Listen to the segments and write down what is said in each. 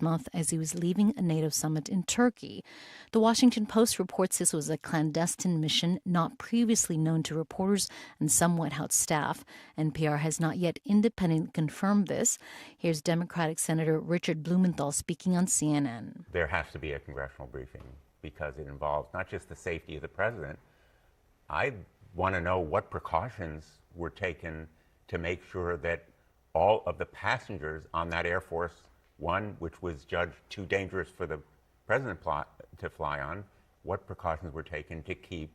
last month as he was leaving a NATO summit in Turkey. The Washington Post reports this was a clandestine mission not previously known to reporters and some White House staff. NPR has not yet independently confirmed this. Here's Democratic Senator Richard Blumenthal speaking on CNN. There has to be a congressional briefing because it involves not just the safety of the president. I want to know what precautions were taken to make sure that all of the passengers on that Air Force One, which was judged too dangerous for the president to fly on, what precautions were taken to keep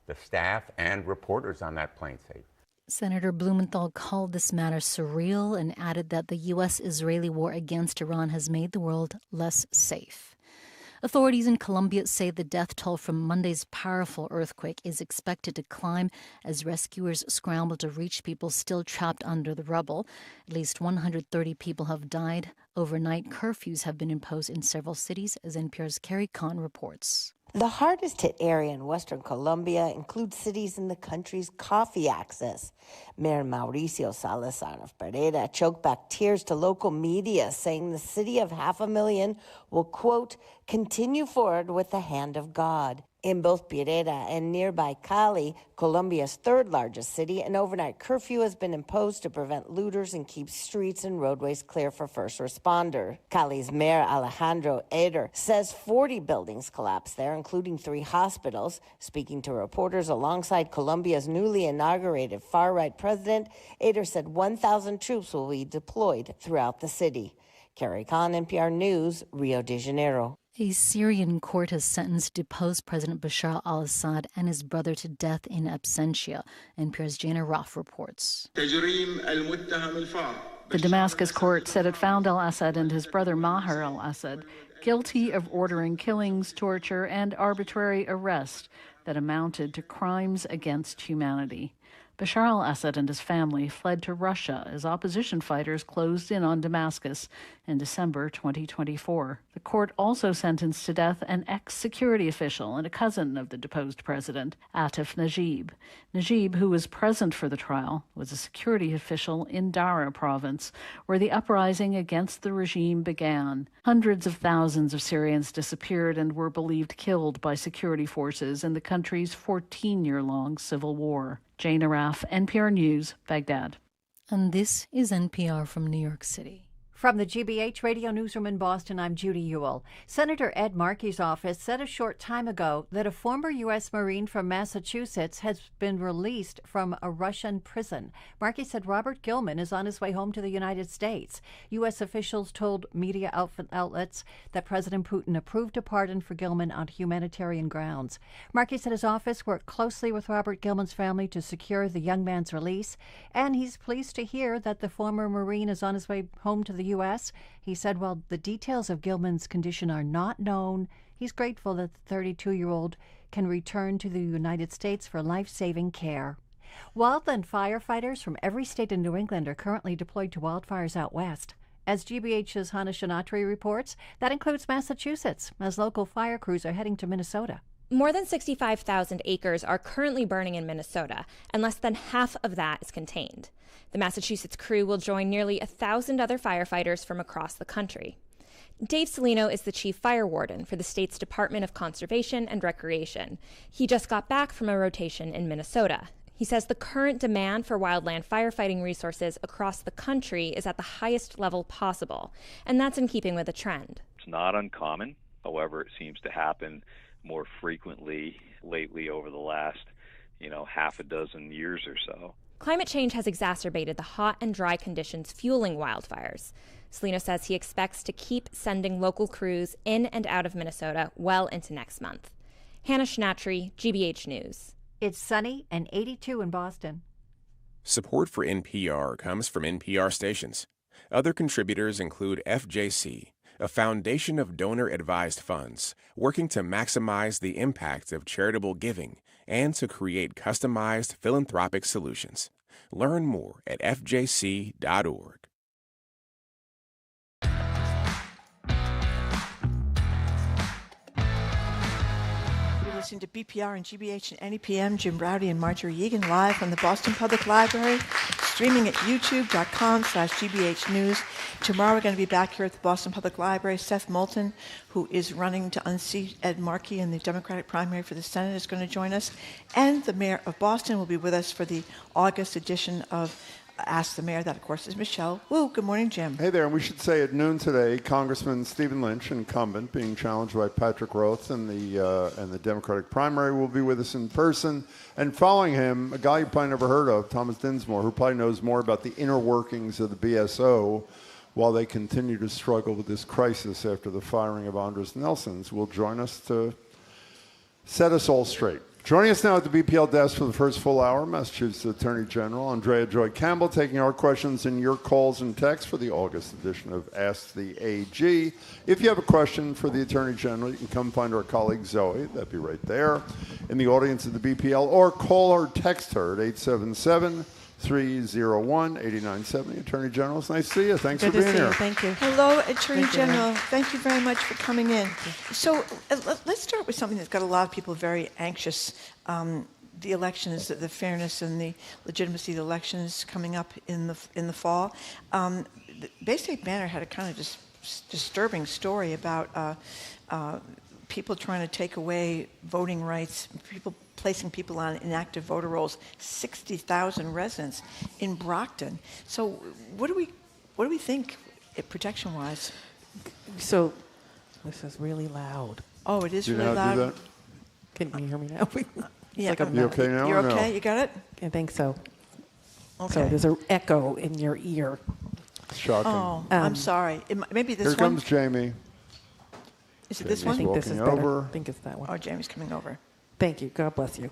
the staff and reporters on that plane safe. Senator Blumenthal called this matter surreal and added that the U.S.-Israeli war against Iran has made the world less safe. Authorities in Colombia say the death toll from Monday's powerful earthquake is expected to climb as rescuers scramble to reach people still trapped under the rubble. At least 130 people have died. Overnight curfews have been imposed in several cities, as NPR's Carrie Kahn reports. The hardest hit area in western Colombia includes cities in the country's coffee axis. Mayor Mauricio Salazar of Pereira choked back tears to local media, saying the city of 500,000 will, quote, continue forward with the hand of God. In both Pereira and nearby Cali, Colombia's third largest city, an overnight curfew has been imposed to prevent looters and keep streets and roadways clear for first responders. Cali's Mayor Alejandro Eder says 40 buildings collapsed there, including 3 hospitals. Speaking to reporters alongside Colombia's newly inaugurated far-right president, Eder said 1,000 troops will be deployed throughout the city. Carrie Kahn, NPR News, Rio de Janeiro. A Syrian court has sentenced deposed President Bashar al-Assad and his brother to death in absentia. NPR's Jana Roth reports. The Damascus court said it found al-Assad and his brother Maher al-Assad guilty of ordering killings, torture, and arbitrary arrest that amounted to crimes against humanity. Bashar al-Assad and his family fled to Russia as opposition fighters closed in on Damascus in December 2024. The court also sentenced to death an ex-security official and a cousin of the deposed president, Atif Najib. Najib, who was present for the trial, was a security official in Dara province, where the uprising against the regime began. Hundreds of thousands of Syrians disappeared and were believed killed by security forces in the country's 14-year-long civil war. Jane Araf, NPR News, Baghdad. And this is NPR from New York City. From the GBH Radio Newsroom in Boston, I'm Judy Ewell. Senator Ed Markey's office said a short time ago that a former U.S. Marine from Massachusetts has been released from a Russian prison. Markey said Robert Gilman is on his way home to the United States. U.S. officials told media outlets that President Putin approved a pardon for Gilman on humanitarian grounds. Markey said his office worked closely with Robert Gilman's family to secure the young man's release, and he's pleased to hear that the former Marine is on his way home to the U.S. He said while the details of Gilman's condition are not known, he's grateful that the 32-year-old can return to the United States for life-saving care. Wildland firefighters from every state in New England are currently deployed to wildfires out west. As GBH's Hannah Shinatri reports, that includes Massachusetts, as local fire crews are heading to Minnesota. More than 65,000 acres are currently burning in Minnesota, and less than half of that is contained. The Massachusetts crew will join nearly 1,000 other firefighters from across the country. Dave Celino is the chief fire warden for the state's Department of Conservation and Recreation. He just got back from a rotation in Minnesota. He says the current demand for wildland firefighting resources across the country is at the highest level possible, and that's in keeping with the trend. It's not uncommon. However, it seems to happen more frequently lately over the last, half a dozen years or so. Climate change has exacerbated the hot and dry conditions fueling wildfires. Celino says he expects to keep sending local crews in and out of Minnesota well into next month. Hannah Shinatri, GBH News. It's sunny and 82 in Boston. Support for NPR comes from NPR stations. Other contributors include FJC, a foundation of donor-advised funds working to maximize the impact of charitable giving and to create customized philanthropic solutions. Learn more at fjc.org. You're listening to BPR and GBH and NEPM, Jim Browdy and Marjorie Egan live from the Boston Public Library. streaming at youtube.com/GBH News. Tomorrow we're going to be back here at the Boston Public Library. Seth Moulton, who is running to unseat Ed Markey in the Democratic primary for the Senate, is going to join us. And the mayor of Boston will be with us for the August edition of Ask the Mayor. That, of course, is Michelle Wu. Good morning, Jim. Hey there. And we should say at noon today, Congressman Stephen Lynch, incumbent, being challenged by Patrick Roth in the Democratic primary, will be with us in person. And following him, a guy you probably never heard of, Thomas Dinsmore, who probably knows more about the inner workings of the BSO while they continue to struggle with this crisis after the firing of Andres Nelsons, will join us to set us all straight. Joining us now at the BPL desk for the first full hour, Massachusetts Attorney General Andrea Joy Campbell, taking our questions and your calls and texts for the August edition of Ask the AG. If you have a question for the Attorney General, you can come find our colleague Zoe, that'd be right there, in the audience at the BPL, or call or text her at 877-301-8970. Attorney General, it's nice to see you. Thanks for being here. Thank you. Hello, Attorney General. Thank you very much for coming in. So let's start with something that's got a lot of people very anxious. The elections, the fairness and the legitimacy of the elections coming up in the fall. The Bay State Banner had a kind of just disturbing story about people trying to take away voting rights, placing people on inactive voter rolls, 60,000 residents in Brockton. So what do we think, protection-wise? So this is really loud. Oh, it is really loud. Do that? Can you hear me now? Yeah. Like you okay now? You're or okay? No? You got it? I think so. Okay. So there's an echo in your ear. Shocking. Oh, I'm sorry. Maybe this Here one. comes Jamie. Is it this Jamie's one? I think this is walking better. over. I think it's that one. Oh, Jamie's coming over. Thank you. God bless you.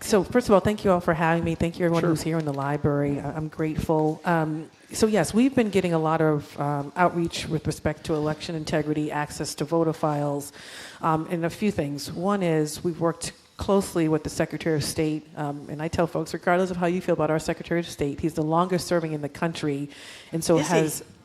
So first of all, thank you all for having me. Thank you everyone who's here in the library. I'm grateful. So yes, we've been getting a lot of outreach with respect to election integrity, access to voter files, and a few things. One is we've worked closely with the Secretary of State, and I tell folks, regardless of how you feel about our Secretary of State, he's the longest serving in the country, and so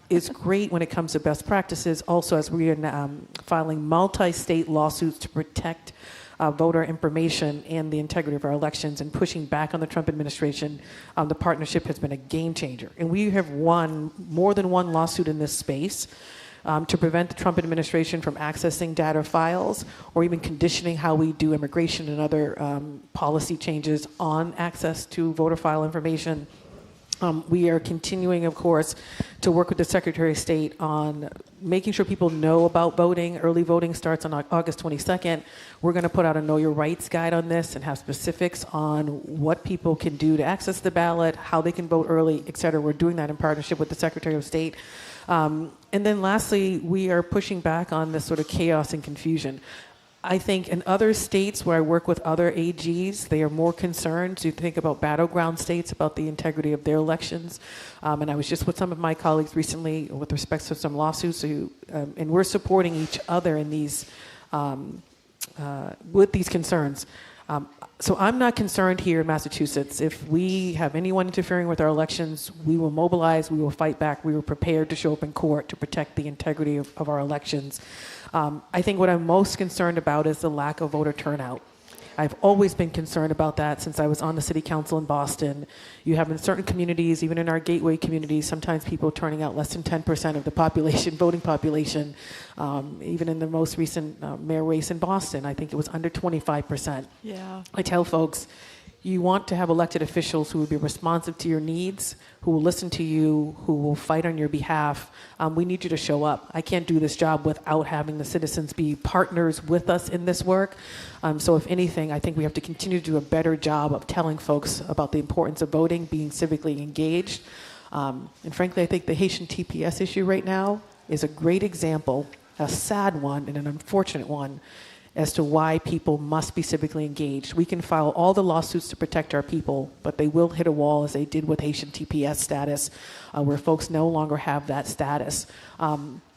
is great when it comes to best practices. Also, as we are filing multi-state lawsuits to protect voter information and the integrity of our elections and pushing back on the Trump administration, the partnership has been a game changer. And we have won more than one lawsuit in this space to prevent the Trump administration from accessing data files or even conditioning how we do immigration and other policy changes on access to voter file information. We are continuing, of course, to work with the Secretary of State on making sure people know about voting. Early voting starts on August 22nd. We're going to put out a Know Your Rights guide on this and have specifics on what people can do to access the ballot, how they can vote early, et cetera. We're doing that in partnership with the Secretary of State. And then lastly, we are pushing back on this sort of chaos and confusion. I think in other states where I work with other AGs, they are more concerned. So you think about battleground states, about the integrity of their elections. And I was just with some of my colleagues recently with respect to some lawsuits. And we're supporting each other in these, with these concerns. So I'm not concerned here in Massachusetts. If we have anyone interfering with our elections, we will mobilize, we will fight back. We were prepared to show up in court to protect the integrity of our elections. I think what I'm most concerned about is the lack of voter turnout. I've always been concerned about that since I was on the city council in Boston. You have in certain communities, even in our gateway communities, sometimes people turning out less than 10% of the population, voting population. Even in the most recent mayor race in Boston, I think it was under 25%. Yeah. I tell folks, you want to have elected officials who will be responsive to your needs, who will listen to you, who will fight on your behalf. We need you to show up. I can't do this job without having the citizens be partners with us in this work. So if anything, I think we have to continue to do a better job of telling folks about the importance of voting, being civically engaged. And frankly, I think the Haitian TPS issue right now is a great example, a sad one and an unfortunate one, as to why people must be civically engaged. We can file all the lawsuits to protect our people, but they will hit a wall as they did with Haitian TPS status, where folks no longer have that status.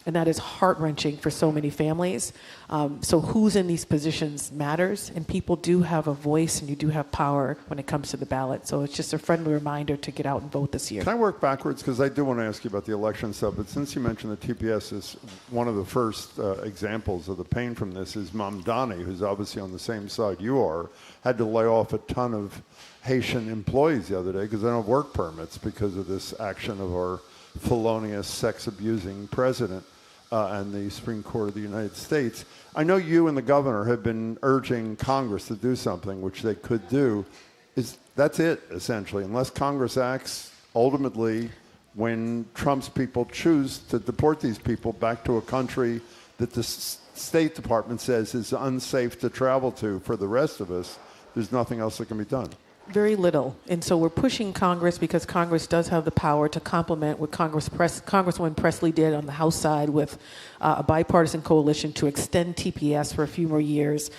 And that is heart-wrenching for so many families. So who's in these positions matters, and people do have a voice, and you do have power when it comes to the ballot. So it's just a friendly reminder to get out and vote this year. Can I work backwards? Because I do want to ask you about the election stuff, but since you mentioned the TPS is one of the first examples of the pain from this is Mamdani, who's obviously on the same side you are, had to lay off a ton of Haitian employees the other day because they don't have work permits because of this action of our felonious, sex-abusing president and the Supreme Court of the United States. I know you and the governor have been urging Congress to do something, which they could do. That's it, essentially. Unless Congress acts, ultimately, when Trump's people choose to deport these people back to a country that the State Department says is unsafe to travel to for the rest of us, there's nothing else that can be done. Very little. And so we're pushing Congress because Congress does have the power to complement what Congresswoman Presley did on the House side with a bipartisan coalition to extend TPS for a few more years.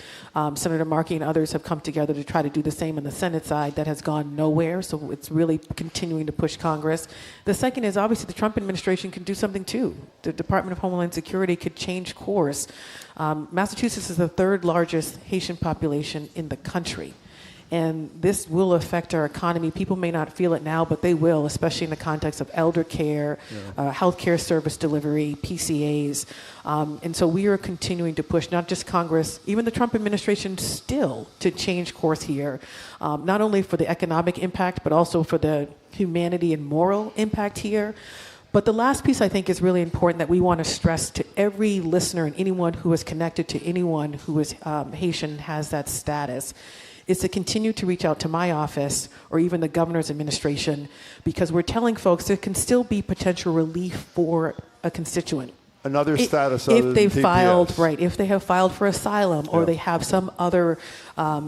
Senator Markey and others have come together to try to do the same on the Senate side. That has gone nowhere, so it's really continuing to push Congress. The second is obviously the Trump administration can do something too. The Department of Homeland Security could change course. Massachusetts is the third largest Haitian population in the country. And this will affect our economy. People may not feel it now, but they will, especially in the context of elder care, healthcare service delivery, PCAs. And so we are continuing to push not just Congress, even the Trump administration still to change course here, not only for the economic impact, but also for the humanity and moral impact here. But the last piece I think is really important that we want to stress to every listener and anyone who is connected to anyone who is Haitian has that status, is to continue to reach out to my office or even the governor's administration, because we're telling folks there can still be potential relief for a constituent. Another status other if they than filed TPS. if they have filed for asylum or they have some other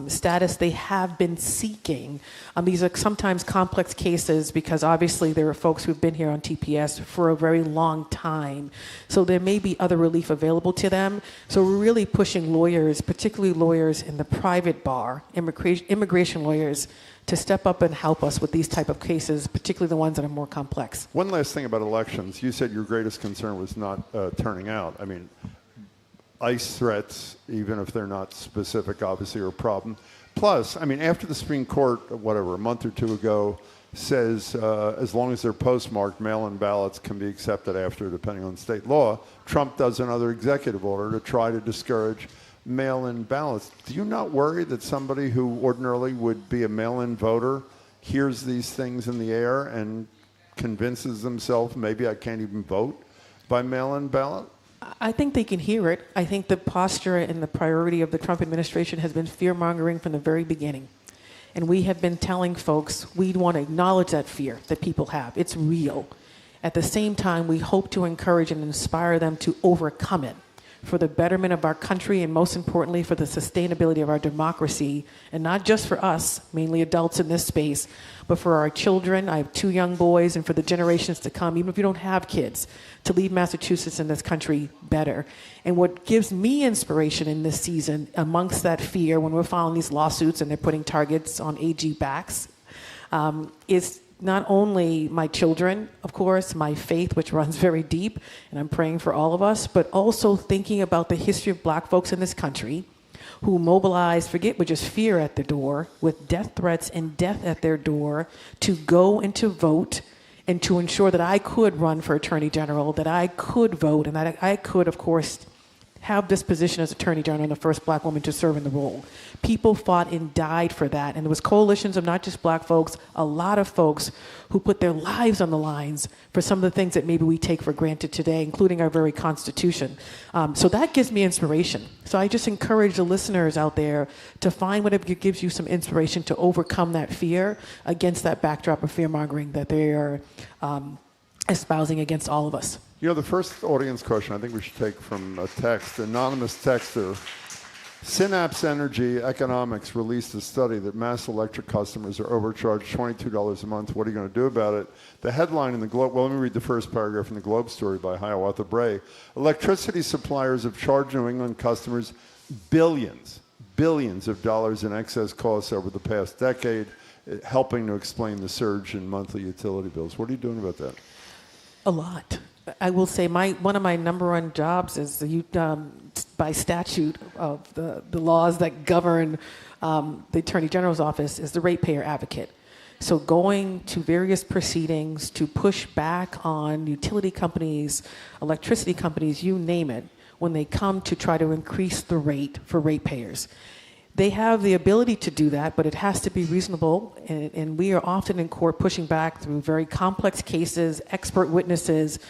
status they have been seeking. These are sometimes complex cases because obviously there are folks who've been here on TPS for a very long time. So there may be other relief available to them. So we're really pushing lawyers, particularly lawyers in the private bar, immigration lawyers, to step up and help us with these type of cases, particularly the ones that are more complex. One last thing about elections. You said your greatest concern was not turning out. I mean, ICE threats, even if they're not specific, obviously, are a problem. Plus, I mean, after the Supreme Court, whatever, a month or two ago, says as long as they're postmarked, mail-in ballots can be accepted after, depending on state law, Trump does another executive order to try to discourage mail-in ballots. Do you not worry that somebody who ordinarily would be a mail-in voter hears these things in the air and convinces themselves maybe I can't even vote by mail-in ballot? I think they can hear it. I think the posture and the priority of the Trump administration has been fear-mongering from the very beginning. And we have been telling folks we want to acknowledge that fear that people have. It's real. At the same time, we hope to encourage and inspire them to overcome it for the betterment of our country and most importantly for the sustainability of our democracy, and not just for us, mainly adults in this space, but for our children. I have 2 young boys, and for the generations to come, even if you don't have kids, to leave Massachusetts and this country better. And what gives me inspiration in this season, amongst that fear, when we're filing these lawsuits and they're putting targets on AG backs, is not only my children, of course, my faith, which runs very deep, and I'm praying for all of us, but also thinking about the history of black folks in this country who mobilized, forget with just fear at their door, with death threats and death at their door, to go and to vote and to ensure that I could run for Attorney General, that I could vote, and that I could, of course, have this position as Attorney General and the first black woman to serve in the role. People fought and died for that. And there was coalitions of not just black folks, a lot of folks who put their lives on the lines for some of the things that maybe we take for granted today, including our very Constitution. So that gives me inspiration. So I just encourage the listeners out there to find whatever gives you some inspiration to overcome that fear against that backdrop of fear-mongering that they are espousing against all of us. You know, the first audience question I think we should take from a text, anonymous texter. Synapse Energy Economics released a study that mass electric customers are overcharged $22 a month. What are you going to do about it? The headline in the Globe, well, let me read the first paragraph in the Globe story by Hiawatha Bray. Electricity suppliers have charged New England customers billions of dollars in excess costs over the past decade, helping to explain the surge in monthly utility bills. What are you doing about that? A lot. I will say one of my number one jobs is by statute of the laws that govern the Attorney General's office is the ratepayer advocate. So going to various proceedings to push back on utility companies, electricity companies, you name it, when they come to try to increase the rate for ratepayers. They have the ability to do that, but it has to be reasonable, and we are often in court pushing back through very complex cases, expert witnesses,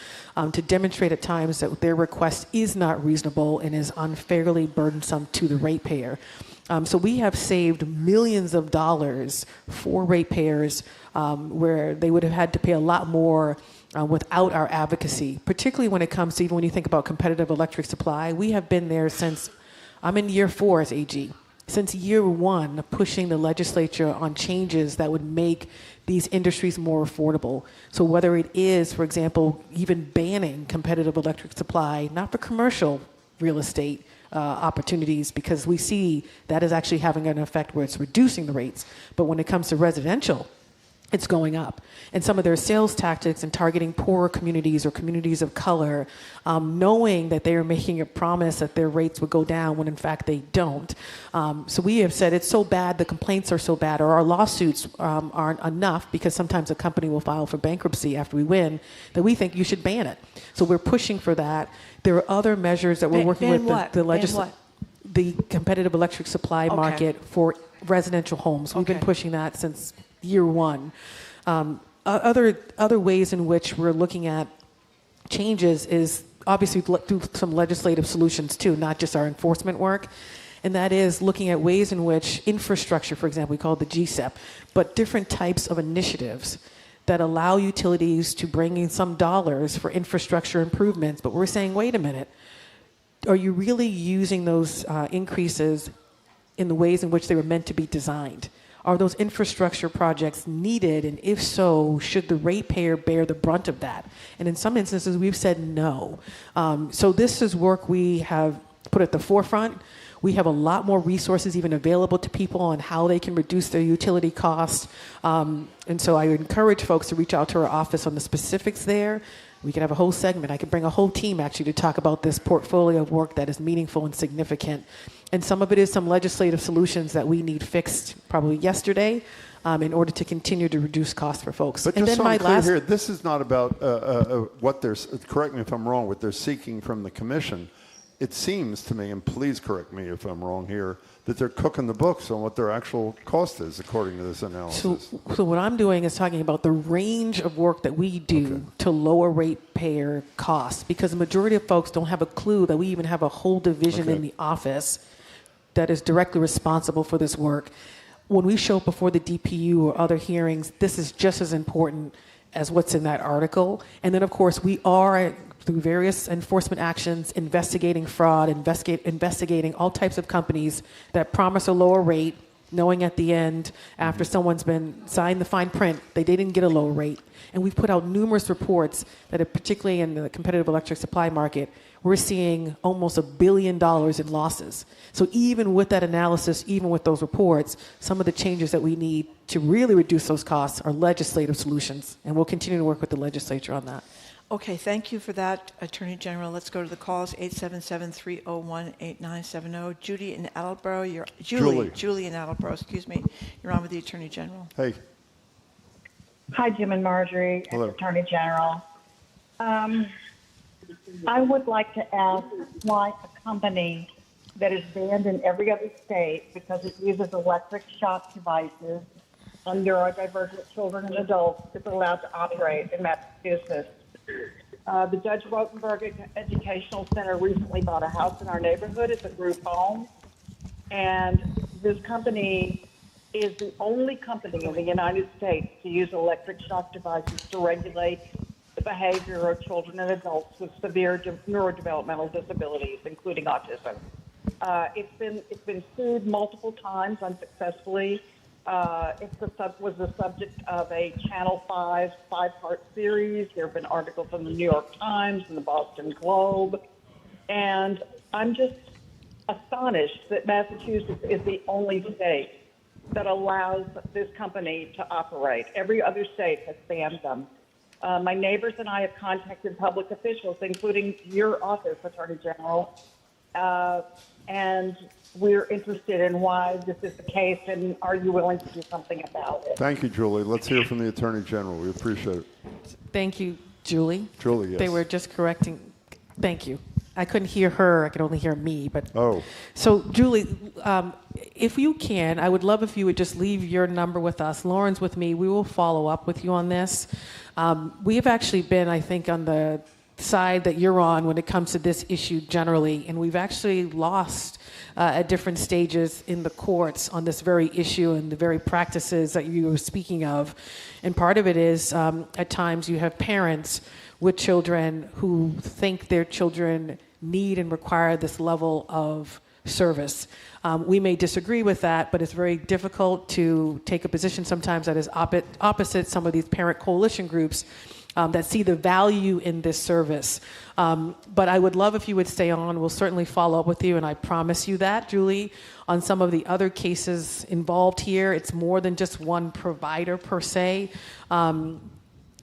to demonstrate at times that their request is not reasonable and is unfairly burdensome to the ratepayer. So we have saved millions of dollars for ratepayers where they would have had to pay a lot more without our advocacy, particularly when it comes to even when you think about competitive electric supply. We have been there since, I'm in year 4 as AG. Since year 1, pushing the legislature on changes that would make these industries more affordable. So whether it is, for example, even banning competitive electric supply, not for commercial real estate opportunities, because we see that is actually having an effect where it's reducing the rates. But when it comes to residential, it's going up. And some of their sales tactics and targeting poorer communities or communities of color, knowing that they are making a promise that their rates would go down when in fact they don't. So we have said it's so bad, the complaints are so bad, or our lawsuits aren't enough, because sometimes a company will file for bankruptcy after we win, that we think you should ban it. So we're pushing for that. There are other measures that we're working with the legislature. The competitive electric supply market for residential homes. We've been pushing that since year 1. Other ways in which we're looking at changes is obviously through some legislative solutions too, not just our enforcement work. And that is looking at ways in which infrastructure, for example, we call it the GSEP, but different types of initiatives that allow utilities to bring in some dollars for infrastructure improvements. But we're saying, wait a minute, are you really using those increases in the ways in which they were meant to be designed? Are those infrastructure projects needed? And if so, should the ratepayer bear the brunt of that? And in some instances, we've said no. So this is work we have put at the forefront. We have a lot more resources even available to people on how they can reduce their utility costs. And so I encourage folks to reach out to our office on the specifics there. We can have a whole segment. I can bring a whole team actually to talk about this portfolio of work that is meaningful and significant. And some of it is some legislative solutions that we need fixed probably yesterday in order to continue to reduce costs for folks. But and just then so I'm clear here, this is not about what they're, correct me if I'm wrong, what they're seeking from the commission. It seems to me, and please correct me if I'm wrong here, that they're cooking the books on what their actual cost is, according to this analysis. So what I'm doing is talking about the range of work that we do to lower ratepayer costs, because the majority of folks don't have a clue that we even have a whole division in the office that is directly responsible for this work. When we show up before the DPU or other hearings, this is just as important as what's in that article. And then, of course, we are, through various enforcement actions, investigating fraud, investigating all types of companies that promise a lower rate, knowing at the end, after someone's been signed the fine print, they didn't get a lower rate. And we've put out numerous reports that are particularly in the competitive electric supply market, we're seeing almost $1 billion in losses. So even with that analysis, even with those reports, some of the changes that we need to really reduce those costs are legislative solutions. And we'll continue to work with the legislature on that. Okay, thank you for that, Attorney General. Let's go to the calls, 877-301-8970. Judy in Attleboro, Julie in Attleboro, excuse me. You're on with the Attorney General. Hey. Hi, Jim and Marjorie, Hello. Attorney General. I would like to ask why a company that is banned in every other state because it uses electric shock devices on neurodivergent children and adults is allowed to operate in Massachusetts. The Judge Rotenberg Educational Center recently bought a house in our neighborhood. It's a group home. And this company is the only company in the United States to use electric shock devices to regulate the behavior of children and adults with severe neurodevelopmental disabilities, including autism. It's been sued multiple times unsuccessfully. It was the subject of a Channel 5 five-part series. There have been articles in the New York Times and the Boston Globe. And I'm just astonished that Massachusetts is the only state that allows this company to operate. Every other state has banned them. My neighbors and I have contacted public officials, including your office, Attorney General, and we're interested in why this is the case, and are you willing to do something about it? Thank you, Julie. Let's hear from the Attorney General. We appreciate it. Thank you, Julie. Julie, yes. They were just correcting. Thank you. I couldn't hear her. I could only hear me. But So, Julie, if you can, I would love if you would just leave your number with us. Lauren's with me. We will follow up with you on this. We have actually been, I think, on the side that you're on when it comes to this issue generally, and we've actually lost at different stages in the courts on this very issue and the very practices that you were speaking of. And part of it is at times you have parents with children who think their children need and require this level of service. We may disagree with that, but it's very difficult to take a position sometimes that is opposite some of these parent coalition groups that see the value in this service. But I would love if you would stay on. We'll certainly follow up with you, and I promise you that, Julie, on some of the other cases involved here. It's more than just one provider per se.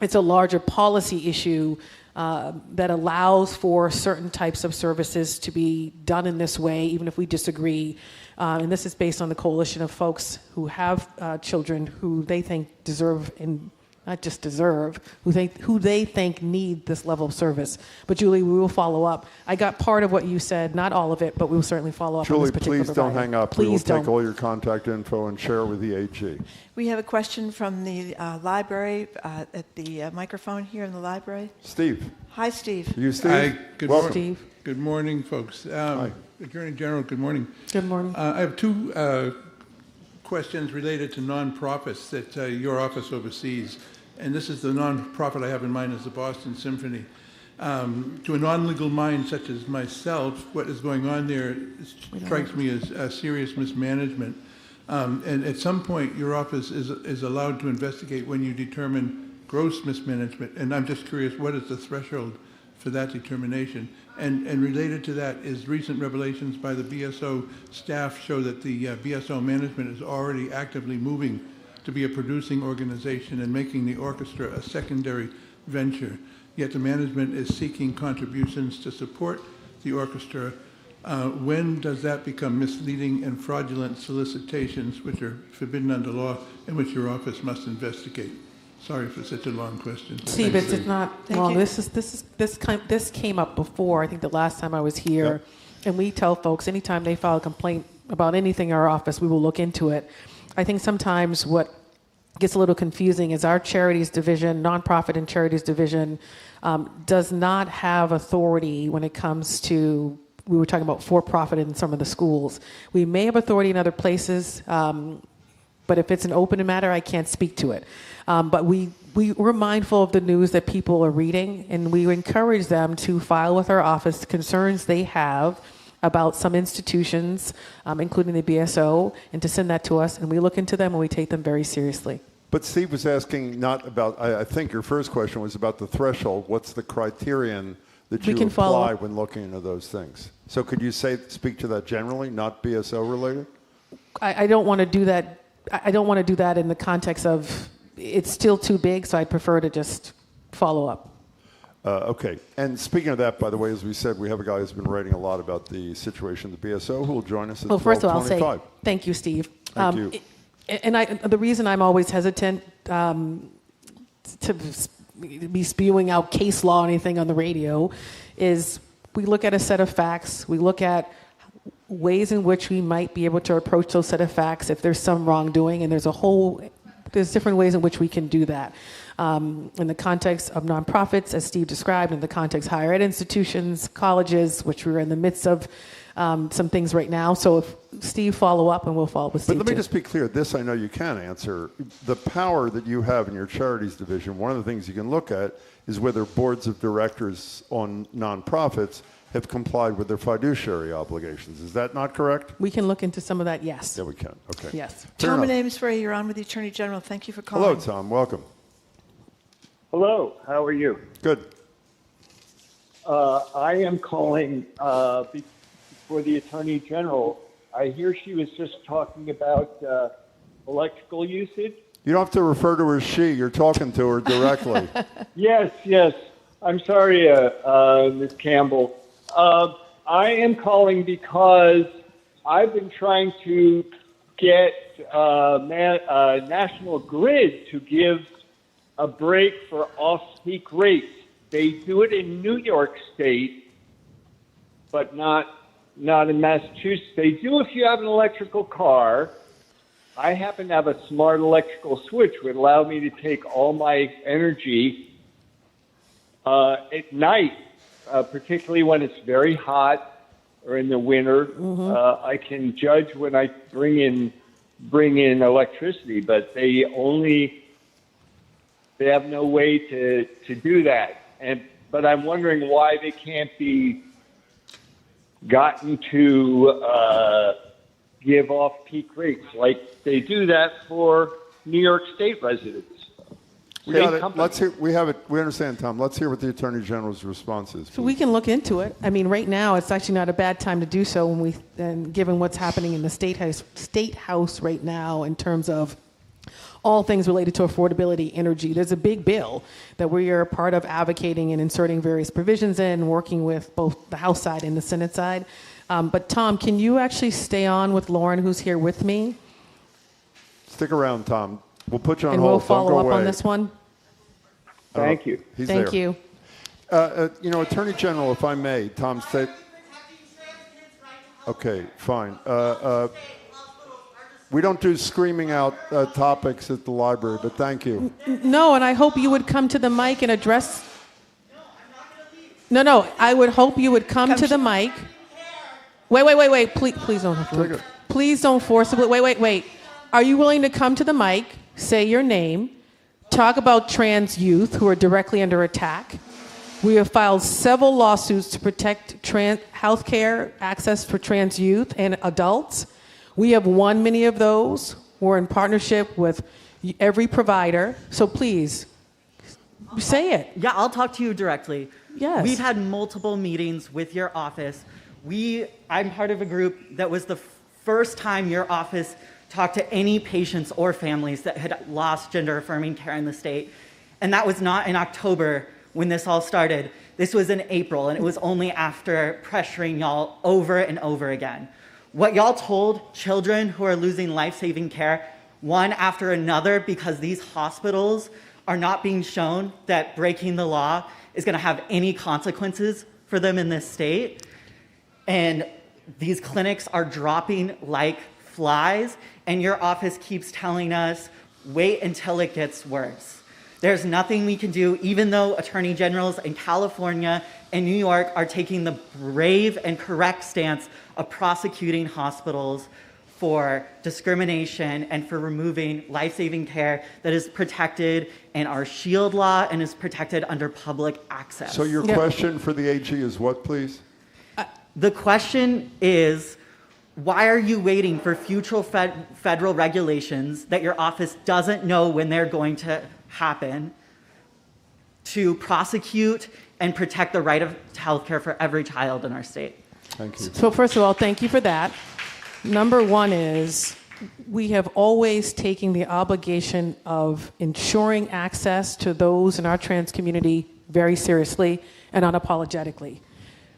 It's a larger policy issue that allows for certain types of services to be done in this way, even if we disagree. And this is based on the coalition of folks who have children who they think deserve, and not just deserve, who they think need this level of service. But Julie, we will follow up. I got part of what you said, not all of it, but we will certainly follow up on this particular Julie, please don't hang up. Please we will don't. take all your contact info and share it with the AG. We have a question from the library at the microphone here in the library. Steve. Hi, Steve. You, Steve? Hi, good Welcome. morning. Good morning, folks. Hi. Attorney General, good morning. Good morning. I have two questions related to nonprofits that your office oversees. And this is the nonprofit I have in mind is the Boston Symphony. To a non-legal mind such as myself, what is going on there strikes me as serious mismanagement. And at some point, your office is allowed to investigate when you determine gross mismanagement. And I'm just curious, what is the threshold for that determination? And related to that is recent revelations by the BSO staff show that the BSO management is already actively moving to be a producing organization and making the orchestra a secondary venture. Yet the management is seeking contributions to support the orchestra. When does that become misleading and fraudulent solicitations, which are forbidden under law and which your office must investigate? Sorry for such a long question. Steve, it's not long. This came up before. I think the last time I was here, Yep. and we tell folks anytime they file a complaint about anything in our office, we will look into it. I think sometimes what gets a little confusing is our charities division, nonprofit and charities division, does not have authority when it comes to, we were talking about for-profit in some of the schools. We may have authority in other places, but if it's an open matter, I can't speak to it. But we're mindful of the news that people are reading, and we encourage them to file with our office concerns they have about some institutions, including the BSO, and to send that to us, and we look into them and we take them very seriously. But Steve was asking not about, I think your first question was about the threshold. What's the criterion that you apply when looking into those things? So could you speak to that generally, not BSO related? I don't want to do that. I don't want to do that in the context of it's still too big, so I'd prefer to just follow up. Okay. And speaking of that, by the way, as we said, we have a guy who's been writing a lot about the situation at the BSO who will join us at 12:25. Well, first of all, I'll say thank you, Steve. Thank you. And the reason I'm always hesitant to be spewing out case law or anything on the radio is we look at a set of facts. We look at ways in which we might be able to approach those set of facts if there's some wrongdoing, and there's different ways in which we can do that. In the context of nonprofits, as Steve described, in the context of higher ed institutions, colleges, which we're in the midst of some things right now. So if Steve follow up, and we'll follow up with Steve. But let me just be clear. This I know you can answer. The power that you have in your charities division, one of the things you can look at is whether boards of directors on nonprofits have complied with their fiduciary obligations. Is that not correct? We can look into some of that, yes. Yeah, we can. Okay. Yes. Tom and Amesbury, you're on with the Attorney General. Thank you for calling. Hello, Tom. Welcome. Hello. How are you? Good. I am calling for the Attorney General. I hear she was just talking about electrical usage. You don't have to refer to her as she. You're talking to her directly. Yes. I'm sorry, Ms. Campbell. I am calling because I've been trying to get National Grid to give a break for off-peak rates. They do it in New York State, but not in Massachusetts. They do if you have an electrical car. I happen to have a smart electrical switch, which would allow me to take all my energy at night, particularly when it's very hot or in the winter. I can judge when I bring in electricity, but they have no way to do that. But I'm wondering why they can't be gotten to give off-peak rates like they do that for New York State residents. We got it. Let's hear. We have it. We understand, Tom. Let's hear what the Attorney General's response is. So we can look into it. I mean, right now it's actually not a bad time to do so given what's happening in the state house right now in terms of all things related to affordability, energy. There's a big bill that we are part of advocating and inserting various provisions in, working with both the House side and the Senate side. But Tom, can you actually stay on with Lauren, who's here with me? Stick around, Tom. We'll put you on and hold. We'll follow Don't go up away. on this one. Thank you. He's Thank there. you. Attorney General, if I may, Tom, say. Okay, fine. We don't do screaming out topics at the library, but thank you. No, and I hope you would come to the mic and address. No, I would hope you would come to the mic. Wait. Please don't. Please don't forcibly. Wait. Are you willing to come to the mic, say your name, talk about trans youth who are directly under attack? We have filed several lawsuits to protect health care access for trans youth and adults. We have won many of those. We're in partnership with every provider. So please, say it. Yeah, I'll talk to you directly. Yes. We've had multiple meetings with your office. I'm part of a group that was the first time your office talked to any patients or families that had lost gender-affirming care in the state. And that was not in October when this all started. This was in April, and it was only after pressuring y'all over and over again. What y'all told children who are losing life-saving care, one after another, because these hospitals are not being shown that breaking the law is going to have any consequences for them in this state. And these clinics are dropping like flies, and your office keeps telling us, wait until it gets worse. There's nothing we can do, even though attorney generals in California and New York are taking the brave and correct stance of prosecuting hospitals for discrimination and for removing life-saving care that is protected in our SHIELD law and is protected under public access. So your question for the AG is what, please? The question is, why are you waiting for future federal regulations that your office doesn't know when they're going to happen to prosecute and protect the right of health care for every child in our state? Thank you. So first of all, thank you for that. Number one is we have always taken the obligation of ensuring access to those in our trans community very seriously and unapologetically.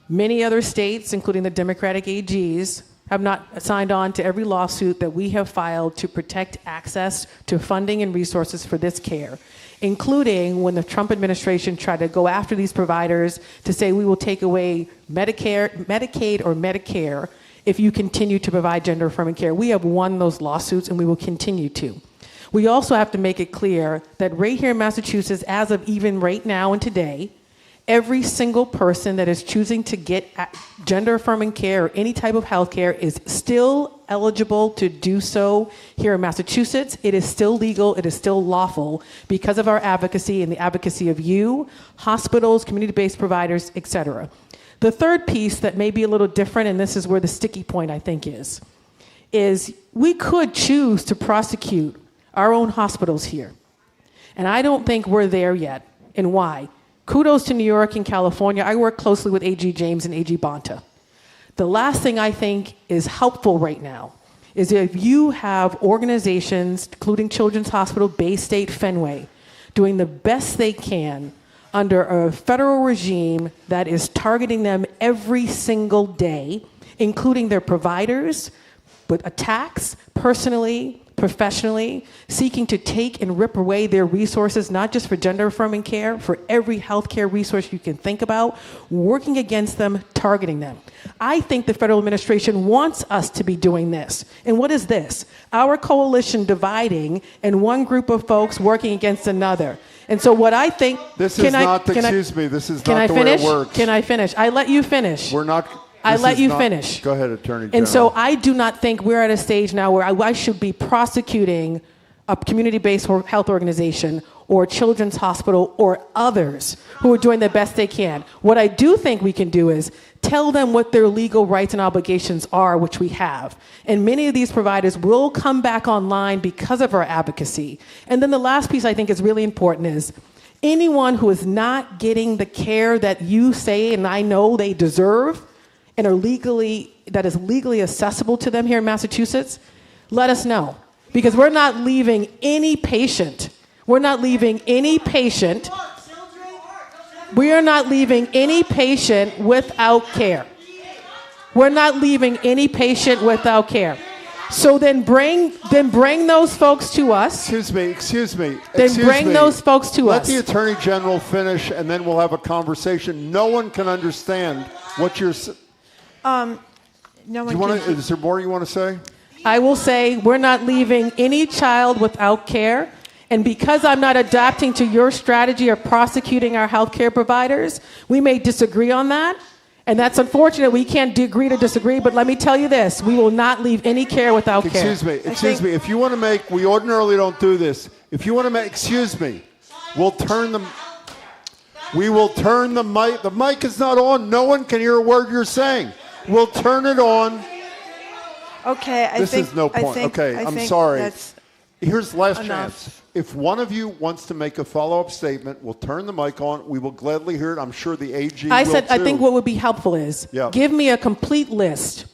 Many other states, including the Democratic AGs, have not signed on to every lawsuit that we have filed to protect access to funding and resources for this care, including when the Trump administration tried to go after these providers to say we will take away Medicaid or Medicare if you continue to provide gender-affirming care. We have won those lawsuits and we will continue to. We also have to make it clear that right here in Massachusetts, as of even right now and today, every single person that is choosing to get gender-affirming care or any type of health care is still eligible to do so here in Massachusetts. It is still legal. It is still lawful because of our advocacy and the advocacy of you, hospitals, community-based providers, et cetera. The third piece that may be a little different, and this is where the sticky point, I think, is we could choose to prosecute our own hospitals here. And I don't think we're there yet. And why? Kudos to New York and California. I work closely with AG James and AG Bonta. The last thing I think is helpful right now is if you have organizations, including Children's Hospital, Bay State, Fenway, doing the best they can under a federal regime that is targeting them every single day, including their providers, with attacks, personally, professionally, seeking to take and rip away their resources, not just for gender-affirming care, for every healthcare resource you can think about, working against them, targeting them. I think the federal administration wants us to be doing this. And what is this? Our coalition dividing and one group of folks working against another. And so what I think... This is not the way it works. Can I finish? I let you finish. We're not... I let you finish. Go ahead, Attorney General. And so I do not think we're at a stage now where I should be prosecuting a community-based health organization or Children's Hospital or others who are doing the best they can. What I do think we can do is tell them what their legal rights and obligations are, which we have. And many of these providers will come back online because of our advocacy. And then the last piece I think is really important is anyone who is not getting the care that you say and I know they deserve and that is legally accessible to them here in Massachusetts, let us know. Because we're not leaving any patient. We are not leaving any patient without care. We're not leaving any patient without care. So then bring those folks to us. Excuse me. Then bring those folks to us. Let the Attorney General finish, and then we'll have a conversation. No one can understand what you're... Is there more you want to say? I will say we're not leaving any child without care. And because I'm not adapting to your strategy of prosecuting our healthcare providers, we may disagree on that. And that's unfortunate. We can't agree to disagree. But let me tell you this. We will not leave any care without care. Excuse me. If you want to make... We ordinarily don't do this. If you want to make... Excuse me. We will turn the mic. The mic is not on. No one can hear a word you're saying. We'll turn it on. Okay, This is no point. I'm sorry. Here's the last chance. If one of you wants to make a follow-up statement, we'll turn the mic on. We will gladly hear it. I'm sure the AG will too. I think what would be helpful is give me a complete list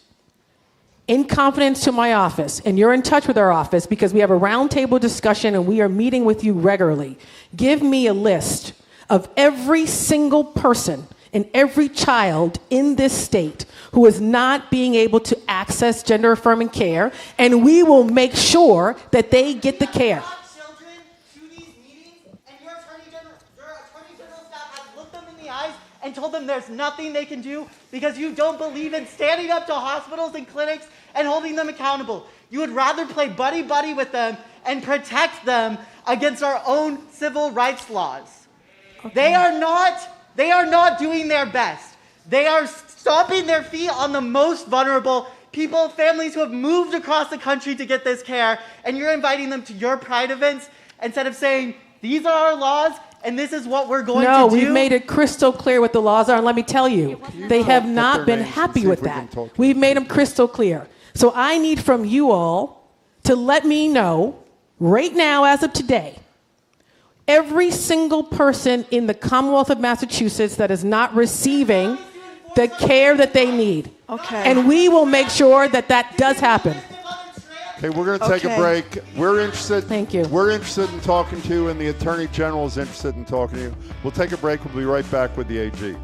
in confidence to my office, and you're in touch with our office because we have a roundtable discussion and we are meeting with you regularly. Give me a list of every single person and every child in this state who is not being able to access gender-affirming care, and we will make sure that they get the care. Children to these meetings, and your Attorney General staff has looked them in the eyes and told them there's nothing they can do because you don't believe in standing up to hospitals and clinics and holding them accountable. You would rather play buddy-buddy with them and protect them against our own civil rights laws. Okay. They are not doing their best. They are stomping their feet on the most vulnerable people, families who have moved across the country to get this care, and you're inviting them to your Pride events instead of saying, these are our laws, and this is what we're going to do. No, we've made it crystal clear what the laws are, and let me tell you, they have not been happy with that. We've made them crystal clear. So I need from you all to let me know, right now, as of today, every single person in the Commonwealth of Massachusetts that is not receiving the care that they need. Okay. And we will make sure that that does happen. Okay, we're going to take a break. We're interested. Thank you. We're interested in talking to you, and the Attorney General is interested in talking to you. We'll take a break. We'll be right back with the AG.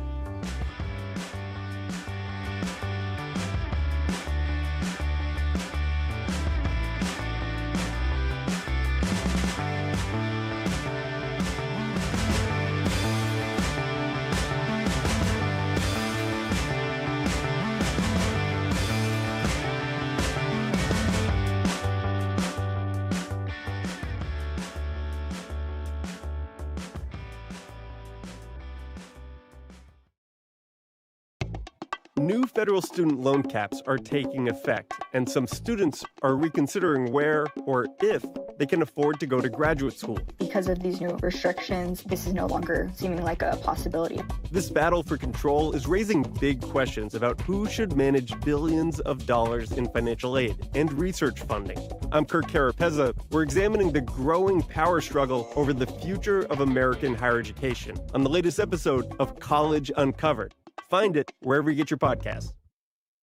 New federal student loan caps are taking effect, and some students are reconsidering where or if they can afford to go to graduate school. Because of these new restrictions, this is no longer seeming like a possibility. This battle for control is raising big questions about who should manage billions of dollars in financial aid and research funding. I'm Kirk Carapezza. We're examining the growing power struggle over the future of American higher education on the latest episode of College Uncovered. Find it wherever you get your podcasts.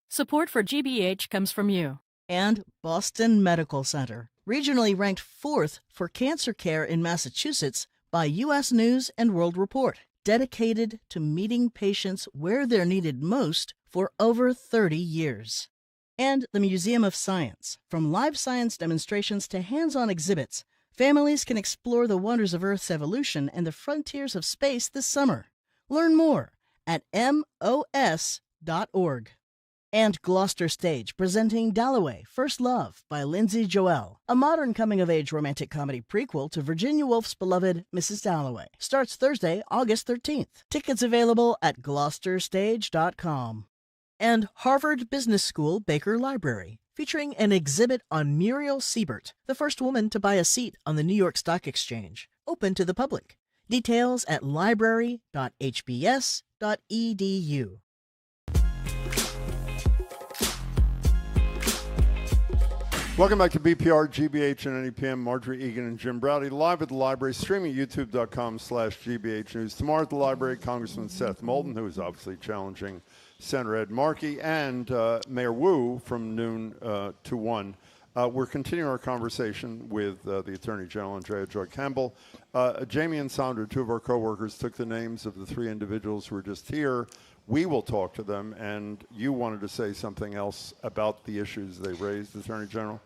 Support for GBH comes from you. And Boston Medical Center, regionally ranked 4th for cancer care in Massachusetts by U.S. News and World Report, dedicated to meeting patients where they're needed most for over 30 years. And the Museum of Science, from live science demonstrations to hands-on exhibits, families can explore the wonders of Earth's evolution and the frontiers of space this summer. Learn more at mos.org. And Gloucester Stage, presenting Dalloway, First Love by Lindsay Joel, a modern coming-of-age romantic comedy prequel to Virginia Woolf's beloved Mrs. Dalloway. Starts Thursday, August 13th. Tickets available at gloucesterstage.com. And Harvard Business School Baker Library, featuring an exhibit on Muriel Siebert, the first woman to buy a seat on the New York Stock Exchange, open to the public. Details at library.hbs.edu. Welcome back to BPR, GBH, and NEPM. Marjorie Egan and Jim Browdy live at the library, streaming at youtube.com/GBH News. Tomorrow at the library, Congressman Seth Moulton, who is obviously challenging Senator Ed Markey, and Mayor Wu from noon to 1. We're continuing our conversation with the Attorney General, Andrea Joy Campbell. Jamie and Sandra, two of our co-workers, took the names of the 3 individuals who were just here. We will talk to them, and you wanted to say something else about the issues they raised, Attorney General?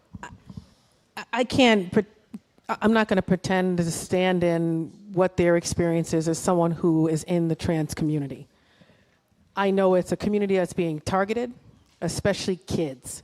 I'm not going to pretend to stand in what their experience is as someone who is in the trans community. I know it's a community that's being targeted, especially kids.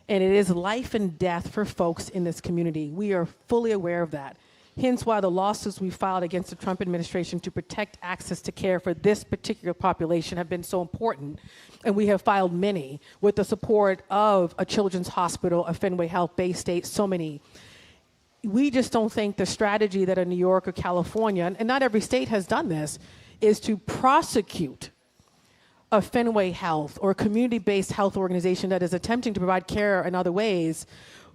And it is life and death for folks in this community. We are fully aware of that. Hence why the lawsuits we filed against the Trump administration to protect access to care for this particular population have been so important. And we have filed many with the support of a children's hospital, a Fenway Health, Bay State, so many. We just don't think the strategy that a New York or California, and not every state has done this, is to prosecute a Fenway Health or a community-based health organization that is attempting to provide care in other ways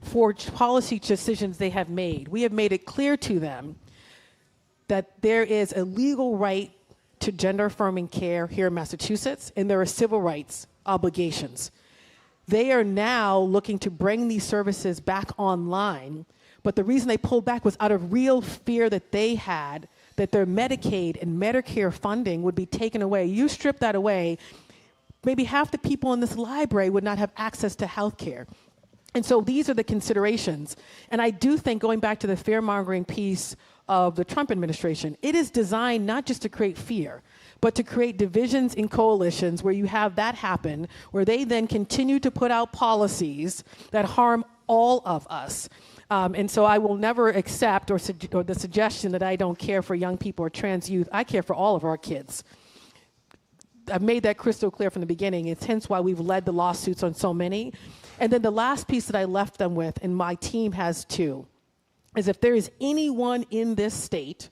for policy decisions they have made. We have made it clear to them that there is a legal right to gender-affirming care here in Massachusetts, and there are civil rights obligations. They are now looking to bring these services back online, but the reason they pulled back was out of real fear that they had that their Medicaid and Medicare funding would be taken away. You strip that away, maybe half the people in this library would not have access to health care. And so these are the considerations. And I do think, going back to the fear-mongering piece of the Trump administration, it is designed not just to create fear, but to create divisions in coalitions where you have that happen, where they then continue to put out policies that harm all of us. And so I will never accept or the suggestion that I don't care for young people or trans youth. I care for all of our kids. I've made that crystal clear from the beginning. It's hence why we've led the lawsuits on so many. And then the last piece that I left them with, and my team has too, is if there is anyone in this state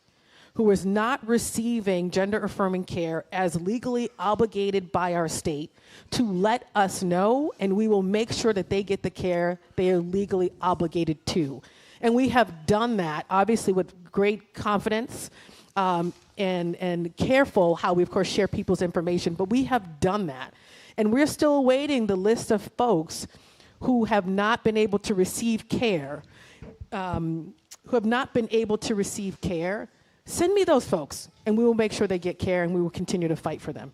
who is not receiving gender-affirming care as legally obligated by our state, to let us know, and we will make sure that they get the care they are legally obligated to. And we have done that, obviously, with great confidence and careful how we, of course, share people's information, but we have done that. And we're still awaiting the list of folks who have not been able to receive care, Send me those folks, and we will make sure they get care, and we will continue to fight for them.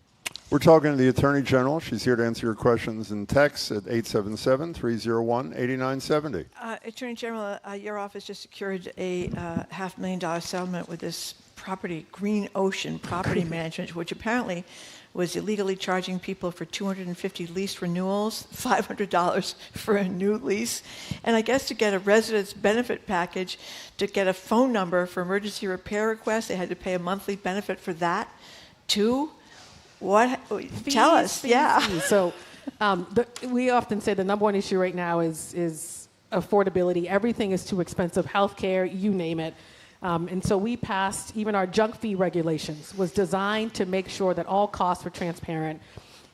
We're talking to the Attorney General. She's here to answer your questions in text at 877-301-8970. Attorney General, your office just secured a $500,000 settlement with this property, Green Ocean Property Management, which apparently was illegally charging people for 250 lease renewals, $500 for a new lease. And I guess to get a residence benefit package, to get a phone number for emergency repair requests, they had to pay a monthly benefit for that too. What? Tell us. Fees. So we often say the number one issue right now is affordability. Everything is too expensive. Healthcare, you name it. And so we passed, even our junk fee regulations was designed to make sure that all costs were transparent,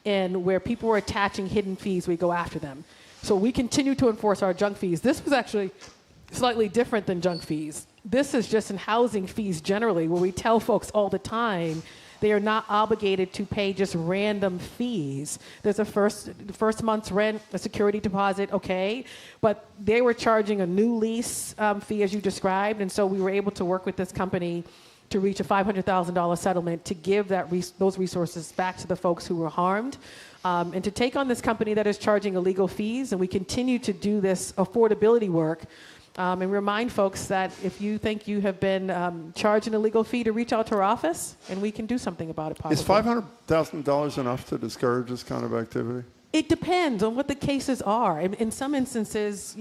and where people were attaching hidden fees, we go after them. So we continue to enforce our junk fees. This was actually slightly different than junk fees. This is just in housing fees generally, where we tell folks all the time They are not obligated to pay just random fees. There's a first month's rent, a security deposit, okay, but they were charging a new lease fee, as you described, and so we were able to work with this company to reach a $500,000 settlement to give those resources back to the folks who were harmed, and to take on this company that is charging illegal fees. And we continue to do this affordability work, and remind folks that if you think you have been charged an illegal fee, to reach out to our office, and we can do something about it. Possibly. Is $500,000 enough to discourage this kind of activity? It depends on what the cases are. In some instances,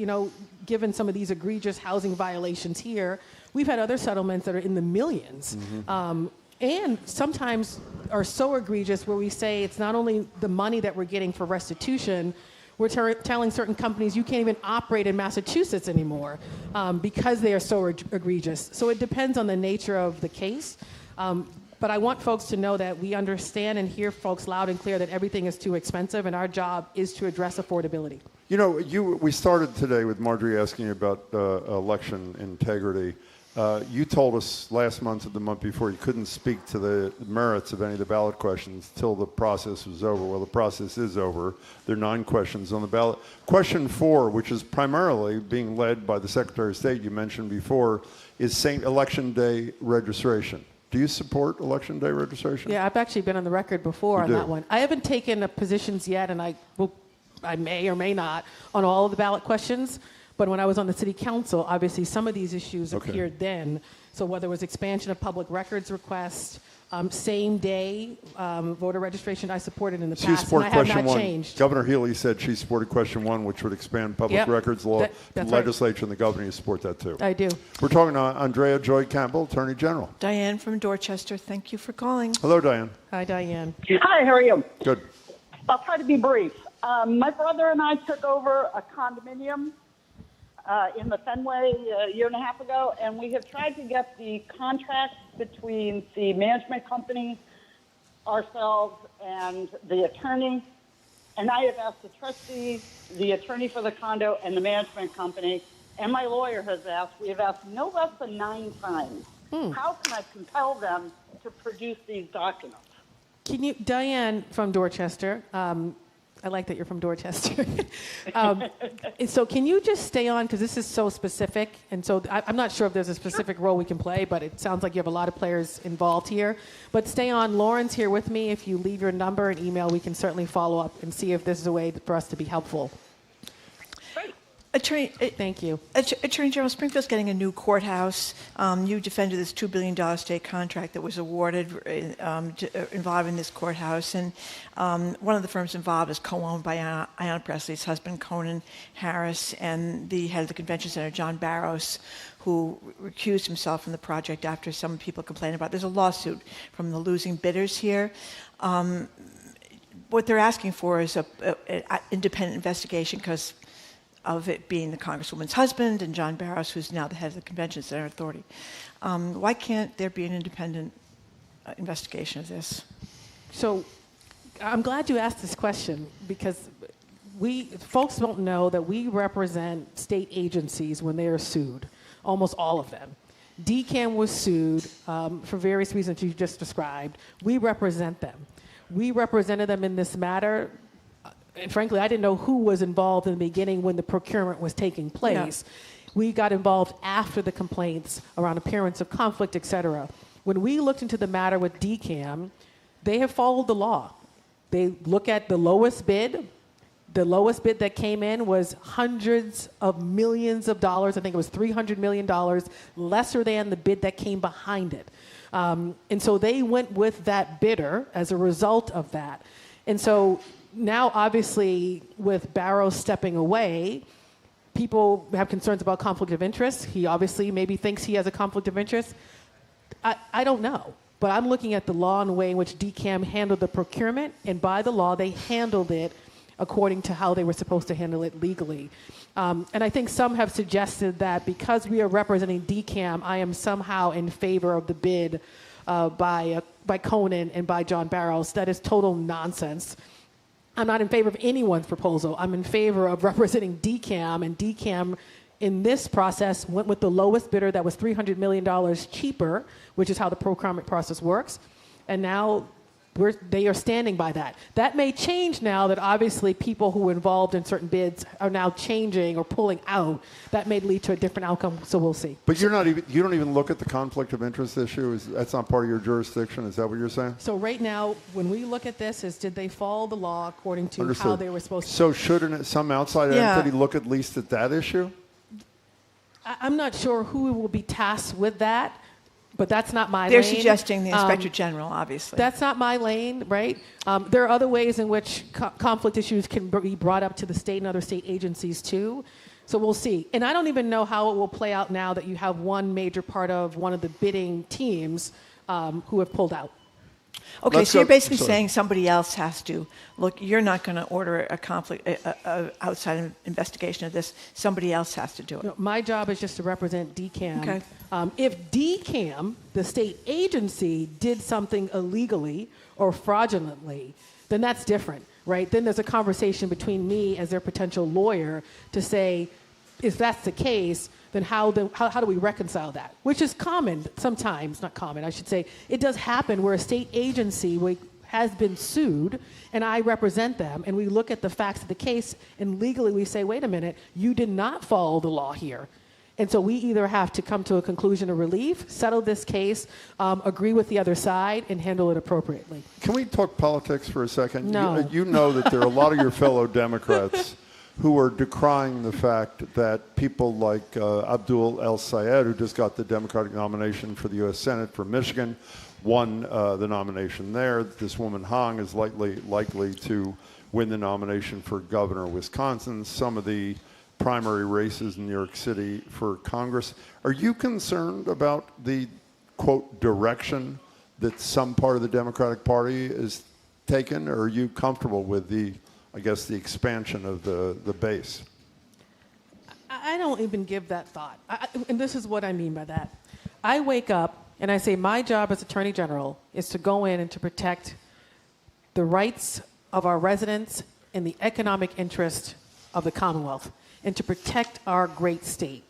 given some of these egregious housing violations here, we've had other settlements that are in the millions. Mm-hmm. And sometimes are so egregious where we say it's not only the money that we're getting for restitution, we're telling certain companies you can't even operate in Massachusetts anymore because they are so egregious. So it depends on the nature of the case. But I want folks to know that we understand and hear folks loud and clear that everything is too expensive, and our job is to address affordability. We started today with Marjorie asking you about election integrity. You told us last month or the month before you couldn't speak to the merits of any of the ballot questions till the process was over. Well, the process is over. There are 9 questions on the ballot. Question 4, which is primarily being led by the Secretary of State you mentioned before, is Election Day registration. Do you support Election Day registration? Yeah, I've actually been on the record before on that one. I haven't taken positions yet, and I may or may not on all of the ballot questions. But when I was on the city council, obviously some of these issues appeared then. So whether it was expansion of public records requests, same day voter registration, I supported in the past, and I have not changed. Governor Healy said she supported question 1, which would expand public records law. The legislature and the governor support that too. I do. We're talking to Andrea Joy Campbell, Attorney General. Diane from Dorchester, thank you for calling. Hello, Diane. Hi, Diane. Hi, how are you? Good. I'll try to be brief. My brother and I took over a condominium in the Fenway a year and a half ago, and we have tried to get the contract between the management company, ourselves, and the attorney. And I have asked the trustee, the attorney for the condo, and the management company, and my lawyer has asked. We have asked no less than 9 times. How can I compel them to produce these documents? Diane from Dorchester, I like that you're from Dorchester. So can you just stay on, because this is so specific, and so I'm not sure if there's a specific role we can play, but it sounds like you have a lot of players involved here. But stay on. Lauren's here with me. If you leave your number and email, we can certainly follow up and see if this is a way for us to be helpful. Thank you. Attorney General, Springfield's getting a new courthouse. You defended this $2 billion state contract that was awarded involving this courthouse. And one of the firms involved is co-owned by Ayanna Pressley's husband, Conan Harris, and the head of the convention center, John Barros, who recused himself from the project after some people complained about it. There's a lawsuit from the losing bidders here. What they're asking for is an independent investigation because of it being the Congresswoman's husband and John Barros, who's now the head of the Convention Center Authority. Why can't there be an independent investigation of this? So I'm glad you asked this question, because folks don't know that we represent state agencies when they are sued, almost all of them. DCAM was sued for various reasons you just described. We represent them. We represented them in this matter. And frankly, I didn't know who was involved in the beginning when the procurement was taking place. Yeah. We got involved after the complaints around appearance of conflict, et cetera. When we looked into the matter with DCAM, they have followed the law. They look at the lowest bid. The lowest bid that came in was hundreds of millions of dollars. I think it was $300 million, lesser than the bid that came behind it. And so they went with that bidder as a result of that. And so now, obviously, with Barrow stepping away, people have concerns about conflict of interest. He obviously maybe thinks he has a conflict of interest. I don't know. But I'm looking at the law and the way in which DCAM handled the procurement, and by the law, they handled it according to how they were supposed to handle it legally. And I think some have suggested that because we are representing DCAM, I am somehow in favor of the bid by Conan and by John Barrows. That is total nonsense. I'm not in favor of anyone's proposal. I'm in favor of representing DCAM, and DCAM in this process went with the lowest bidder that was $300 million cheaper, which is how the procurement process works. And now they are standing by that. That may change now that obviously people who were involved in certain bids are now changing or pulling out. That may lead to a different outcome, so we'll see. But you don't even look at the conflict of interest issue? That's not part of your jurisdiction? Is that what you're saying? So right now, when we look at this, did they follow the law according to Understood. how they were supposed to? So shouldn't some outside entity look at least at that issue? I'm not sure who will be tasked with that. But that's not my lane. They're suggesting the Inspector General, obviously. That's not my lane, right? There are other ways in which conflict issues can be brought up to the state and other state agencies too. So we'll see. And I don't even know how it will play out now that you have one major part of one of the bidding teams who have pulled out. Okay, so you're basically saying somebody else has to look. You're not going to order a conflict, outside investigation of this. Somebody else has to do it. No, my job is just to represent DCAM. Okay. If DCAM, the state agency, did something illegally or fraudulently, then that's different, right? Then there's a conversation between me as their potential lawyer to say, if that's the case, then how do we reconcile that? Which is common sometimes, not common, I should say. It does happen where a state agency has been sued and I represent them and we look at the facts of the case and legally we say, wait a minute, you did not follow the law here. And so we either have to come to a conclusion of relief, settle this case, agree with the other side, and handle it appropriately. Can we talk politics for a second? No. You know that there are a lot of your fellow Democrats who are decrying the fact that people like Abdul El Sayed, who just got the Democratic nomination for the U.S. Senate for Michigan, won the nomination there. This woman Hong is likely to win the nomination for governor of Wisconsin. Some of the primary races in New York City for Congress. Are you concerned about the, quote, direction that some part of the Democratic Party is taken, or are you comfortable with the expansion of the base? I don't even give that thought. And this is what I mean by that. I wake up and I say my job as Attorney General is to go in and to protect the rights of our residents and the economic interest of the Commonwealth, and to protect our great state,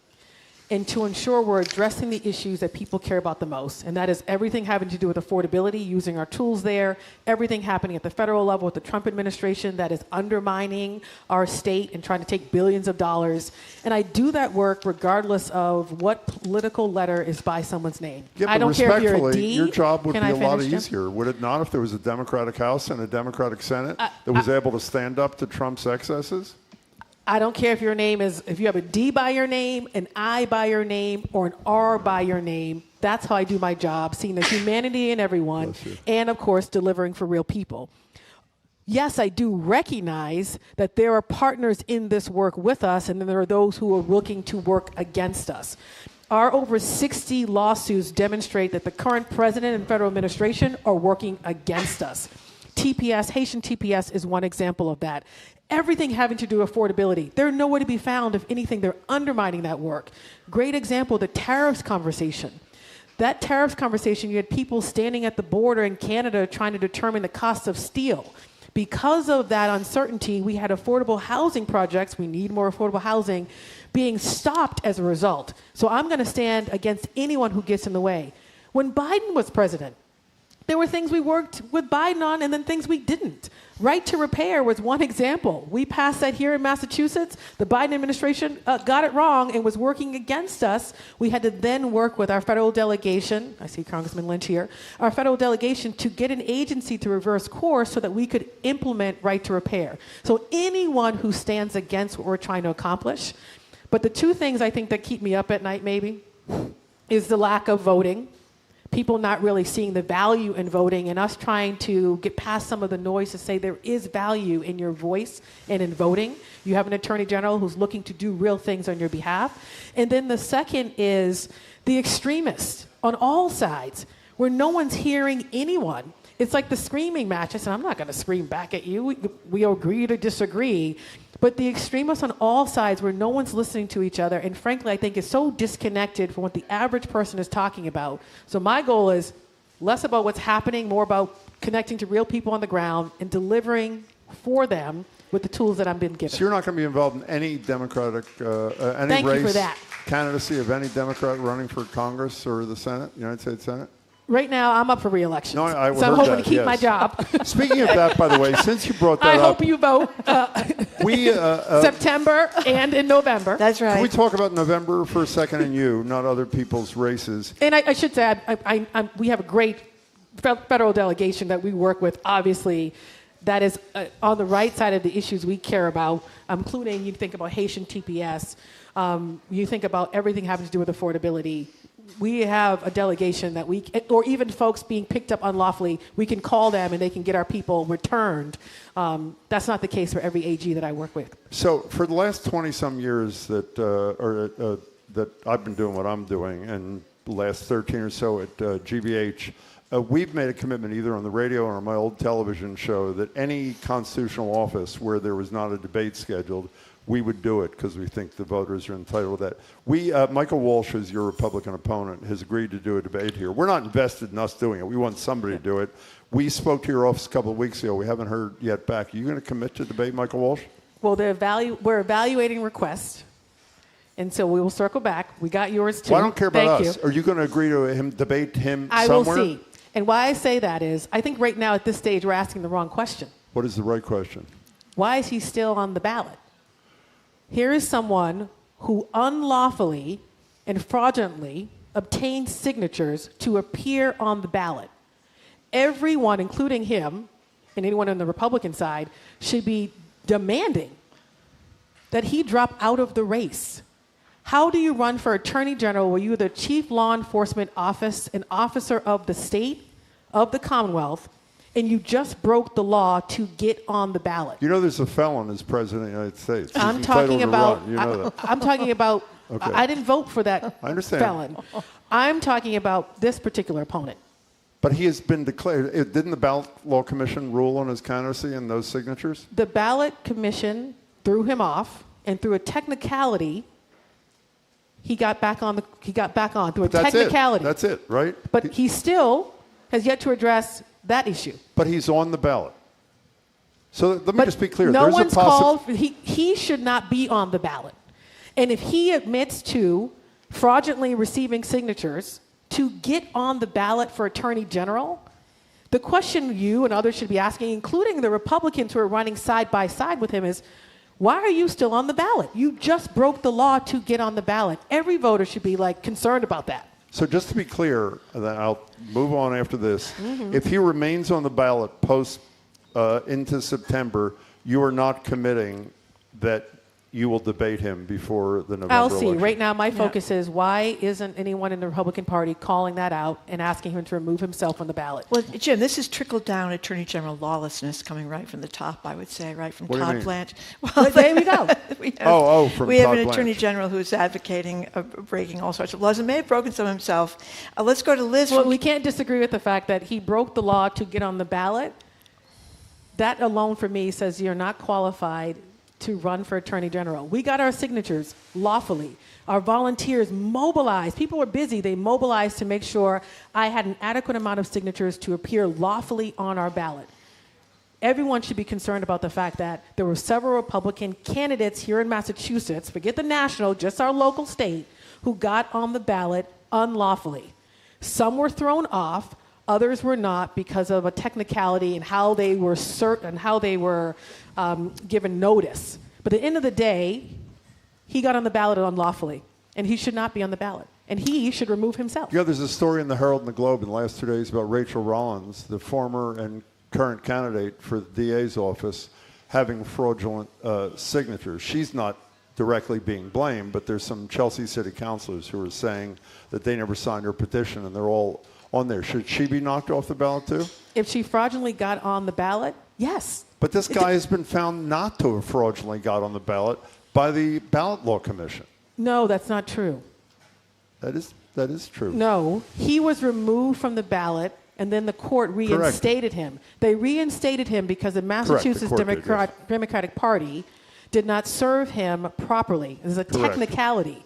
and to ensure we're addressing the issues that people care about the most. And that is everything having to do with affordability, using our tools there, everything happening at the federal level with the Trump administration that is undermining our state and trying to take billions of dollars. And I do that work regardless of what political letter is by someone's name. Yeah, I don't care if you're a D. Your job would be a lot Jim? easier, would it not, if there was a Democratic House and a Democratic Senate that was able to stand up to Trump's excesses? I don't care if your name is, if you have a D by your name, an I by your name, or an R by your name. That's how I do my job, seeing the humanity in everyone, and of course, delivering for real people. Yes, I do recognize that there are partners in this work with us, and then there are those who are looking to work against us. Our over 60 lawsuits demonstrate that the current president and federal administration are working against us. TPS, Haitian TPS, is one example of that. Everything having to do with affordability. They're nowhere to be found. If anything, they're undermining that work. Great example, the tariffs conversation. That tariffs conversation, you had people standing at the border in Canada trying to determine the cost of steel. Because of that uncertainty, we had affordable housing projects, we need more affordable housing, being stopped as a result. So I'm going to stand against anyone who gets in the way. When Biden was president, there were things we worked with Biden on and then things we didn't. Right to repair was one example. We passed that here in Massachusetts. The Biden administration got it wrong and was working against us. We had to then work with our federal delegation, I see Congressman Lynch here, our federal delegation to get an agency to reverse course so that we could implement right to repair. So anyone who stands against what we're trying to accomplish, but the two things I think that keep me up at night maybe is the lack of voting. People not really seeing the value in voting and us trying to get past some of the noise to say there is value in your voice and in voting. You have an attorney general who's looking to do real things on your behalf. And then the second is the extremists on all sides where no one's hearing anyone. It's like the screaming match. I said, I'm not going to scream back at you. We agree to disagree. But the extremists on all sides where no one's listening to each other, and frankly, I think is so disconnected from what the average person is talking about. So my goal is less about what's happening, more about connecting to real people on the ground and delivering for them with the tools that I've been given. So you're not going to be involved in any Democratic, Thank you for that. candidacy of any Democrat running for Congress or the Senate, United States Senate? Right now, I'm up for re-election. No, I so I'm heard hoping that, to keep yes. my job. Speaking of that, by the way, since you brought that I up, hope you vote September and in November. That's right. Can we talk about November for a second and you, not other people's races? And I should say, we have a great federal delegation that we work with, obviously, that is on the right side of the issues we care about, including you think about Haitian TPS, you think about everything having to do with affordability. We have a delegation that or even folks being picked up unlawfully, we can call them and they can get our people returned. That's not the case for every AG that I work with. So for the last 20-some years that I've been doing what I'm doing, and the last 13 or so at GBH, we've made a commitment either on the radio or on my old television show that any constitutional office where there was not a debate scheduled, we would do it because we think the voters are entitled to that. Michael Walsh, who's your Republican opponent, has agreed to do a debate here. We're not invested in us doing it. We want somebody to do it. We spoke to your office a couple of weeks ago. We haven't heard yet back. Are you going to commit to debate Michael Walsh? Well, we're evaluating requests, and so we will circle back. We got yours too. Well, I don't care about Thank us. you. Are you going to agree to debate him I somewhere? will see. And why I say that is, I think right now at this stage we're asking the wrong question. What is the right question? Why is he still on the ballot? Here is someone who unlawfully and fraudulently obtained signatures to appear on the ballot. Everyone, including him and anyone on the Republican side, should be demanding that he drop out of the race. How do you run for Attorney General where you're the chief law enforcement office, an officer of the state, of the Commonwealth, and you just broke the law to get on the ballot? You know there's a felon as president of the United States. He's I'm talking entitled to about. run. You know that. I'm talking about. Okay. I didn't vote for that I understand. felon. I'm talking about this particular opponent. But he has been declared. Didn't the Ballot Law Commission rule on his candidacy and those signatures? The ballot commission threw him off, and through a technicality, he got back on through a technicality. That's it, right? But he still has yet to address that issue. But he's on the ballot. So let me just be clear. No There's one's a called. He should not be on the ballot. And if he admits to fraudulently receiving signatures to get on the ballot for Attorney General, the question you and others should be asking, including the Republicans who are running side by side with him, is why are you still on the ballot? You just broke the law to get on the ballot. Every voter should be concerned about that. So just to be clear, then I'll move on after this. Mm-hmm. If he remains on the ballot post into September, you are not committing that you will debate him before the November I'll see. election. Right now, my focus is why isn't anyone in the Republican Party calling that out and asking him to remove himself from the ballot? Well, Jim, this is trickle-down Attorney General lawlessness coming right from the top, I would say, right from What do you Todd mean? Blanche. Well, there we go. From we have Todd an Attorney Blanche. General who is advocating breaking all sorts of laws and may have broken some himself. Let's go to Liz. Well, we can't disagree with the fact that he broke the law to get on the ballot. That alone for me says you're not qualified to run for Attorney General. We got our signatures lawfully. Our volunteers mobilized. People were busy. They mobilized to make sure I had an adequate amount of signatures to appear lawfully on our ballot. Everyone should be concerned about the fact that there were several Republican candidates here in Massachusetts, forget the national, just our local state, who got on the ballot unlawfully. Some were thrown off. Others were not because of a technicality and how they were certain, how they were given notice. But at the end of the day, he got on the ballot unlawfully, and he should not be on the ballot. And he should remove himself. Yeah, there's a story in the Herald and the Globe in the last 2 days about Rachel Rollins, the former and current candidate for the DA's office, having fraudulent signatures. She's not directly being blamed, but there's some Chelsea city councilors who are saying that they never signed her petition, and they're all on there. Should she be knocked off the ballot too? If she fraudulently got on the ballot, yes. But this guy has been found not to have fraudulently got on the ballot by the Ballot Law Commission. No, that's not true. That is true. No, he was removed from the ballot, and then the court reinstated him. They reinstated him because the Massachusetts Democratic Party did not serve him properly. It was a technicality.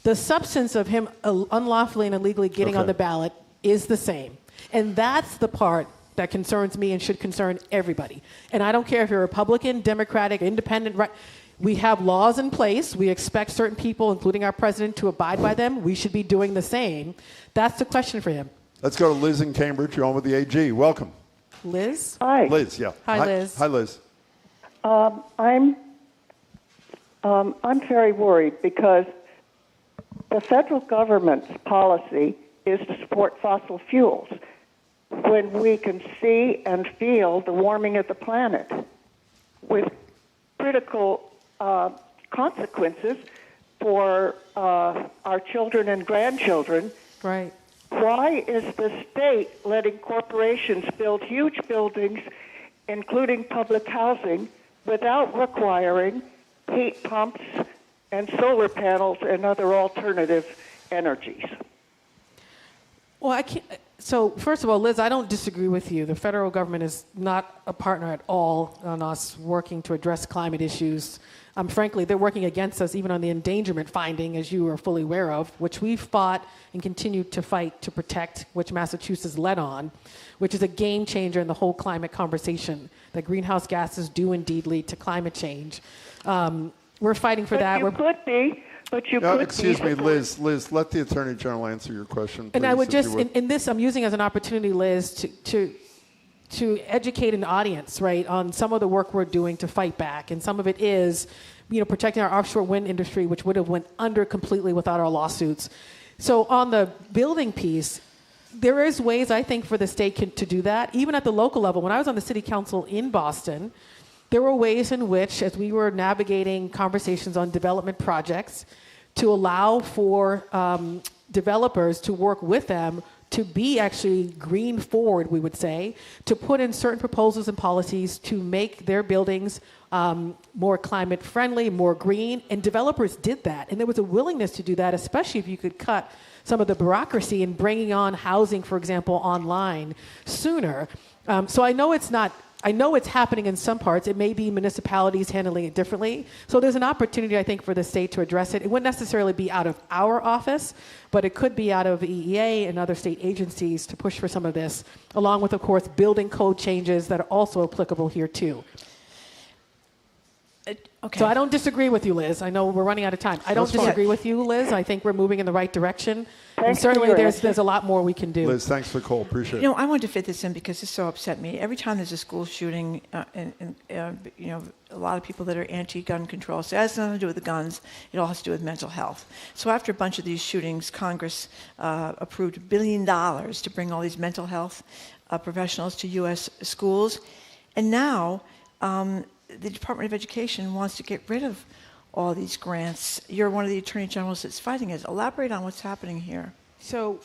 The substance of him unlawfully and illegally getting on the ballot is the same. And that's the part that concerns me and should concern everybody. And I don't care if you're Republican, Democratic, Independent, right? We have laws in place. We expect certain people, including our president, to abide by them. We should be doing the same. That's the question for him. Let's go to Liz in Cambridge. You're on with the AG. Welcome. Liz? Hi. Liz, yeah. Hi, Liz. Hi, Liz. I'm very worried because the federal government's policy is to support fossil fuels when we can see and feel the warming of the planet with critical consequences for our children and grandchildren. Right. Why is the state letting corporations build huge buildings, including public housing, without requiring heat pumps and solar panels and other alternative energies? Well, I can't. So, first of all, Liz, I don't disagree with you. The federal government is not a partner at all on us working to address climate issues. Frankly, they're working against us even on the endangerment finding, as you are fully aware of, which we've fought and continue to fight to protect, which Massachusetts led on, which is a game changer in the whole climate conversation, that greenhouse gases do indeed lead to climate change. We're fighting for that. Excuse me, Liz. Liz, let the Attorney General answer your question, please. And I would just, in this, I'm using as an opportunity, Liz, to educate an audience, right, on some of the work we're doing to fight back. And some of it is, protecting our offshore wind industry, which would have went under completely without our lawsuits. So on the building piece, there is ways, I think, for the state to do that. Even at the local level, when I was on the city council in Boston, there were ways in which, as we were navigating conversations on development projects, to allow for developers to work with them to be actually green forward, we would say, to put in certain proposals and policies to make their buildings more climate friendly, more green, and developers did that. And there was a willingness to do that, especially if you could cut some of the bureaucracy in bringing on housing, for example, online sooner. So I know it's happening in some parts. It may be municipalities handling it differently. So there's an opportunity, I think, for the state to address it. It wouldn't necessarily be out of our office, but it could be out of EEA and other state agencies to push for some of this, along with, of course, building code changes that are also applicable here, too. Okay. So I don't disagree with you, Liz. I know we're running out of time. I don't disagree with you, Liz. I think we're moving in the right direction. And certainly there's a lot more we can do. Liz, thanks for the call. Appreciate it. I wanted to fit this in because this so upset me. Every time there's a school shooting, a lot of people that are anti-gun control say it has nothing to do with the guns. It all has to do with mental health. So after a bunch of these shootings, Congress approved $1 billion to bring all these mental health professionals to U.S. schools. And now the Department of Education wants to get rid of all these grants. You're one of the attorney generals that's fighting it. Elaborate on what's happening here. So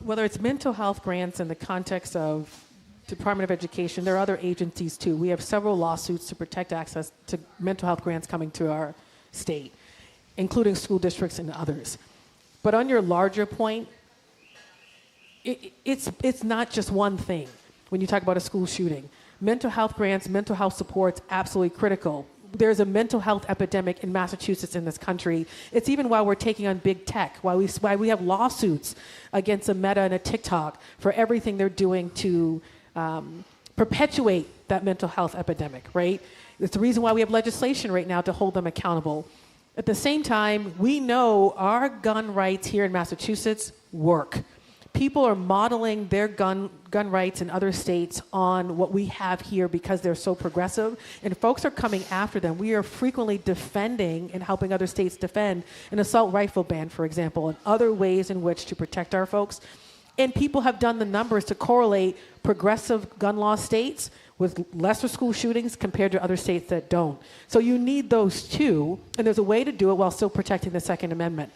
whether it's mental health grants in the context of Department of Education, there are other agencies too. We have several lawsuits to protect access to mental health grants coming to our state, including school districts and others. But on your larger point, it's not just one thing when you talk about a school shooting. Mental health grants, mental health support's absolutely critical. There's a mental health epidemic in Massachusetts in this country. It's even why we're taking on big tech, why we have lawsuits against a Meta and a TikTok for everything they're doing to perpetuate that mental health epidemic, right? It's the reason why we have legislation right now to hold them accountable. At the same time, we know our gun rights here in Massachusetts work. People are modeling their gun rights in other states on what we have here because they're so progressive, and folks are coming after them. We are frequently defending and helping other states defend an assault rifle ban, for example, and other ways in which to protect our folks. And people have done the numbers to correlate progressive gun law states with lesser school shootings compared to other states that don't. So you need those too, and there's a way to do it while still protecting the Second Amendment.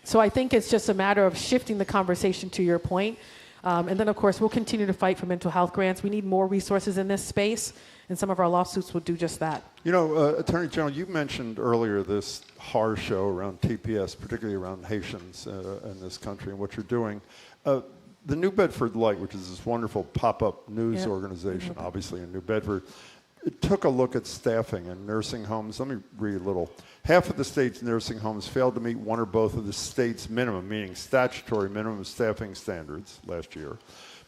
So I think it's just a matter of shifting the conversation to your point. And then, of course, we'll continue to fight for mental health grants. We need more resources in this space, and some of our lawsuits will do just that. Attorney General, you mentioned earlier this horror show around TPS, particularly around Haitians in this country and what you're doing. The New Bedford Light, which is this wonderful pop-up news organization, obviously in New Bedford, it took a look at staffing in nursing homes. Let me read a little. Half of the state's nursing homes failed to meet one or both of the state's minimum, meaning statutory minimum staffing standards last year.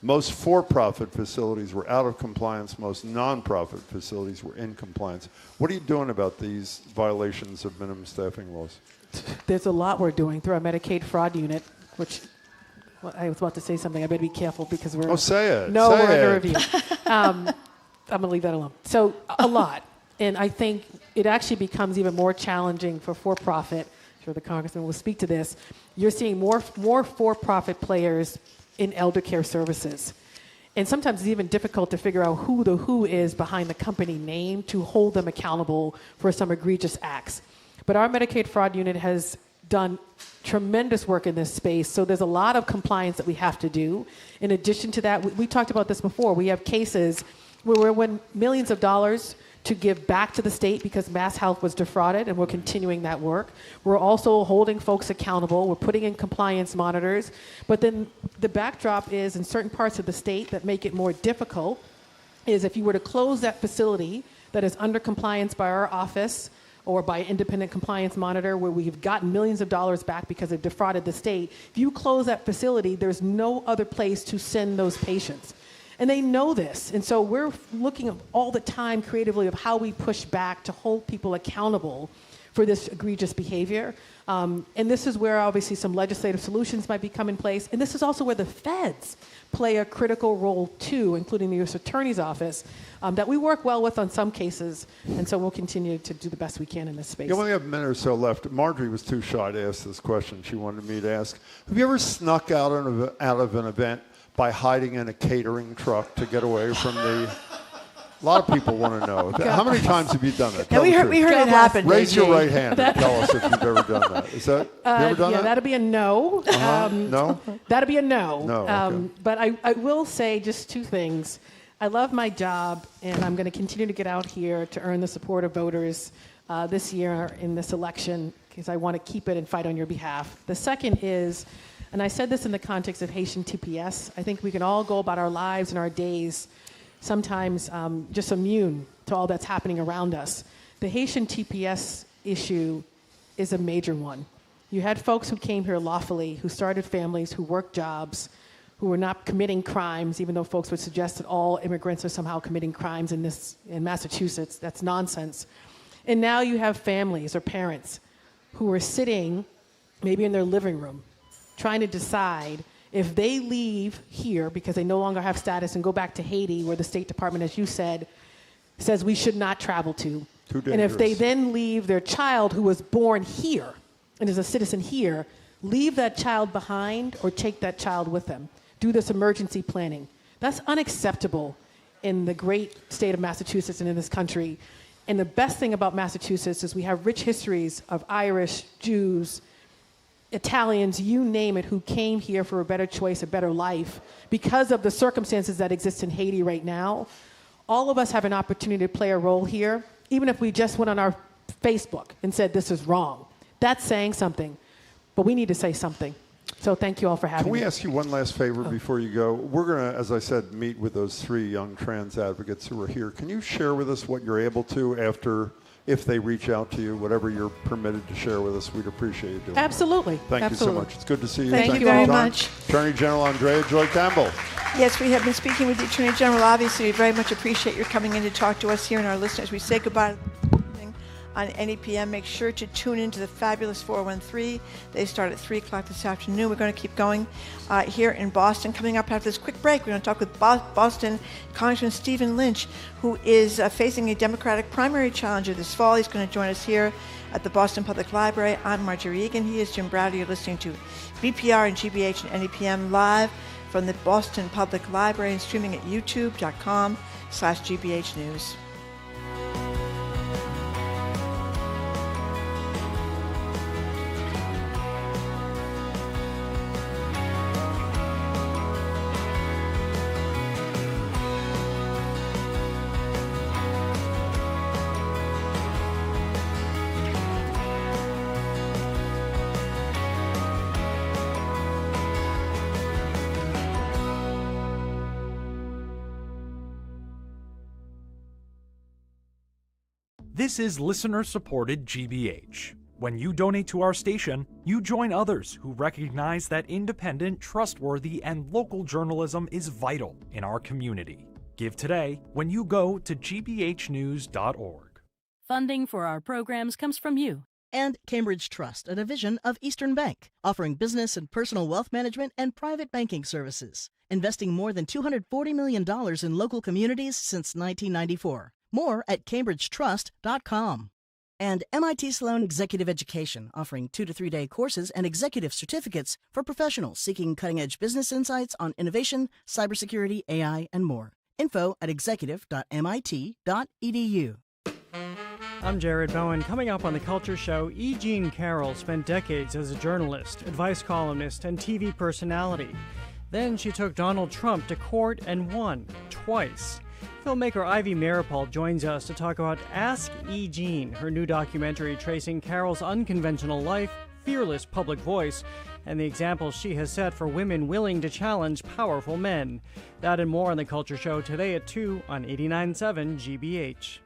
Most for-profit facilities were out of compliance. Most non-profit facilities were in compliance. What are you doing about these violations of minimum staffing laws? There's a lot we're doing through our Medicaid fraud unit, which Well, I was about to say something. I better be careful because we're... Oh, say it. No, say we're it. under review. I'm going to leave that alone. So, a lot. And I think it actually becomes even more challenging for for-profit. I'm sure the Congressman will speak to this. You're seeing more for-profit players in elder care services. And sometimes it's even difficult to figure out who the who is behind the company name to hold them accountable for some egregious acts. But our Medicaid fraud unit has done tremendous work in this space, so there's a lot of compliance that we have to do. In addition to that, we talked about this before. We have cases where we're winning millions of dollars to give back to the state because Mass Health was defrauded, and we're continuing that work. We're also holding folks accountable. We're putting in compliance monitors. But then the backdrop is, in certain parts of the state that make it more difficult, is if you were to close that facility that is under compliance by our office or by independent compliance monitor where we've gotten millions of dollars back because they've defrauded the state, if you close that facility, there's no other place to send those patients. And they know this. And so we're looking all the time creatively of how we push back to hold people accountable for this egregious behavior. And this is where obviously some legislative solutions might become in place. And this is also where the feds play a critical role too, including the U.S. Attorney's Office, that we work well with on some cases. And so we'll continue to do the best we can in this space. You only have a minute or so left. Marjorie was too shy to ask this question. She wanted me to ask, have you ever snuck out of an event by hiding in a catering truck to get away from the... A lot of people want to know. How many times have you done that? Yeah, we heard it happen. Raise your right hand and tell us if you've ever done that. Is that, you ever done that? That'd be a no. No? That'd be a no. No, okay. But I will say just two things. I love my job, and I'm going to continue to get out here to earn the support of voters this year in this election because I want to keep it and fight on your behalf. The second is, and I said this in the context of Haitian TPS, I think we can all go about our lives and our days sometimes just immune to all that's happening around us. The Haitian TPS issue is a major one. You had folks who came here lawfully, who started families, who worked jobs, who were not committing crimes, even though folks would suggest that all immigrants are somehow committing crimes in Massachusetts. That's nonsense. And now you have families or parents who are sitting maybe in their living room trying to decide if they leave here because they no longer have status and go back to Haiti, where the State Department, as you said, says we should not travel to. And if they then leave their child who was born here and is a citizen here, leave that child behind or take that child with them. Do this emergency planning. That's unacceptable in the great state of Massachusetts and in this country. And the best thing about Massachusetts is we have rich histories of Irish, Jews, Italians, you name it, who came here for a better choice, a better life, because of the circumstances that exist in Haiti right now. All of us have an opportunity to play a role here, even if we just went on our Facebook and said this is wrong. That's saying something, but we need to say something. So thank you all for having me. Can we ask you one last favor before you go? We're going to, as I said, meet with those 3 young trans advocates who are here. Can you share with us what you're able to after... if they reach out to you, whatever you're permitted to share with us, we'd appreciate you doing. Absolutely. Thank you so much. It's good to see you. Thank you very much. Attorney General Andrea Joy Campbell. Yes, we have been speaking with the Attorney General. Obviously, we very much appreciate your coming in to talk to us here and our listeners. We say goodbye on NEPM. Make sure to tune into the fabulous 413. They start at 3 o'clock this afternoon. We're going to keep going here in Boston. Coming up after this quick break, we're going to talk with Boston Congressman Stephen Lynch, who is facing a Democratic primary challenger this fall. He's going to join us here at the Boston Public Library. I'm Marjorie Egan. He is Jim Browder. You're listening to BPR and GBH and NEPM live from the Boston Public Library and streaming at youtube.com/GBH News. This is listener-supported GBH. When you donate to our station, you join others who recognize that independent, trustworthy, and local journalism is vital in our community. Give today when you go to gbhnews.org. Funding for our programs comes from you And Cambridge Trust, a division of Eastern Bank, offering business and personal wealth management and private banking services, investing more than $240 million in local communities since 1994. More at CambridgeTrust.com. And MIT Sloan Executive Education, offering 2 to 3 day courses and executive certificates for professionals seeking cutting-edge business insights on innovation, cybersecurity, AI, and more. Info at executive.mit.edu. I'm Jared Bowen. Coming up on The Culture Show, E. Jean Carroll spent decades as a journalist, advice columnist, and TV personality. Then she took Donald Trump to court and won, twice. Filmmaker Ivy Meeropol joins us to talk about Ask E. Jean, her new documentary tracing Carroll's unconventional life, fearless public voice, and the example she has set for women willing to challenge powerful men. That and more on The Culture Show today at 2 on 89.7 GBH.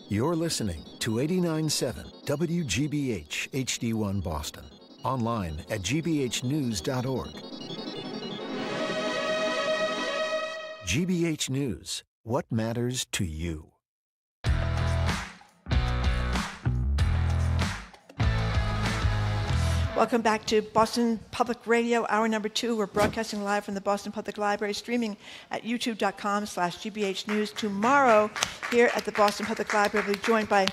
You're listening to 89.7 WGBH HD1 Boston. Online at gbhnews.org. GBH News. What matters to you? Welcome back to Boston Public Radio, hour number 2. We're broadcasting live from the Boston Public Library, streaming at youtube.com/GBH News. Tomorrow, here at the Boston Public Library, we'll be joined by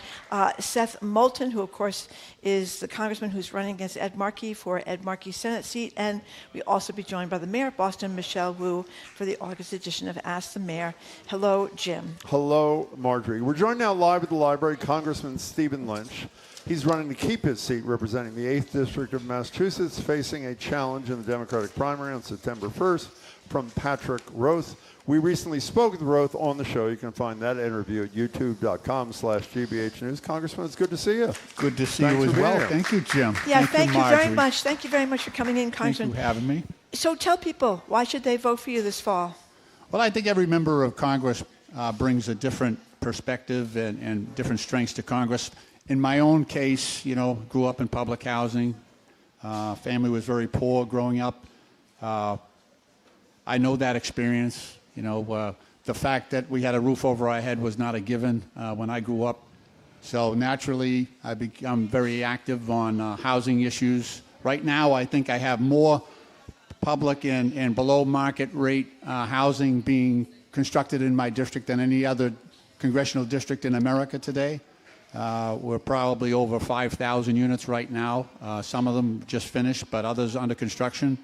Seth Moulton, who, of course, is the congressman who's running against Ed Markey for Ed Markey's Senate seat. And we'll also be joined by the mayor of Boston, Michelle Wu, for the August edition of Ask the Mayor. Hello, Jim. Hello, Marjorie. We're joined now live at the library, Congressman Stephen Lynch. He's running to keep his seat representing the 8th District of Massachusetts, facing a challenge in the Democratic primary on September 1st from Patrick Roth. We recently spoke with Roth on the show. You can find that interview at youtube.com/GBH News. Congressman, it's good to see you. Good to see you as well. Thank you, Jim. Yeah, thank you very Marjorie. much. Thank you very much for coming in, Congressman. Thank you for having me. So tell people, why should they vote for you this fall? Well, I think every member of Congress brings a different perspective and different strengths to Congress. In my own case, grew up in public housing. Family was very poor growing up. I know that experience. The fact that we had a roof over our head was not a given when I grew up. So naturally, I become very active on housing issues. Right now, I think I have more public and below market rate housing being constructed in my district than any other congressional district in America today. We're probably over 5,000 units right now. Some of them just finished, but others under construction.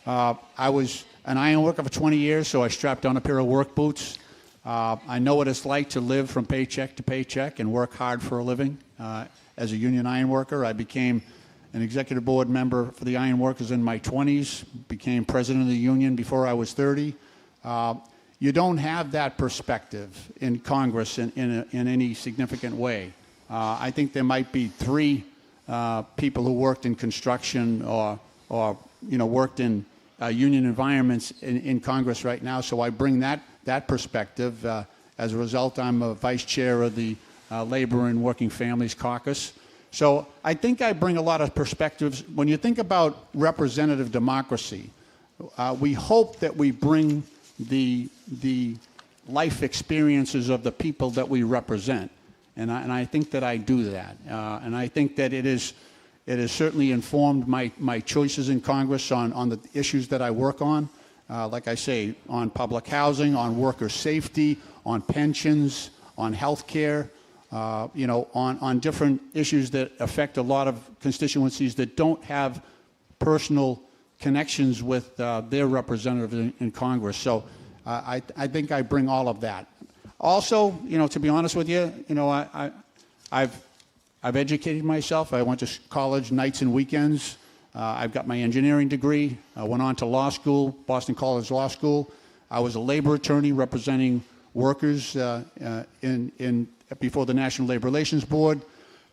I was an iron worker for 20 years, so I strapped on a pair of work boots. I know what it's like to live from paycheck to paycheck and work hard for a living. As a union iron worker, I became an executive board member for the iron workers in my 20s, became president of the union before I was 30. You don't have that perspective in Congress in any significant way. I think there might be 3 people who worked in construction or worked in union environments in Congress right now. So I bring that perspective. As a result, I'm a vice chair of the Labor and Working Families Caucus. So I think I bring a lot of perspectives. When you think about representative democracy, we hope that we bring the life experiences of the people that we represent. And I think that I do that. And I think that it has certainly informed my choices in Congress on the issues that I work on. Like I say, on public housing, on worker safety, on pensions, on health care, on different issues that affect a lot of constituencies that don't have personal connections with their representative in Congress. So I think I bring all of that. Also, to be honest with you, I've educated myself. I went to college nights and weekends. I've got my engineering degree. I went on to law school, Boston College Law School. I was a labor attorney representing workers before the National Labor Relations Board.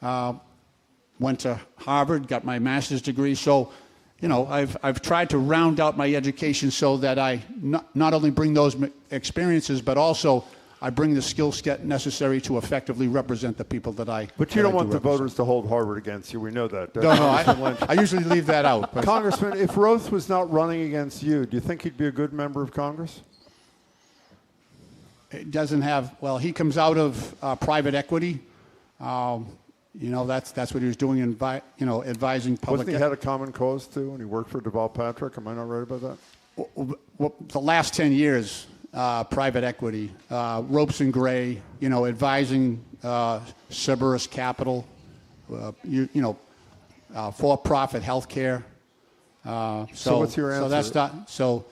Went to Harvard, got my master's degree. So, I've tried to round out my education so that I not only bring those experiences, but also I bring the skill set necessary to effectively represent the people that I. But you don't want the voters to hold Harvard against you. We know that. No, I usually leave that out. But. Congressman, if Roth was not running against you, do you think he'd be a good member of Congress? It doesn't have. Well, he comes out of private equity. That's what he was doing, advising public. Wasn't he head of Common Cause too, and he worked for Deval Patrick? Am I not right about that? Well, the last 10 years, private equity, Ropes and Gray, advising Cerberus Capital, for-profit healthcare. So what's your answer? So that's not so.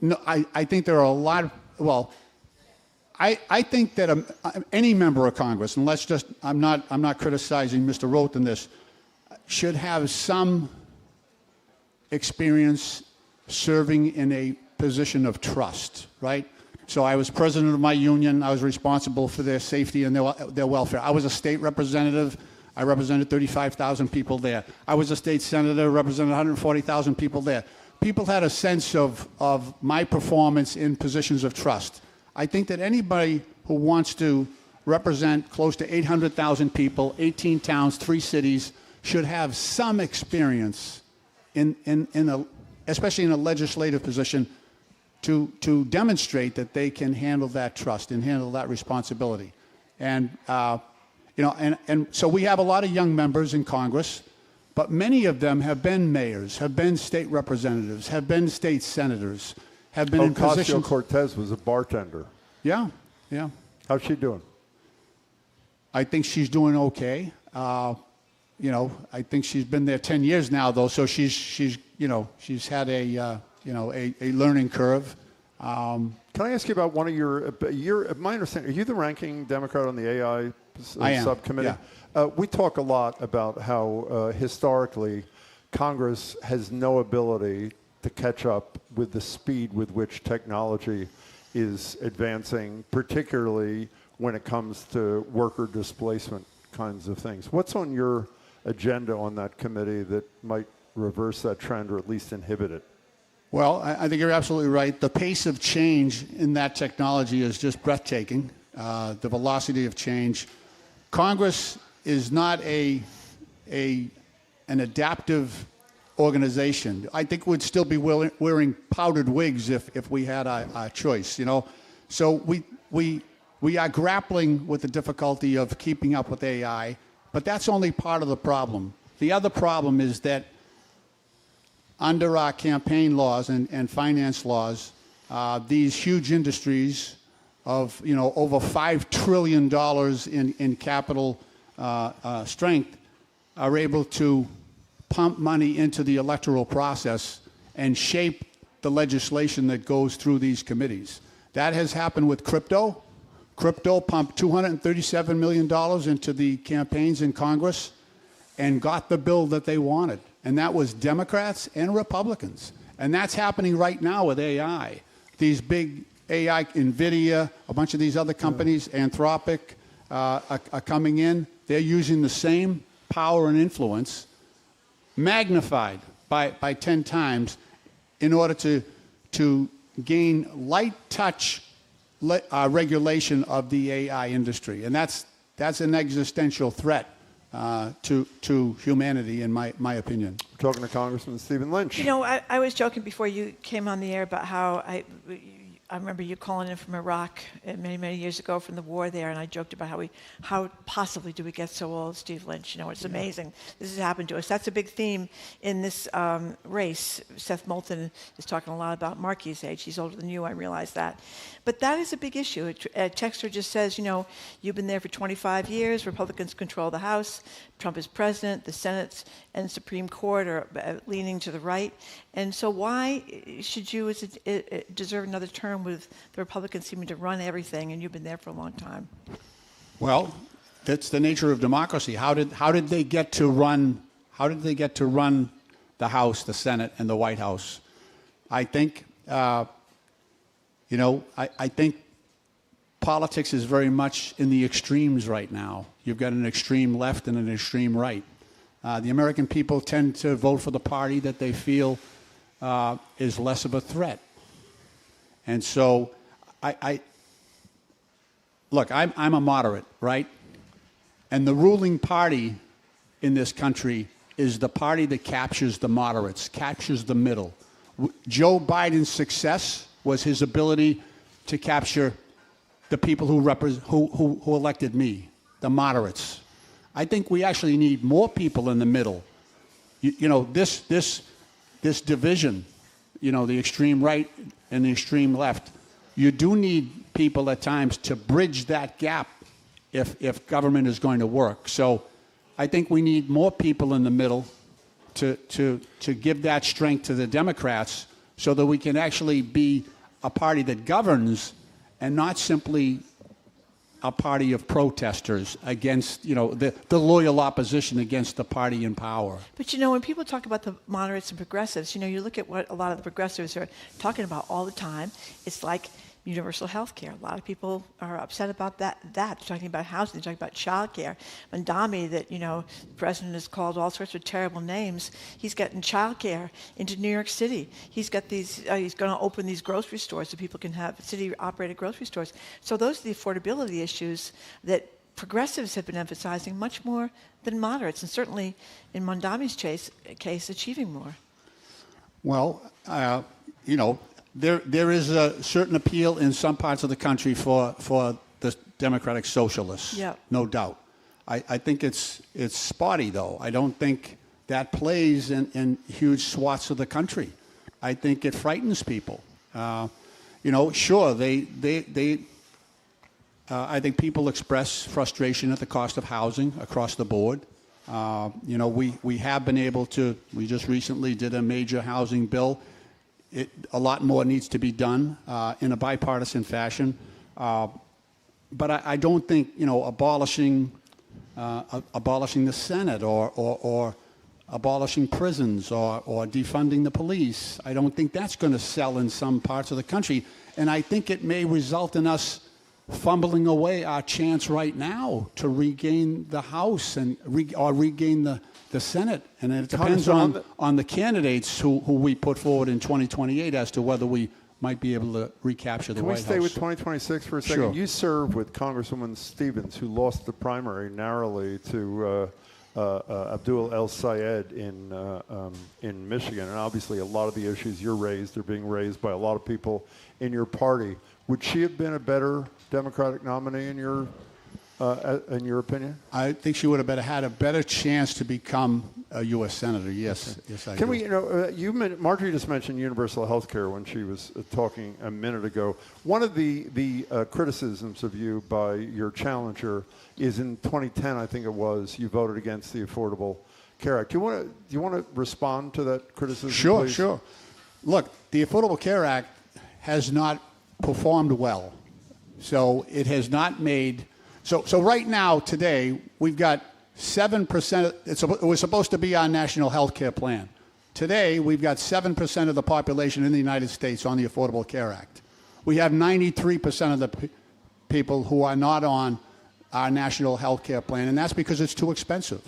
No, I think there are a lot of I think that any member of Congress, and I'm not criticizing Mr. Roth in this, should have some experience serving in a position of trust, right? So I was president of my union. I was responsible for their safety and their welfare. I was a state representative. I represented 35,000 people there. I was a state senator, represented 140,000 people there. People had a sense of my performance in positions of trust. I think that anybody who wants to represent close to 800,000 people, 18 towns, 3 cities, should have some experience especially in a legislative position, to demonstrate that they can handle that trust and handle that responsibility. And so we have a lot of young members in Congress, but many of them have been mayors, have been state representatives, have been state senators, have been in positions. Ocasio-Cortez was a bartender. Yeah. How's she doing? I think she's doing okay. I think she's been there 10 years now, though, so she's had a learning curve. Can I ask you about one of my understanding, are you the ranking Democrat on the AI subcommittee? Yeah. We talk a lot about how historically Congress has no ability to catch up with the speed with which technology is advancing, particularly when it comes to worker displacement kinds of things. What's on your agenda on that committee that might reverse that trend or at least inhibit it? Well, I think you're absolutely right. The pace of change in that technology is just breathtaking, the velocity of change. Congress is not an adaptive organization. I think we'd still be wearing powdered wigs if we had a choice, So we are grappling with the difficulty of keeping up with AI, but that's only part of the problem. The other problem is that under our campaign laws and finance laws, these huge industries of over $5 trillion in capital strength are able to pump money into the electoral process and shape the legislation that goes through these committees. That has happened with crypto. Crypto pumped $237 million into the campaigns in Congress and got the bill that they wanted. And that was Democrats and Republicans. And that's happening right now with AI. These big AI, NVIDIA, a bunch of these other companies, Anthropic, are coming in. They're using the same power and influence, magnified by 10 times, in order to gain light touch regulation of the AI industry. And that's an existential threat to humanity, in my opinion. We're talking to Congressman Stephen Lynch. I was joking before you came on the air about how I remember you calling in from Iraq many, many years ago from the war there, and I joked about how possibly do we get so old, Steve Lynch? It's amazing. This has happened to us. That's a big theme in this race. Seth Moulton is talking a lot about Markey's age. He's older than you, I realize that. But that is a big issue. A texter just says, you've been there for 25 years. Republicans control the House. Trump is president. The Senate and Supreme Court are leaning to the right. And so why should you deserve another term with the Republicans seeming to run everything, and you've been there for a long time? Well, that's the nature of democracy. How did they get to run? How did they get to run the House, the Senate, and the White House? I think, I think politics is very much in the extremes right now. You've got an extreme left and an extreme right. The American people tend to vote for the party that they feel is less of a threat. And so, look, I'm a moderate, right? And the ruling party in this country is the party that captures the moderates, captures the middle. Joe Biden's success was his ability to capture the people who elected me, the moderates. I think we actually need more people in the middle. This division, the extreme right and the extreme left, you do need people at times to bridge that gap if government is going to work. So I think we need more people in the middle to give that strength to the Democrats so that we can actually be a party that governs and not simply a party of protesters against, the loyal opposition against the party in power. But when people talk about the moderates and progressives, you look at what a lot of the progressives are talking about all the time. It's like universal health care. A lot of people are upset about that. They're talking about housing. They're talking about child care. Mandami, that, the president has called all sorts of terrible names. He's getting child care into New York City. He's got these, he's going to open these grocery stores so people can have city-operated grocery stores. So those are the affordability issues that progressives have been emphasizing much more than moderates, and certainly in Mandami's case, achieving more. Well, There is a certain appeal in some parts of the country for the democratic socialists, no doubt. I think it's spotty, though. I don't think that plays in huge swaths of the country. I think it frightens people. Sure, I think people express frustration at the cost of housing across the board. We have been able to. We just recently did a major housing bill. A lot more needs to be done in a bipartisan fashion, but I don't think abolishing the Senate or abolishing prisons or defunding the police. I don't think that's going to sell in some parts of the country, and I think it may result in us fumbling away our chance right now to regain the House and regain the Senate, and it depends on the candidates who we put forward in 2028 as to whether we might be able to recapture the White House. Can we stay with 2026 for a second? Sure. You served with Congresswoman Stevens, who lost the primary narrowly to Abdul El Sayed in Michigan, and obviously a lot of the issues you raised are being raised by a lot of people in your party. Would she have been a better Democratic nominee in your opinion? I think she would have had a better chance to become a U.S. Senator. Yes, yes, I Can do. we, Marjorie just mentioned universal health care when she was talking a minute ago. One of the criticisms of you by your challenger is in 2010, I think it was, you voted against the Affordable Care Act. Do you want to respond to that criticism, please? Sure. Look, the Affordable Care Act has not performed well. So it has not made... So right now, today, we've got 7%. It was supposed to be our national health care plan. Today, we've got 7% of the population in the United States on the Affordable Care Act. We have 93% of the people who are not on our national health care plan, and that's because it's too expensive.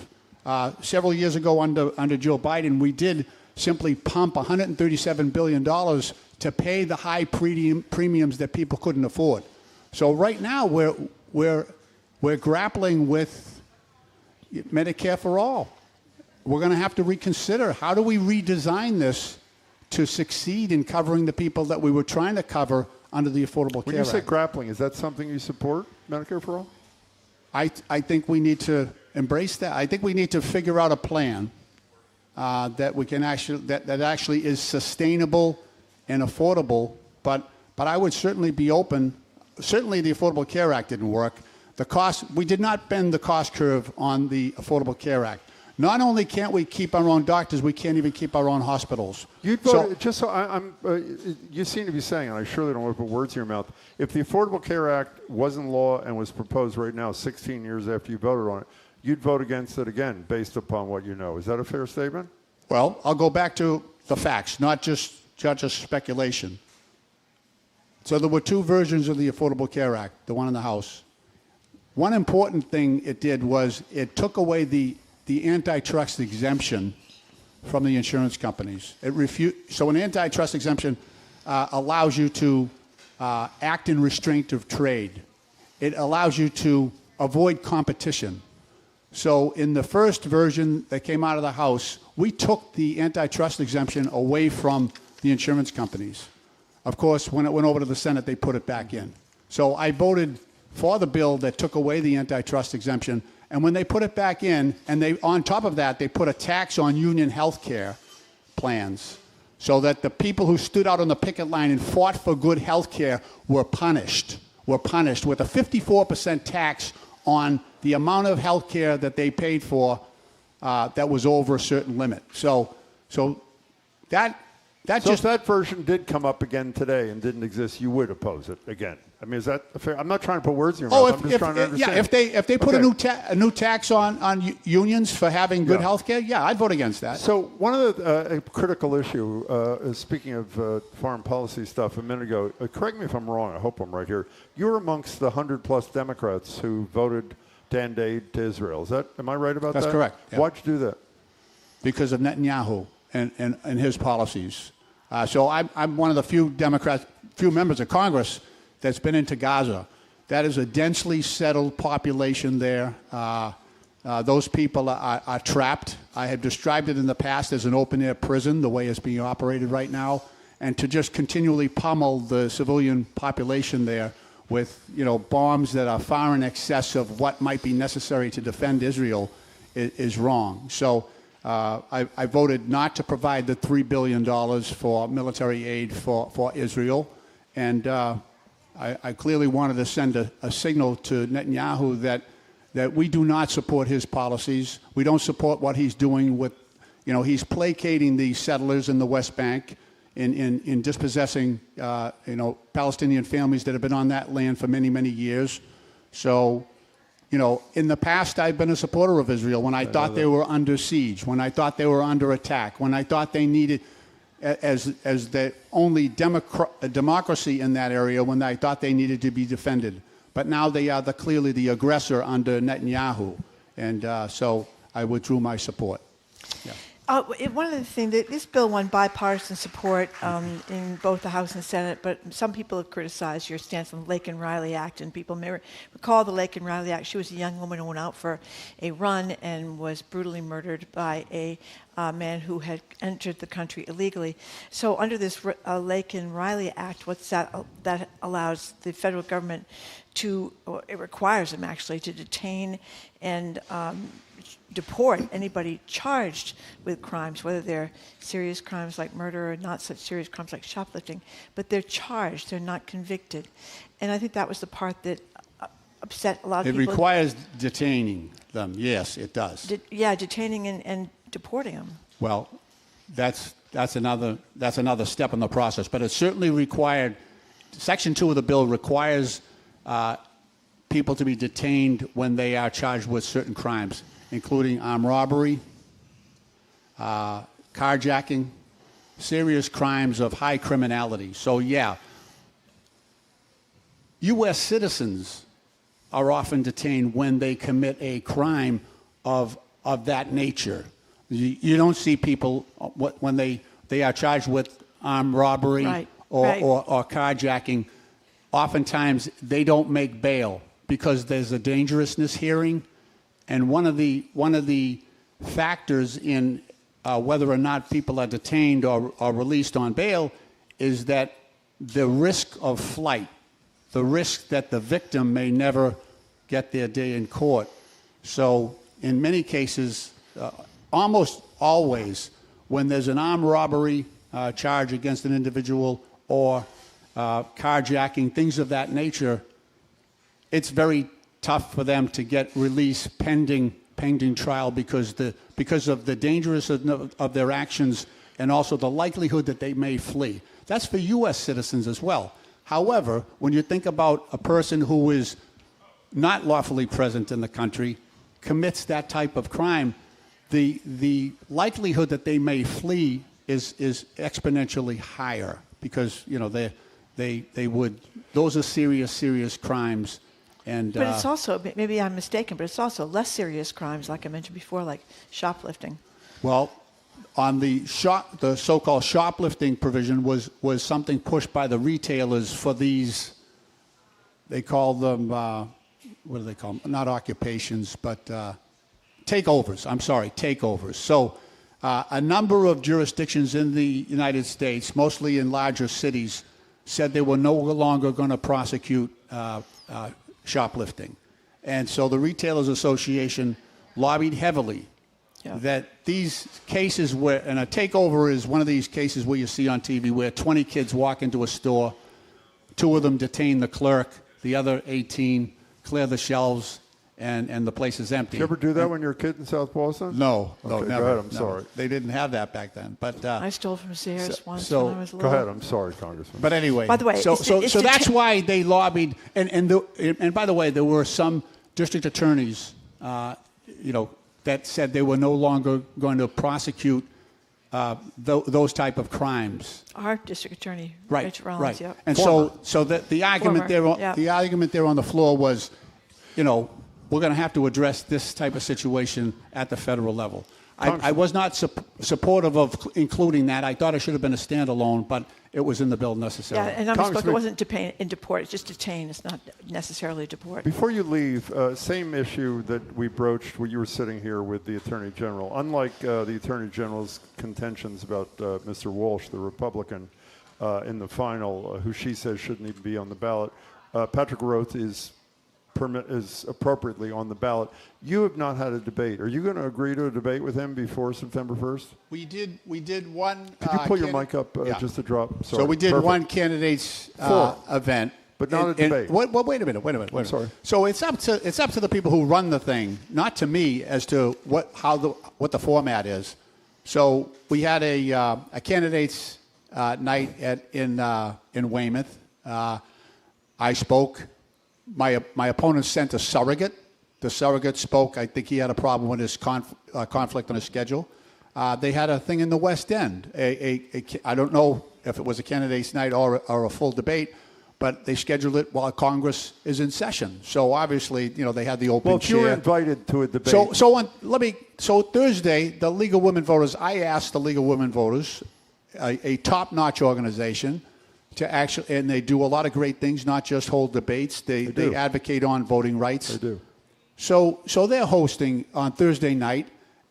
Several years ago under Joe Biden, we did simply pump $137 billion to pay the high premiums that people couldn't afford. So right now, we're grappling with Medicare for all. We're going to have to reconsider, how do we redesign this to succeed in covering the people that we were trying to cover under the Affordable Care Act? When you say grappling, is that something you support, Medicare for all? I think we need to embrace that. I think we need to figure out a plan that we can that actually is sustainable and affordable. But I would certainly be open. Certainly, the Affordable Care Act didn't work. We did not bend the cost curve on the Affordable Care Act. Not only can't we keep our own doctors, we can't even keep our own hospitals. You seem to be saying, and I surely don't want to put words in your mouth, if the Affordable Care Act wasn't law and was proposed right now, 16 years after you voted on it, you'd vote against it again, based upon what you know. Is that a fair statement? Well, I'll go back to the facts, not just speculation. So there were two versions of the Affordable Care Act, the one in the House. One important thing it did was it took away the antitrust exemption from the insurance companies. So an antitrust exemption allows you to act in restraint of trade. It allows you to avoid competition. So in the first version that came out of the House, we took the antitrust exemption away from the insurance companies. Of course, when it went over to the Senate, they put it back in. So I voted for the bill that took away the antitrust exemption And when they put it back in, and they on top of that, they put a tax on union health care plans so that the people who stood out on the picket line and fought for good health care were punished with a 54% tax on the amount of health care that they paid for that was over a certain limit. So that if that version did come up again today and didn't exist, you would oppose it again. I mean, is that fair? I'm not trying to put words in your mouth. I'm just trying to understand. Yeah, if they put a new tax on unions for having good health care, I'd vote against that. So one of the critical issue, speaking of foreign policy stuff a minute ago, correct me if I'm wrong, I hope I'm right here. You were amongst the 100-plus Democrats who voted to end aid to Israel. Am I right about that? That's correct. Yeah. Why'd you do that? Because of Netanyahu and his policies. So I'm one of the few members of Congress that's been into Gaza. That is a densely settled population there. Those people are trapped. I have described it in the past as an open-air prison, the way it's being operated right now. And to just continually pummel the civilian population there with bombs that are far in excess of what might be necessary to defend Israel is wrong. So I voted not to provide the $3 billion for military aid for Israel. And I clearly wanted to send a signal to Netanyahu that we do not support his policies. We don't support what he's doing with, he's placating the settlers in the West Bank in dispossessing, Palestinian families that have been on that land for many, many years. So, in the past, I've been a supporter of Israel when I thought they were under siege, when I thought they were under attack, when I thought they needed, as the only democracy in that area, when I thought they needed to be defended. But now they are clearly the aggressor under Netanyahu. And so I withdrew my support. Yeah. One of the things that this bill won bipartisan support in both the House and Senate, but some people have criticized your stance on the Lake and Riley Act, and people may recall the Lake and Riley Act. She was a young woman who went out for a run and was brutally murdered by a man who had entered the country illegally. So under this Lake and Riley Act, that allows the federal government to, or it requires them actually, to detain and deport anybody charged with crimes, whether they're serious crimes like murder or not such serious crimes like shoplifting, but they're charged, they're not convicted. And I think that was the part that upset a lot of people. It requires detaining them, yes, it does. Detaining and deporting them. Well, that's another step in the process, but it certainly required, Section 2 of the bill requires people to be detained when they are charged with certain crimes, including armed robbery, carjacking, serious crimes of high criminality. So, U.S. citizens are often detained when they commit a crime of that nature. You don't see people when they are charged with armed robbery or carjacking. Oftentimes, they don't make bail because there's a dangerousness hearing. And one of the factors in whether or not people are detained or released on bail is that the risk of flight, the risk that the victim may never get their day in court. So in many cases, almost always, when there's an armed robbery charge against an individual or carjacking, things of that nature, it's very tough for them to get release pending trial because of the dangerousness of their actions and also the likelihood that they may flee. That's for U.S. citizens as well. However, when you think about a person who is not lawfully present in the country, commits that type of crime, the likelihood that they may flee is exponentially higher because they would. Those are serious crimes. But it's also, maybe I'm mistaken, but it's also less serious crimes, like I mentioned before, like shoplifting. Well, on the so-called shoplifting provision was something pushed by the retailers for these, they call them, what do they call them? Not occupations, but takeovers. I'm sorry, takeovers. So a number of jurisdictions in the United States, mostly in larger cities, said they were no longer going to prosecute shoplifting. And so the Retailers Association lobbied heavily that these cases where, and a takeover is one of these cases where you see on TV where 20 kids walk into a store, 2 of them detain the clerk, the other 18 clear the shelves, and the place is empty. Did you ever do that when you were a kid in South Boston? No, Okay, never. go ahead, I'm no. sorry. They didn't have that back then. But I stole from Sears once so- when I was Go little. ahead, I'm sorry, Congressman. But anyway, By the way, so it's the that's why they lobbied, and by the way, there were some district attorneys, that said they were no longer going to prosecute those type of crimes. Our district attorney, Right, Rich Rollins, right. yep. And so the argument Former, there, the argument there on the floor was, we're going to have to address this type of situation at the federal level. I was not supportive of including that. I thought it should have been a standalone, but it was in the bill necessarily. Yeah, and I misspoke. It wasn't deport. It's just detain. It's not necessarily deport. Before you leave, same issue that we broached when you were sitting here with the Attorney General. Unlike the Attorney General's contentions about Mr. Walsh, the Republican, in the final, who she says shouldn't even be on the ballot, Patrick Roth is appropriately on the ballot. You have not had a debate. Are you going to agree to a debate with him before September 1st? We did one. Could you pull your mic up just to drop? Sorry. So we did Perfect. one candidates event, but not a debate. Wait a minute. Sorry. So it's up to the people who run the thing, not to me, as to what the format is. So we had a candidates night in Weymouth. I spoke. My opponent sent a surrogate. The surrogate spoke. I think he had a problem with his conflict on his schedule. They had a thing in the West End. I don't know if it was a candidates night or a full debate, but they scheduled it while Congress is in session. So obviously, they had the open chair. Well, if you were invited to a debate. So Thursday, the League of Women Voters, I asked the League of Women Voters, a top-notch organization, to actually, and they do a lot of great things, not just hold debates. They advocate on voting rights. They do. So they're hosting on Thursday night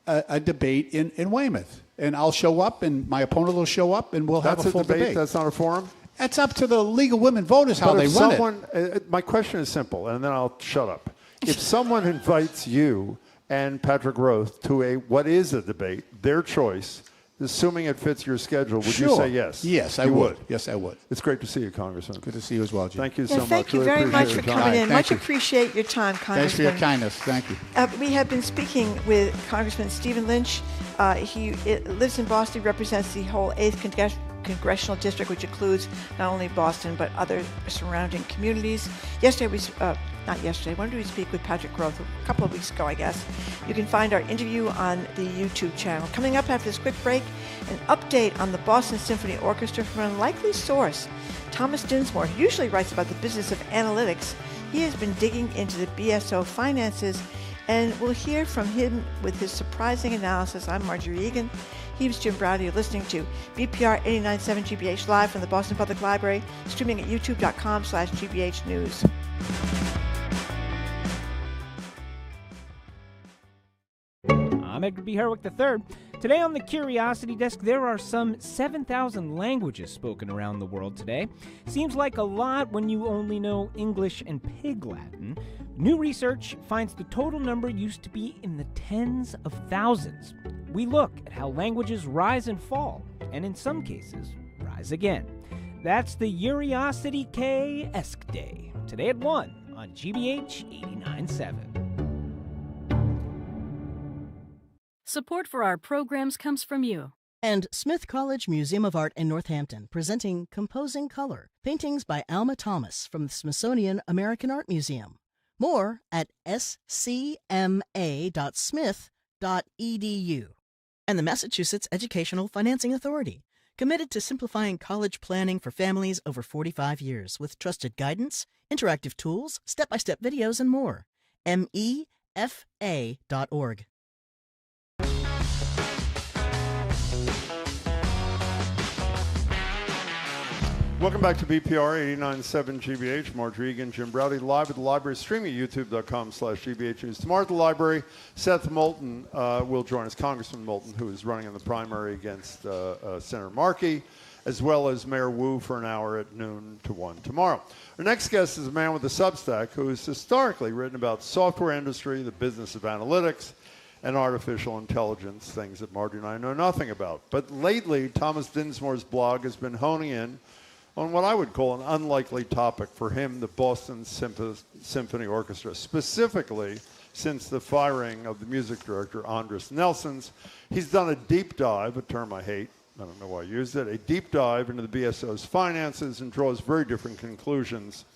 a debate in Weymouth, and I'll show up, and my opponent will show up, and we'll have a full debate. That's not a forum. That's up to the League of Women Voters how they run it. My question is simple, and then I'll shut up. If someone invites you and Patrick Roth to what is a debate, their choice, assuming it fits your schedule, would you say yes? Yes, I would. Yes, I would. It's great to see you, Congressman. Good to see you as well, Jim. Thank you so much. Thank you Really very much appreciate for your coming time. in. Much appreciate your time, Congressman. Thanks for your kindness. Thank you. We have been speaking with Congressman Stephen Lynch. He lives in Boston, represents the whole 8th Congressional District, which includes not only Boston, but other surrounding communities. When did we speak with Patrick Roth? A couple of weeks ago, I guess. You can find our interview on the YouTube channel. Coming up after this quick break, an update on the Boston Symphony Orchestra from an unlikely source. Thomas Dinsmore, who usually writes about the business of analytics, he has been digging into the BSO finances, and we'll hear from him with his surprising analysis. I'm Marjorie Egan. He was Jim Browder. You're listening to BPR 89.7 GBH live from the Boston Public Library, streaming at youtube.com/GBH News. I'm Edgar B. Herwick III. Today on the Curiosity Desk, there are some 7,000 languages spoken around the world today. Seems like a lot when you only know English and Pig Latin. New research finds the total number used to be in the tens of thousands. We look at how languages rise and fall, and in some cases, rise again. That's the Curiosity K-esque Day, today at 1 on GBH 89.7. Support for our programs comes from you. And Smith College Museum of Art in Northampton, presenting Composing Color, paintings by Alma Thomas from the Smithsonian American Art Museum. More at scma.smith.edu. And the Massachusetts Educational Financing Authority, committed to simplifying college planning for families over 45 years with trusted guidance, interactive tools, step-by-step videos, and more. MEFA.org. Welcome back to BPR 89.7 GBH. Marjorie Egan, Jim Browdy, live at the library, streaming at youtube.com/GBH News. Tomorrow at the library, Seth Moulton will join us, Congressman Moulton, who is running in the primary against Senator Markey, as well as Mayor Wu for an hour at noon to 1 tomorrow. Our next guest is a man with a Substack who has historically written about software industry, the business of analytics, and artificial intelligence, things that Marjorie and I know nothing about. But lately, Thomas Dinsmore's blog has been honing in on what I would call an unlikely topic for him, the Boston Symphony Orchestra, specifically since the firing of the music director, Andres Nelsons. He's done a deep dive, a term I hate, I don't know why I used it, a deep dive into the BSO's finances and draws very different conclusions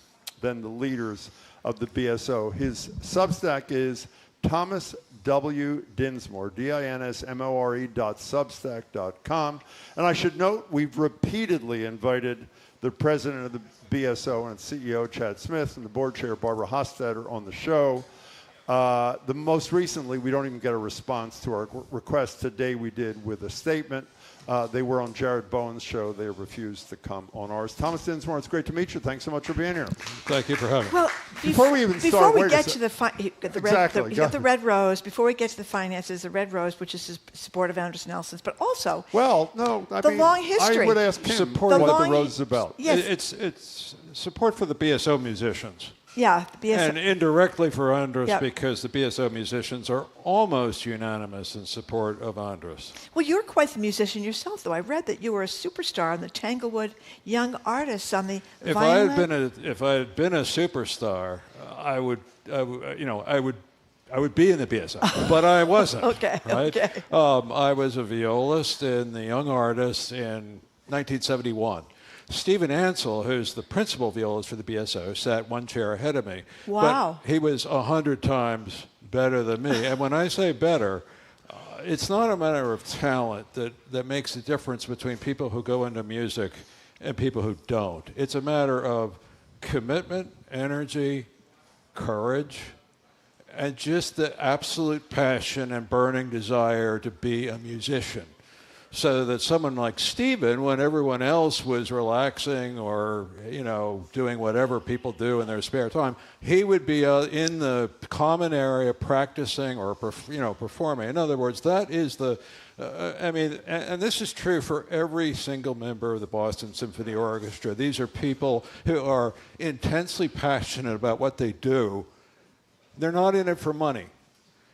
than the leaders of the BSO. His Substack is Thomas W. Dinsmore, dinsmore.substack.com. And I should note, we've repeatedly invited the president of the BSO and CEO, Chad Smith, and the board chair, Barbara Hofstadter, on the show. The most recently, we don't even get a response to our request. Today we did with a statement. They were on Jared Bowen's show. They refused to come on ours. Thomas Dinsmore, it's great to meet you. Thanks so much for being here. Thank you for having me. Well, before we get to the red rose, before we get to the finances, the red rose, which is support of Andres Nelsons, but also long history. I would ask him support what the rose is about. Yes. It's support for the BSO musicians. Yeah, the BSO. And indirectly for Andres, Yep. because the BSO musicians are almost unanimous in support of Andres. Well, you're quite the musician yourself, though. I read that you were a superstar on the Tanglewood Young Artists on the If violin. I had been a superstar, I would be in the BSO, but I wasn't. Okay. Right? Okay. I was a violist in the Young Artists in 1971. Stephen Ansel, who's the principal violist for the BSO, sat one chair ahead of me. Wow. But he was 100 times better than me. And when I say better, it's not a matter of talent that makes the difference between people who go into music and people who don't. It's a matter of commitment, energy, courage, and just the absolute passion and burning desire to be a musician. So that someone like Stephen, when everyone else was relaxing or, doing whatever people do in their spare time, he would be in the common area practicing or, performing. In other words, that is and this is true for every single member of the Boston Symphony Orchestra. These are people who are intensely passionate about what they do. They're not in it for money.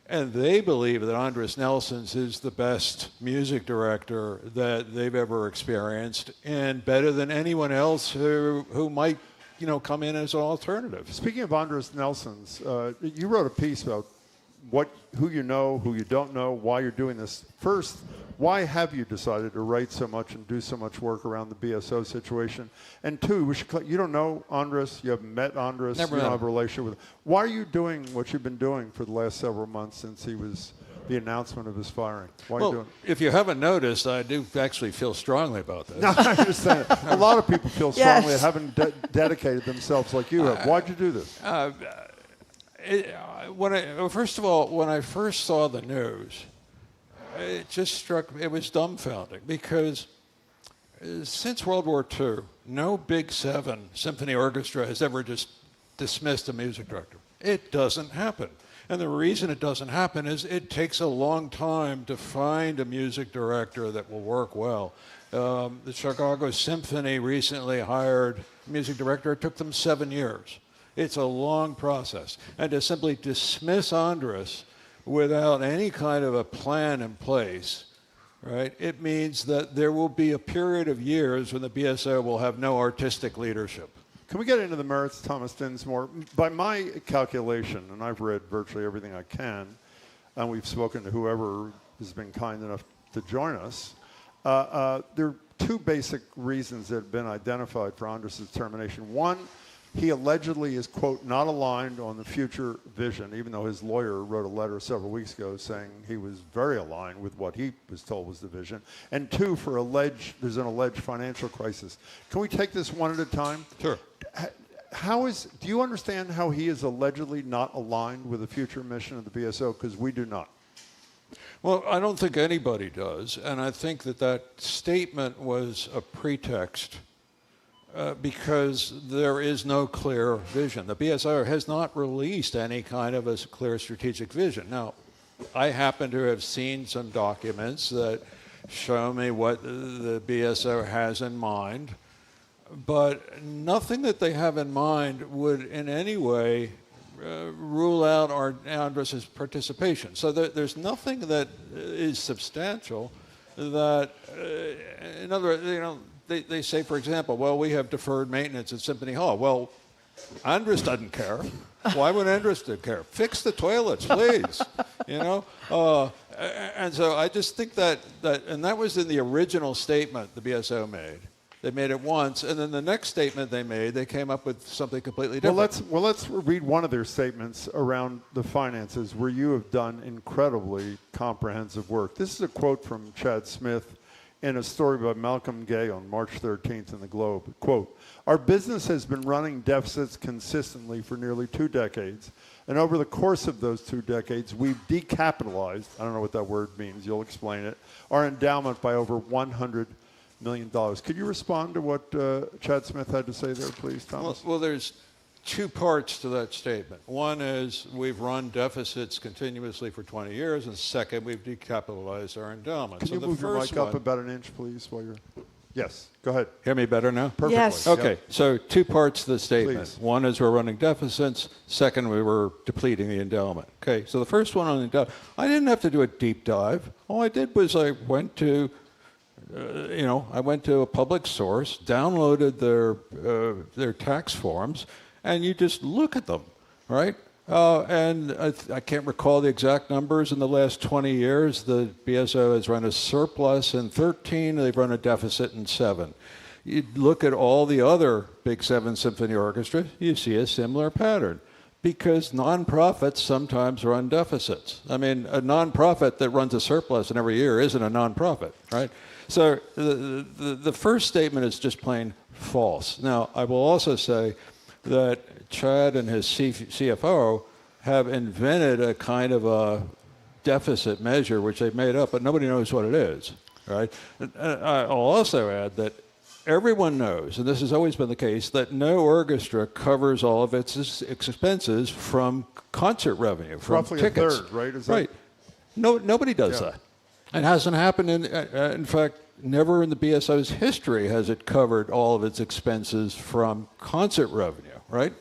And they believe that Andres Nelsons is the best music director that they've ever experienced, and better than anyone else who might, come in as an alternative. Speaking of Andres Nelsons, you wrote a piece about who you know, who you don't know, why you're doing this. First, why have you decided to write so much and do so much work around the BSO situation? And two, you don't know Andres, you haven't met Andres, Never you don't met have a relationship with him. Why are you doing what you've been doing for the last several months since he was the announcement of his firing? Why are you doing it? If you haven't noticed, I do actually feel strongly about this. No, I understand. A lot of people feel strongly and haven't dedicated themselves like you have. Why'd you do this? First of all, when I first saw the news, it just struck me, it was dumbfounding, because since World War II, no Big Seven symphony orchestra has ever just dismissed a music director. It doesn't happen. And the reason it doesn't happen is it takes a long time to find a music director that will work well. The Chicago Symphony recently hired a music director. It took them 7 years. It's a long process. And to simply dismiss Andres without any kind of a plan in place, right, it means that there will be a period of years when the BSO will have no artistic leadership. Can we get into the merits, Thomas Dinsmore? By my calculation, and I've read virtually everything I can, and we've spoken to whoever has been kind enough to join us, there are two basic reasons that have been identified for Andres' termination. One, he allegedly is, quote, not aligned on the future vision, even though his lawyer wrote a letter several weeks ago saying he was very aligned with what he was told was the vision. And two, there's an alleged financial crisis. Can we take this one at a time? Sure. Do you understand how he is allegedly not aligned with the future mission of the BSO? Because we do not. Well, I don't think anybody does, and I think that statement was a pretext because there is no clear vision. The BSO has not released any kind of a clear strategic vision. Now, I happen to have seen some documents that show me what the BSO has in mind, but nothing that they have in mind would in any way rule out Andrus's participation. So there's nothing that is substantial that, in other words, they say, for example, well, we have deferred maintenance at Symphony Hall. Well, Andrus doesn't care. Why would Andrus care? Fix the toilets, please. And so I just think that and that was in the original statement the BSO made. They made it once, and then the next statement they made, they came up with something completely different. Well, let's read one of their statements around the finances, where you have done incredibly comprehensive work. This is a quote from Chad Smith in a story by Malcolm Gay on March 13th in the Globe. Quote, "Our business has been running deficits consistently for nearly 2 decades, and over the course of those 2 decades, we've decapitalized," I don't know what that word means, you'll explain it, "our endowment by over $100 million. Could you respond to what Chad Smith had to say there, please, Thomas? Well, there's 2 parts to that statement. One is we've run deficits continuously for 20 years, and second, we've decapitalized our endowment. Can you move your mic up about an inch, please, while you're... Yes, go ahead. Hear me better now? Perfectly. Yes. Okay, Yep. so 2 parts to the statement. Please. One is we're running deficits. Second, we were depleting the endowment. Okay, so the first one on the endowment, I didn't have to do a deep dive. All I did was I went to a public source, downloaded their tax forms, and you just look at them, right? And I can't recall the exact numbers. In the last 20 years, the BSO has run a surplus in 13, they've run a deficit in 7. You look at all the other Big 7 symphony orchestras, you see a similar pattern, because nonprofits sometimes run deficits. I mean, a nonprofit that runs a surplus in every year isn't a nonprofit, right? So the first statement is just plain false. Now, I will also say that Chad and his CFO have invented a kind of a deficit measure which they've made up, but nobody knows what it is, right? I'll also add that everyone knows, and this has always been the case, that no orchestra covers all of its expenses from concert revenue, from roughly tickets. a third, right? Is right. Nobody does that. It hasn't happened in fact, never in the BSO's history has it covered all of its expenses from concert revenue, right?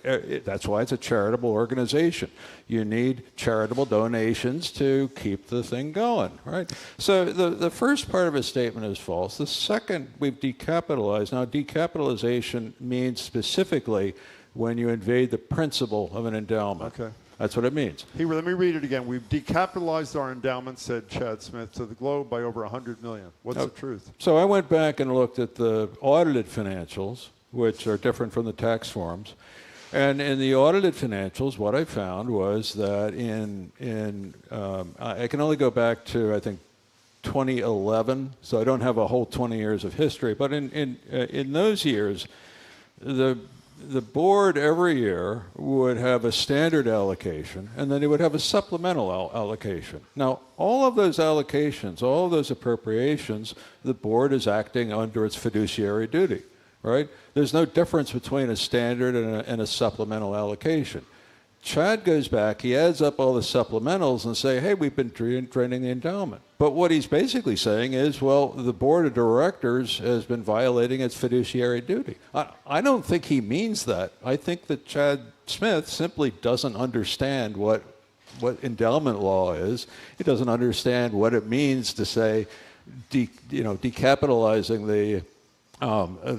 That's why it's a charitable organization. You need charitable donations to keep the thing going, right? So the first part of his statement is false. The second, we've decapitalized. Now, decapitalization means specifically when you invade the principle of an endowment. Okay. That's what it means. Let me read it again. We've decapitalized our endowment, said Chad Smith, to the Globe by over $100 million. What's the truth? So I went back and looked at the audited financials, which are different from the tax forms. And in the audited financials, what I found was that I can only go back to, I think, 2011, so I don't have a whole 20 years of history. But in those years, the board every year would have a standard allocation, and then it would have a supplemental allocation. Now, all of those allocations, all of those appropriations, the board is acting under its fiduciary duty, right? There's no difference between a standard and a supplemental allocation. Chad goes back, he adds up all the supplementals and say, hey, we've been draining the endowment. But what he's basically saying is, well, the board of directors has been violating its fiduciary duty. I don't think he means that. I think that Chad Smith simply doesn't understand what endowment law is. He doesn't understand what it means to say, decapitalizing the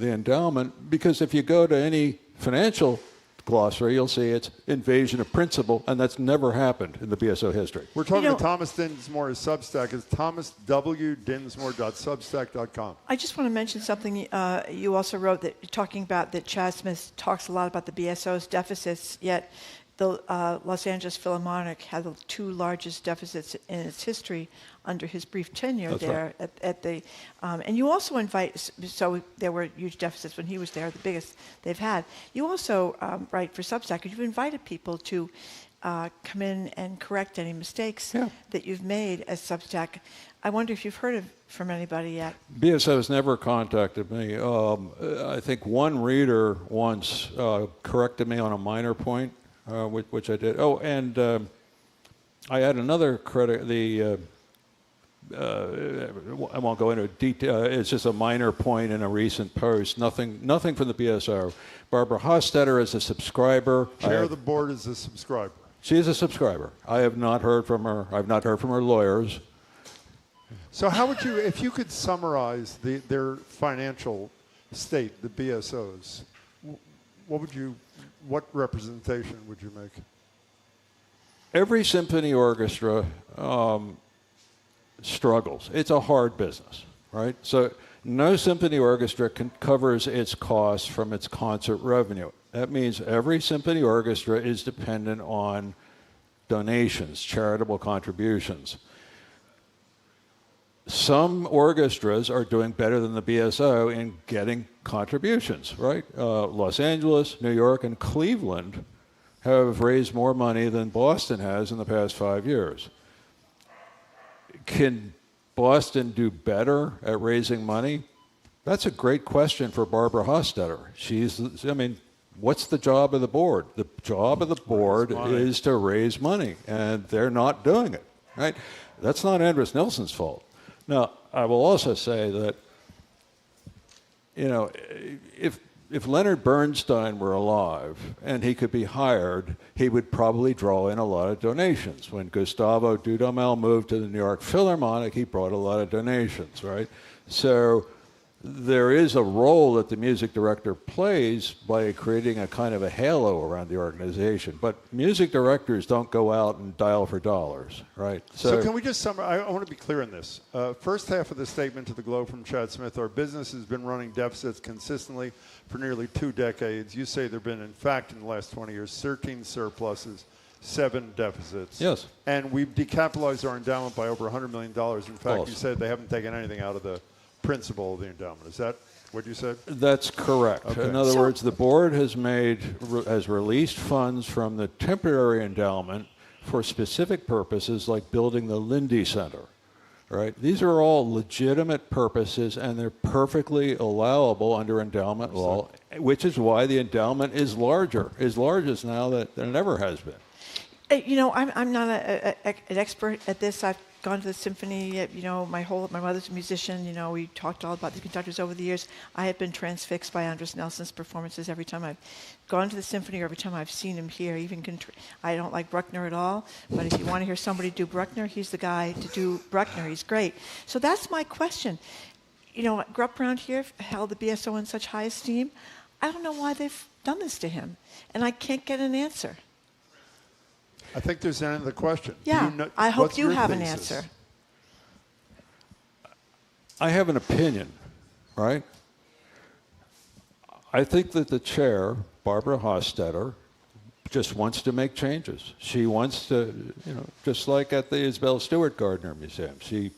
endowment, because if you go to any financial glossary, you'll see it's invasion of principle, and that's never happened in the BSO history. We're talking to Thomas Dinsmore. His Substack is thomaswdinsmore.substack.com. I just want to mention something you also wrote, that talking about that Chad Smith talks a lot about the BSO's deficits, yet the Los Angeles Philharmonic had the 2 largest deficits in its history under his brief tenure. That's there right. at the and you also invite, so there were huge deficits when he was there, the biggest they've had. You also write for Substack, you've invited people to come in and correct any mistakes that you've made as Substack. I wonder if you've heard of from anybody yet? BSO has never contacted me. I think one reader once corrected me on a minor point, which I did. Oh, and I had another credit. I won't go into detail. It's just a minor point in a recent post. Nothing from the BSO. Barbara Hostetter is a subscriber. Chair of the board is a subscriber. She is a subscriber. I have not heard from her. I've not heard from her lawyers. So how would you, if you could summarize their financial state, the BSOs, what representation would you make? Every symphony orchestra struggles. It's a hard business, right? So no symphony orchestra covers its costs from its concert revenue. That means every symphony orchestra is dependent on donations, charitable contributions. Some orchestras are doing better than the BSO in getting contributions, right? Los Angeles, New York, and Cleveland have raised more money than Boston has in the past 5 years. Can Boston do better at raising money? That's a great question for Barbara Hostetter. What's the job of the board? The job of the board is to raise money, and they're not doing it, right? That's not Andres Nelson's fault. Now, I will also say that, if Leonard Bernstein were alive and he could be hired, he would probably draw in a lot of donations. When Gustavo Dudamel moved to the New York Philharmonic, he brought a lot of donations, right? So there is a role that the music director plays by creating a kind of a halo around the organization. But music directors don't go out and dial for dollars, right? So can we just summarize? I want to be clear on this. First half of the statement to the Globe from Chad Smith, our business has been running deficits consistently for nearly 2 decades. You say there have been, in fact, in the last 20 years, 13 surpluses, 7 deficits. Yes. And we've decapitalized our endowment by over $100 million. In fact, you said they haven't taken anything out of the principle of the endowment. Is that what you said? That's correct. Okay. In other words, the board has released funds from the temporary endowment for specific purposes like building the Lindy Center, right? These are all legitimate purposes, and they're perfectly allowable under endowment law, which is why the endowment is larger, as large as now than it ever has been. I'm not an expert at this. I've gone to the symphony. My mother's a musician. We talked all about the conductors over the years. I have been transfixed by Andres Nelson's performances every time I've gone to the symphony or every time I've seen him here. I don't like Bruckner at all, but if you want to hear somebody do Bruckner, he's the guy to do Bruckner. He's great. So that's my question. I grew up around here, held the BSO in such high esteem. I don't know why they've done this to him, and I can't get an answer. I think there's an end to the question. Yeah, I hope you have an answer. I have an opinion, right? I think that the chair, Barbara Hostetter, just wants to make changes. She wants to, just like at the Isabel Stewart Gardner Museum. She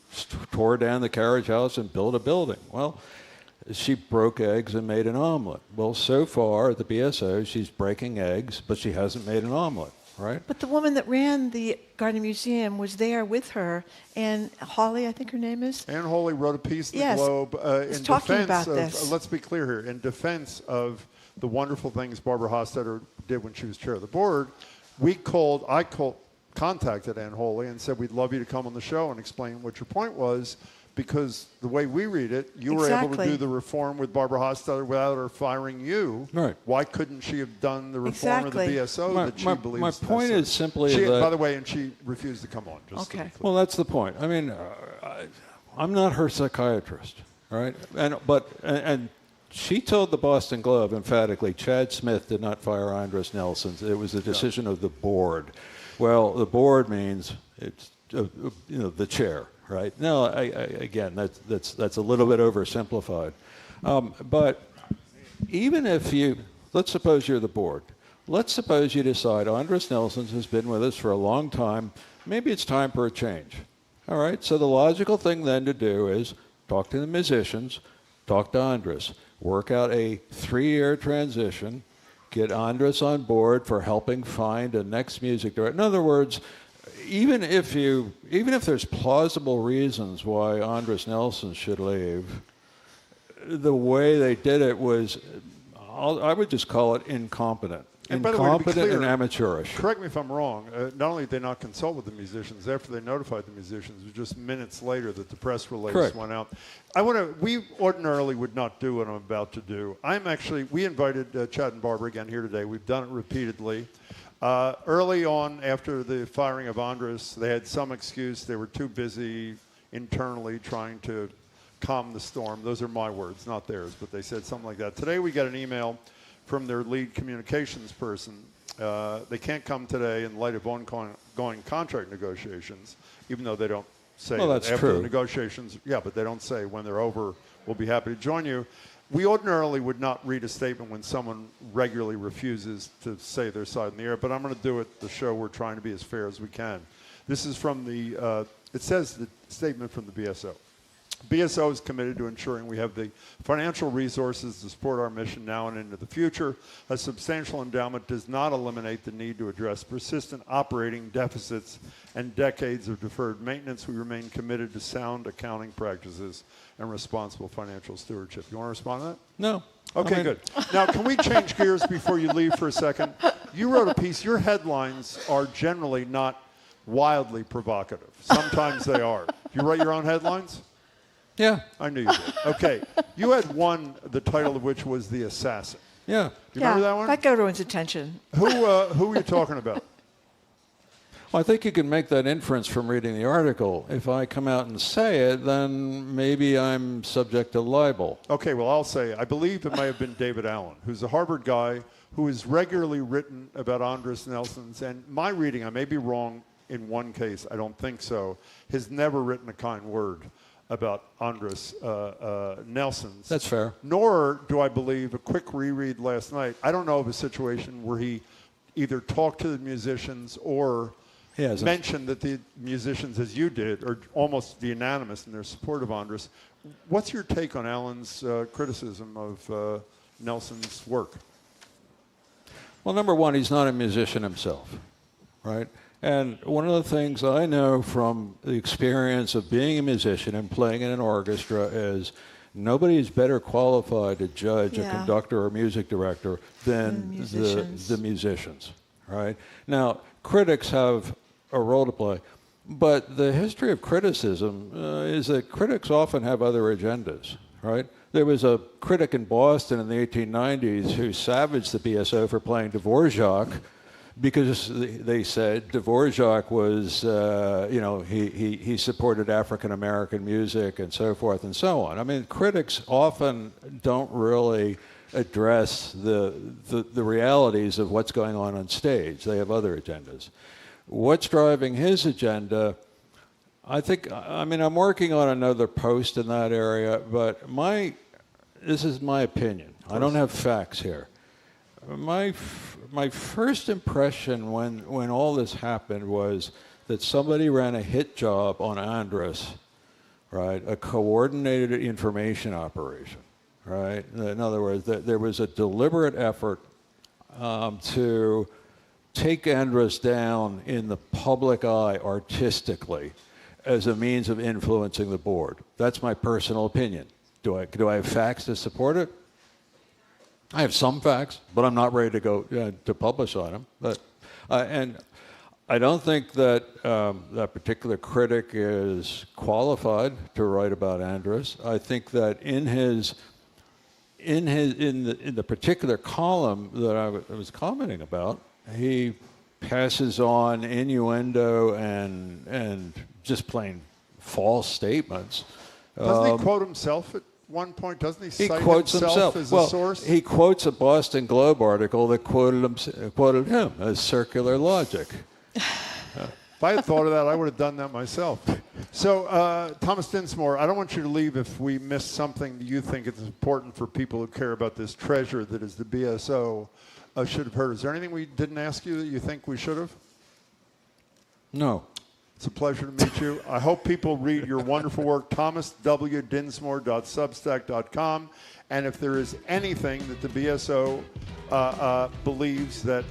tore down the carriage house and built a building. Well, she broke eggs and made an omelet. Well, so far at the BSO, she's breaking eggs, but she hasn't made an omelet. Right. But the woman that ran the Gardner Museum was there with her, and Hawley, I think her name is. Ann Hawley wrote a piece in the Globe in defense of, let's be clear here, in defense of the wonderful things Barbara Hostetter did when she was chair of the board. I contacted Ann Hawley and said, we'd love you to come on the show and explain what your point was, because the way we read it, you were able to do the reform with Barbara Hostetter without her firing you. Right. Why couldn't she have done the reform of the BSO that she believes My point is simply that... By the way, and she refused to come on. Okay. Well, that's the point. I mean, I'm not her psychiatrist, right? And she told the Boston Globe emphatically, Chad Smith did not fire Andres Nelson. It was a decision of the board. Well, the board means it's the chair. Right. No, again, that's a little bit oversimplified. But even if let's suppose you're the board. Let's suppose you decide Andres Nelson has been with us for a long time. Maybe it's time for a change. All right. So the logical thing then to do is talk to the musicians, talk to Andres, work out a 3-year transition, get Andres on board for helping find a next music director. In other words, even if there's plausible reasons why Andres Nelson should leave, the way they did it was, I would just call it incompetent. And by the way, to be Incompetent clear, and amateurish. correct me if I'm wrong, not only did they not consult with the musicians, after they notified the musicians, it was just minutes later that the press release Correct. went out. We ordinarily would not do what I'm about to do. We invited Chad and Barbara again here today. We've done it repeatedly. Early on, after the firing of Andres, they had some excuse. They were too busy internally trying to calm the storm. Those are my words, not theirs, but they said something like that. Today we got an email from their lead communications person. They can't come today in light of ongoing contract negotiations, even though they don't say Well, that that's after true. the negotiations. Yeah, but they don't say when they're over, we'll be happy to join you. We ordinarily would not read a statement when someone regularly refuses to say their side in the air, but I'm going to do it. The show, we're trying to be as fair as we can. This is from it says the statement from the BSO. BSO is committed to ensuring we have the financial resources to support our mission now and into the future. A substantial endowment does not eliminate the need to address persistent operating deficits and decades of deferred maintenance. We remain committed to sound accounting practices and responsible financial stewardship. You want to respond to that? No. Okay, good. Now, can we change gears before you leave for a second? You wrote a piece. Your headlines are generally not wildly provocative. Sometimes they are. Do you write your own headlines? Yeah. I knew you did. Okay. You had one, the title of which was The Assassin. Yeah. Do you remember that one? That got everyone's attention. Who were you talking about? Well, I think you can make that inference from reading the article. If I come out and say it, then maybe I'm subject to libel. Okay, well, I'll say, I believe it may have been David Allen, who's a Harvard guy who has regularly written about Andres Nelson's, and my reading, I may be wrong in one case, I don't think so, has never written a kind word about Andres Nelson's. That's fair. Nor do I believe, a quick reread last night, I don't know of a situation where he either talked to the musicians or mentioned that the musicians, as you did, are almost unanimous in their support of Andres. What's your take on Allen's criticism of Nelson's work? Well, number one, he's not a musician himself, right? And one of the things I know from the experience of being a musician and playing in an orchestra is nobody is better qualified to judge a conductor or music director than the musicians, right? Now, critics have a role to play, but the history of criticism is that critics often have other agendas, right? There was a critic in Boston in the 1890s who savaged the BSO for playing Dvorak, because they said Dvorak was, he supported African-American music and so forth and so on. I mean, critics often don't really address the realities of what's going on stage. They have other agendas. What's driving his agenda? I'm working on another post in that area, but this is my opinion. I don't have facts here. My first impression when all this happened was that somebody ran a hit job on Andres, right? A coordinated information operation, right? In other words, there was a deliberate effort to take Andres down in the public eye artistically as a means of influencing the board. That's my personal opinion. Do I have facts to support it? I have some facts, but I'm not ready to go to publish on them. But and I don't think that that particular critic is qualified to write about Andres. I think that in the particular column that I was commenting about, he passes on innuendo and just plain false statements. Doesn't he quote himself at one point? Doesn't he cite quotes himself as a source? He quotes a Boston Globe article that quoted him as circular logic. If I had thought of that, I would have done that myself. So, Thomas Dinsmore, I don't want you to leave if we missed something that you think is important for people who care about this treasure that is the BSO should have heard. Is there anything we didn't ask you that you think we should have? No. It's a pleasure to meet you. I hope people read your wonderful work, thomaswdinsmore.substack.com. And if there is anything that the BSO believes that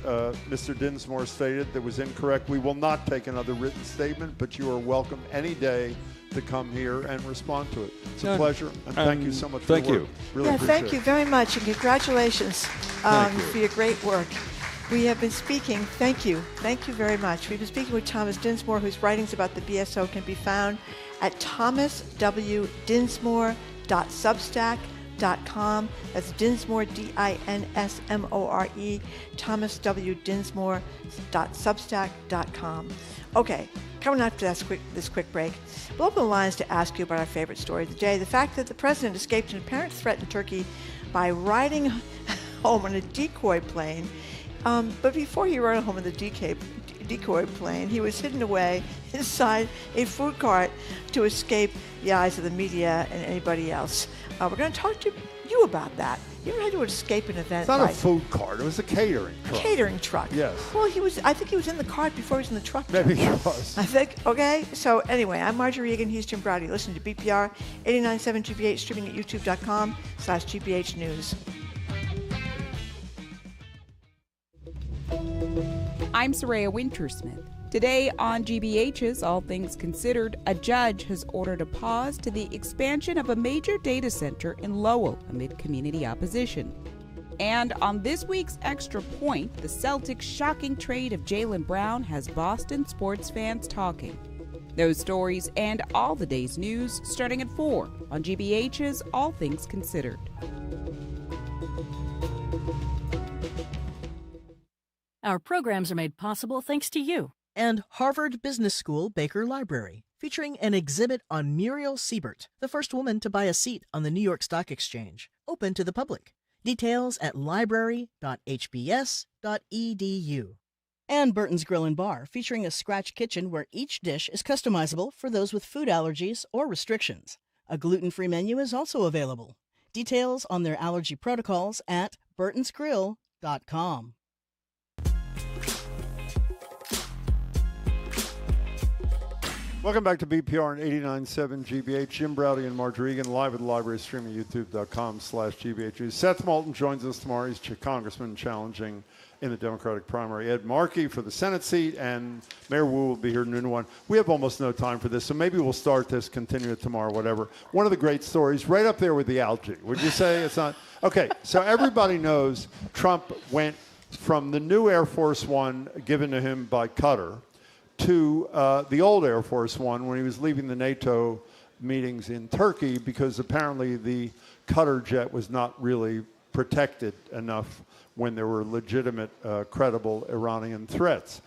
Mr. Dinsmore stated that was incorrect, we will not take another written statement, but you are welcome any day to come here and respond to it. It's a pleasure, and thank you so much for your work. Really appreciate thank you very much, and congratulations for your great work. We have been speaking, thank you very much. We've been speaking with Thomas Dinsmore, whose writings about the BSO can be found at thomaswdinsmore.substack.com. That's Dinsmore, Dinsmore, thomaswdinsmore.substack.com. Okay, coming up to this quick break, we'll open the lines to ask you about our favorite story of the day, the fact that the president escaped an apparent threat in Turkey by riding home on a decoy plane. But before he rode home in the decoy plane, he was hidden away inside a food cart to escape the eyes of the media and anybody else. We're going to talk to you about that. You ever had to escape an event? It's not a food cart. It was a catering truck. Catering truck. Yes. Well, I think he was in the cart before he was in the truck. Maybe he was. I think. Okay. So anyway, I'm Marjorie Egan. He's Jim Browdy. Listen to BPR 89.7 GBH, streaming at youtube.com/GBH News. I'm Soraya Wintersmith. Today on GBH's All Things Considered, a judge has ordered a pause to the expansion of a major data center in Lowell amid community opposition. And on this week's Extra Point, the Celtics' shocking trade of Jaylen Brown has Boston sports fans talking. Those stories and all the day's news starting at 4 on GBH's All Things Considered. Our programs are made possible thanks to you. And Harvard Business School Baker Library, featuring an exhibit on Muriel Siebert, the first woman to buy a seat on the New York Stock Exchange, open to the public. Details at library.hbs.edu. And Burton's Grill & Bar, featuring a scratch kitchen where each dish is customizable for those with food allergies or restrictions. A gluten-free menu is also available. Details on their allergy protocols at burtonsgrill.com. Welcome back to BPR and 89.7 GBH. Jim Browdy and Marjorie Egan live at the library, streaming youtube.com/GBH. Seth Moulton joins us tomorrow. He's Congressman challenging in the Democratic primary. Ed Markey for the Senate seat, and Mayor Wu will be here noon one. We have almost no time for this, so maybe we'll start this, continue it tomorrow, whatever. One of the great stories, right up there with the algae. Would you say it's not? Okay, so everybody knows Trump went from the new Air Force One given to him by Qatar to the old Air Force One when he was leaving the NATO meetings in Turkey, because apparently the Qatar jet was not really protected enough when there were legitimate, credible Iranian threats.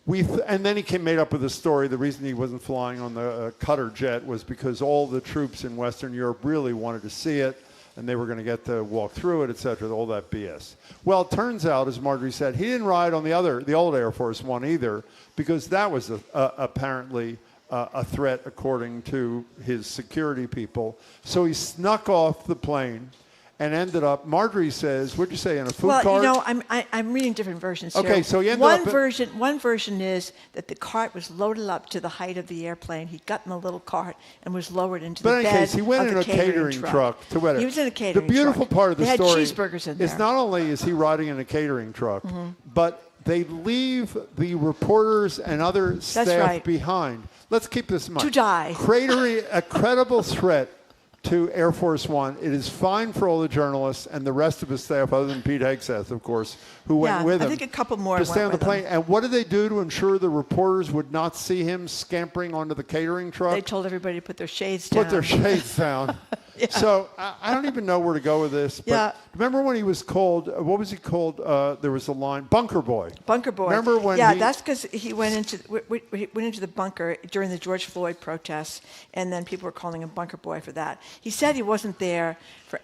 And then he made up with a story. The reason he wasn't flying on the Qatar jet was because all the troops in Western Europe really wanted to see it, and they were going to get to walk through it, et cetera, all that BS. Well, it turns out, as Marjorie said, he didn't ride on the old Air Force One either, because that was apparently a threat according to his security people. So he snuck off the plane and ended up, Marjorie says, what'd you say, in a food cart? Well, you know, I'm reading different versions here. Okay, so he ended up... One version is that the cart was loaded up to the height of the airplane. He got in a little cart and was lowered into the bed of the catering truck. But in any case, he went in a catering truck to whatever. He was in a catering truck. The beautiful part of the story... They had cheeseburgers in there. Is not only is he riding in a catering truck, but they leave the reporters and other staff behind. Let's keep this in mind. To die. A credible threat to Air Force One. It is fine for all the journalists and the rest of his staff, other than Pete Hegseth, of course, who went with him. I think a couple more to stay on the plane. And what did they do to ensure the reporters would not see him scampering onto the catering truck? They told everybody to put their shades down. Put their shades down. Yeah. So I don't even know where to go with this. But remember when he was called, what was he called? There was a line, Bunker Boy. Bunker Boy. Remember when that's because he went into the bunker during the George Floyd protests, and then people were calling him Bunker Boy for that. He said he wasn't there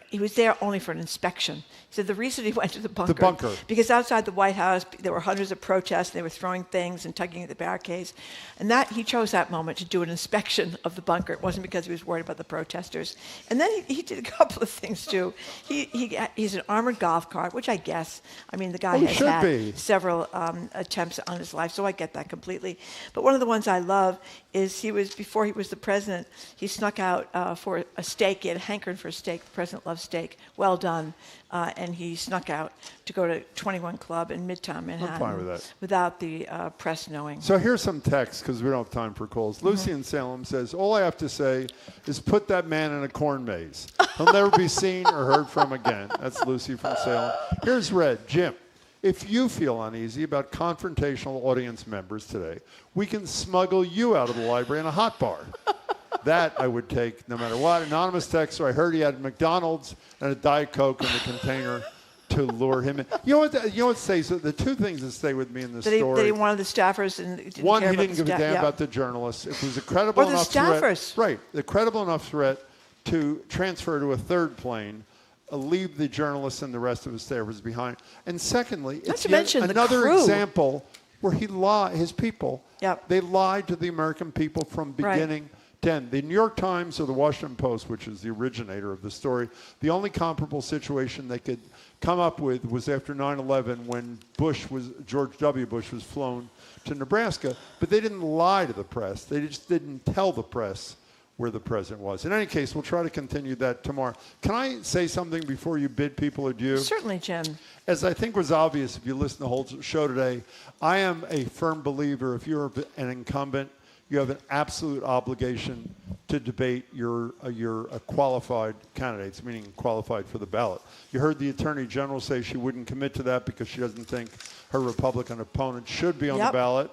he was there only for an inspection. He said the reason he went to the bunker. Because outside the White House, there were hundreds of protests, and they were throwing things and tugging at the barricades. And he chose that moment to do an inspection of the bunker. It wasn't because he was worried about the protesters. And then then he did a couple of things too. He's an armored golf cart, which I guess. I mean, the guy has had several attempts on his life, so I get that completely. But one of the ones I love is before he was the president, he snuck out for a steak. He had a hankering for a steak. The president loves steak. Well done. And he snuck out to go to 21 Club in Midtown Manhattan. I'm fine with that. Without the press knowing. So here's some text, because we don't have time for calls. Lucy in Salem says, all I have to say is put that man in a corn maze. He'll never be seen or heard from again. That's Lucy from Salem. Here's Red. Jim, if you feel uneasy about confrontational audience members today, we can smuggle you out of the library in a hot bar. That I would take no matter what. Anonymous text, so I heard he had McDonald's and a Diet Coke in the container to lure him in. You know what stays? The two things that stay with me in this story. That he wanted the staffers and didn't one, care he about didn't give a damn about the journalists. It was a credible or enough the staffers. threat. Right, the credible enough threat to transfer to a third plane, leave the journalists and the rest of his staffers behind. And secondly, it's yet another example where he lied. His people, they lied to the American people from beginning. 10. The New York Times or the Washington Post, which is the originator of the story, the only comparable situation they could come up with was after 9/11 when George W. Bush was flown to Nebraska. But they didn't lie to the press. They just didn't tell the press where the president was. In any case, we'll try to continue that tomorrow. Can I say something before you bid people adieu? Certainly, Jim. As I think was obvious if you listen to the whole show today, I am a firm believer if you're an incumbent, you have an absolute obligation to debate your qualified candidates, meaning qualified for the ballot. You heard the Attorney General say she wouldn't commit to that because she doesn't think her Republican opponent should be on the ballot.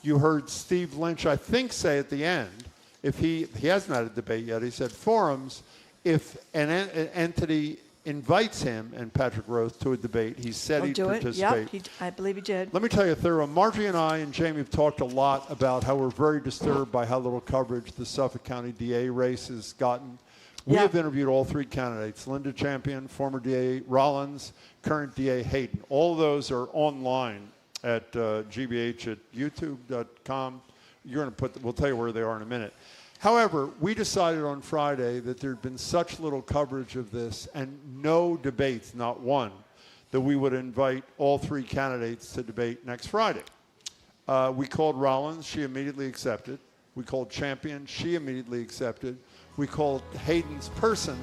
You heard Steve Lynch, I think, say at the end, if he hasn't had a debate yet, he said forums, if an entity invites him and Patrick Roth to a debate, he said he'd participate. Yep, I believe he did. Let me tell you a third one. Margie and I and Jamie have talked a lot about how we're very disturbed by how little coverage the Suffolk County DA race has gotten. We have interviewed all three candidates, Linda Champion, former DA Rollins, current DA Hayden. All of those are online at GBH at youtube.com. We'll tell you where they are in a minute. However, we decided on Friday that there had been such little coverage of this and no debates, not one, that we would invite all three candidates to debate next Friday. We called Rollins. She immediately accepted. We called Champion. She immediately accepted. We called Hayden's person,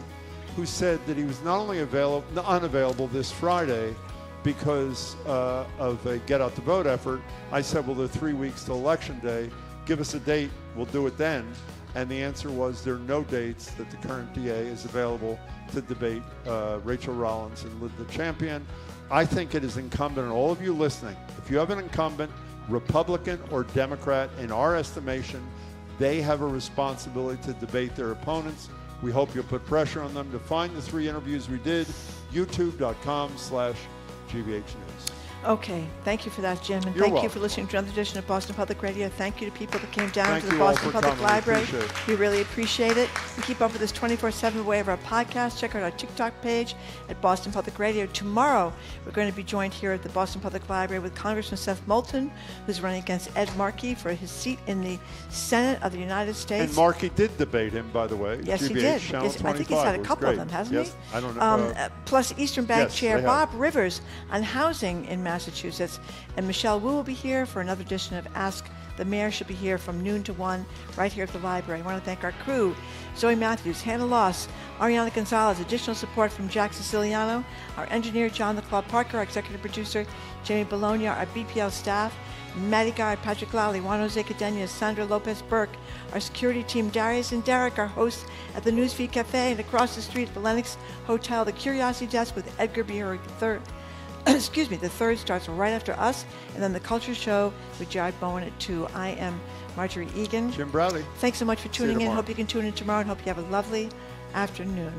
who said that he was not only unavailable this Friday because of a get-out-the-vote effort. I said, well, there are 3 weeks to Election Day. Give us a date. We'll do it then. And the answer was there are no dates that the current DA is available to debate Rachel Rollins and Linda Champion. I think it is incumbent on all of you listening. If you have an incumbent, Republican or Democrat, in our estimation, they have a responsibility to debate their opponents. We hope you'll put pressure on them to find the three interviews we did, youtube.com/GBH News. Okay, thank you for that, Jim, and You're thank you welcome. for listening to another edition of Boston Public Radio. Thank you to people that came down Thank to the you all Boston for Public coming. We Library. appreciate it. We really appreciate it. And keep up with us 24/7 way of our podcast. Check out our TikTok page at Boston Public Radio. Tomorrow, we're going to be joined here at the Boston Public Library with Congressman Seth Moulton, who's running against Ed Markey for his seat in the Senate of the United States. And Markey did debate him, by the way. Yes, GBH he did. Channel Yes, I think he's 25 had a was couple great. of them, hasn't yes, he? I don't know. Plus Eastern Bank yes, Chair they Bob have. Rivers on housing in Massachusetts. And Michelle Wu will be here for another edition of Ask the Mayor. She'll be here from noon to 1 right here at the library. I want to thank our crew, Zoe Matthews, Hannah Loss, Ariana Gonzalez, additional support from Jack Siciliano, our engineer, John the Claude Parker, our executive producer, Jamie Bologna, our BPL staff, Maddie Guy, Patrick Lally, Juan Jose Cadena, Sandra Lopez Burke, our security team, Darius and Derek, our hosts at the Newsfeed Cafe, and across the street at the Lennox Hotel, the Curiosity Desk with Edgar Beer III. Excuse me, the third starts right after us, and then the Culture Show with Jared Bowen at 2. I am Marjorie Egan. Jim Browley. Thanks so much for tuning in. tomorrow. Hope you can tune in tomorrow, and hope you have a lovely afternoon.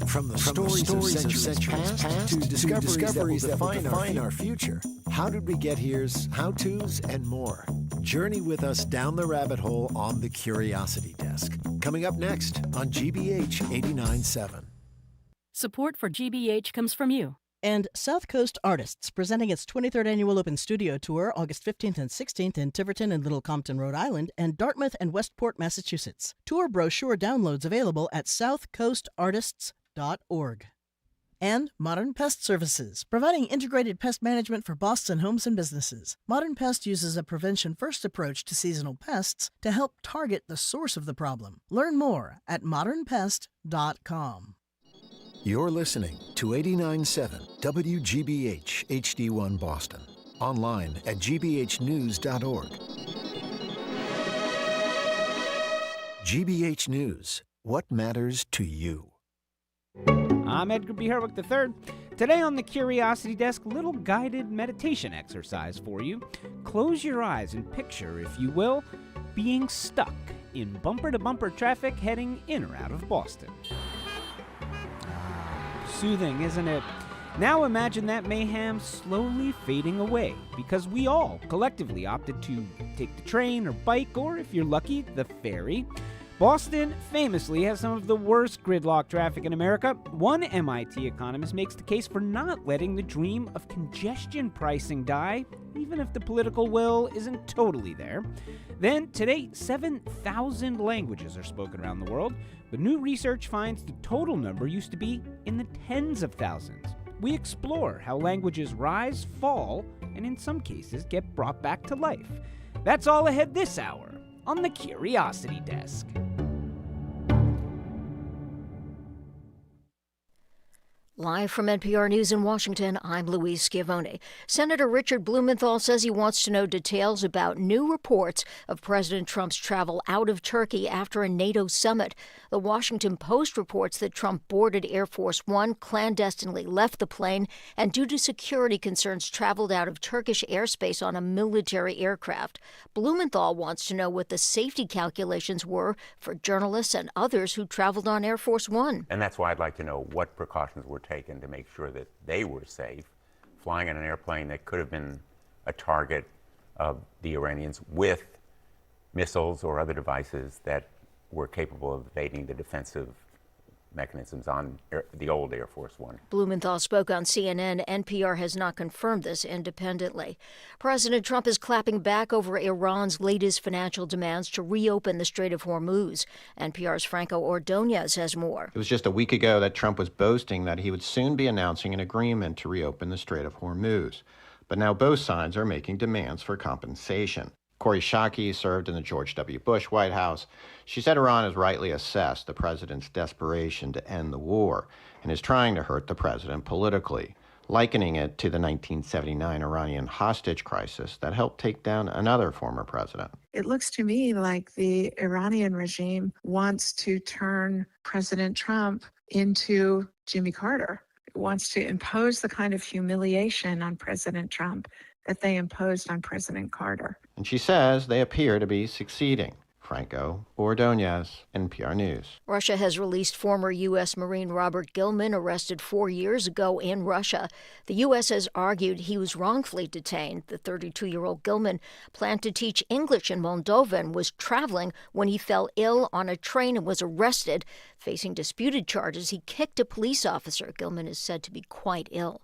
From the stories of centuries past to discoveries that will define our future. How did we get here's how-tos and more. Journey with us down the rabbit hole on the Curiosity Desk. Coming up next on GBH 89.7. Support for GBH comes from you. And South Coast Artists, presenting its 23rd Annual Open Studio Tour August 15th and 16th in Tiverton and Little Compton, Rhode Island, and Dartmouth and Westport, Massachusetts. Tour brochure downloads available at southcoastartists.org. And Modern Pest Services, providing integrated pest management for Boston homes and businesses. Modern Pest uses a prevention-first approach to seasonal pests to help target the source of the problem. Learn more at modernpest.com. You're listening to 89.7 WGBH HD1 Boston. Online at gbhnews.org. GBH News. What matters to you? I'm Edgar B. Herwick III. Today on the Curiosity Desk, little guided meditation exercise for you. Close your eyes and picture, if you will, being stuck in bumper-to-bumper traffic heading in or out of Boston. Soothing, isn't it? Now imagine that mayhem slowly fading away because we all collectively opted to take the train or bike, or if you're lucky, the ferry. Boston famously has some of the worst gridlock traffic in America. One MIT economist makes the case for not letting the dream of congestion pricing die, even if the political will isn't totally there. Then, today, 7,000 languages are spoken around the world, but new research finds the total number used to be in the tens of thousands. We explore how languages rise, fall, and in some cases get brought back to life. That's all ahead this hour on the Curiosity Desk. Live from NPR News in Washington, I'm Louise Schiavone. Senator Richard Blumenthal says he wants to know details about new reports of President Trump's travel out of Turkey after a NATO summit. The Washington Post reports that Trump boarded Air Force One, clandestinely left the plane, and due to security concerns traveled out of Turkish airspace on a military aircraft. Blumenthal wants to know what the safety calculations were for journalists and others who traveled on Air Force One. And that's why I'd like to know what precautions were taken to make sure that they were safe, flying in an airplane that could have been a target of the Iranians with missiles or other devices that were capable of evading the defensive mechanisms on the old Air Force One. Blumenthal spoke on CNN. NPR has not confirmed this independently. President Trump is clapping back over Iran's latest financial demands to reopen the Strait of Hormuz. NPR's Franco Ordonez has more. It was just a week ago that Trump was boasting that he would soon be announcing an agreement to reopen the Strait of Hormuz. But now both sides are making demands for compensation. Kori Schake served in the George W. Bush White House. She said Iran has rightly assessed the president's desperation to end the war and is trying to hurt the president politically, likening it to the 1979 Iranian hostage crisis that helped take down another former president. It looks to me like the Iranian regime wants to turn President Trump into Jimmy Carter. It wants to impose the kind of humiliation on President Trump that they imposed on President Carter. And she says they appear to be succeeding. Franco Ordonez, NPR News. Russia has released former U.S. Marine Robert Gilman, arrested 4 years ago in Russia. The U.S. has argued he was wrongfully detained. The 32-year-old Gilman planned to teach English in Moldova and was traveling when he fell ill on a train and was arrested. Facing disputed charges, he kicked a police officer. Gilman is said to be quite ill.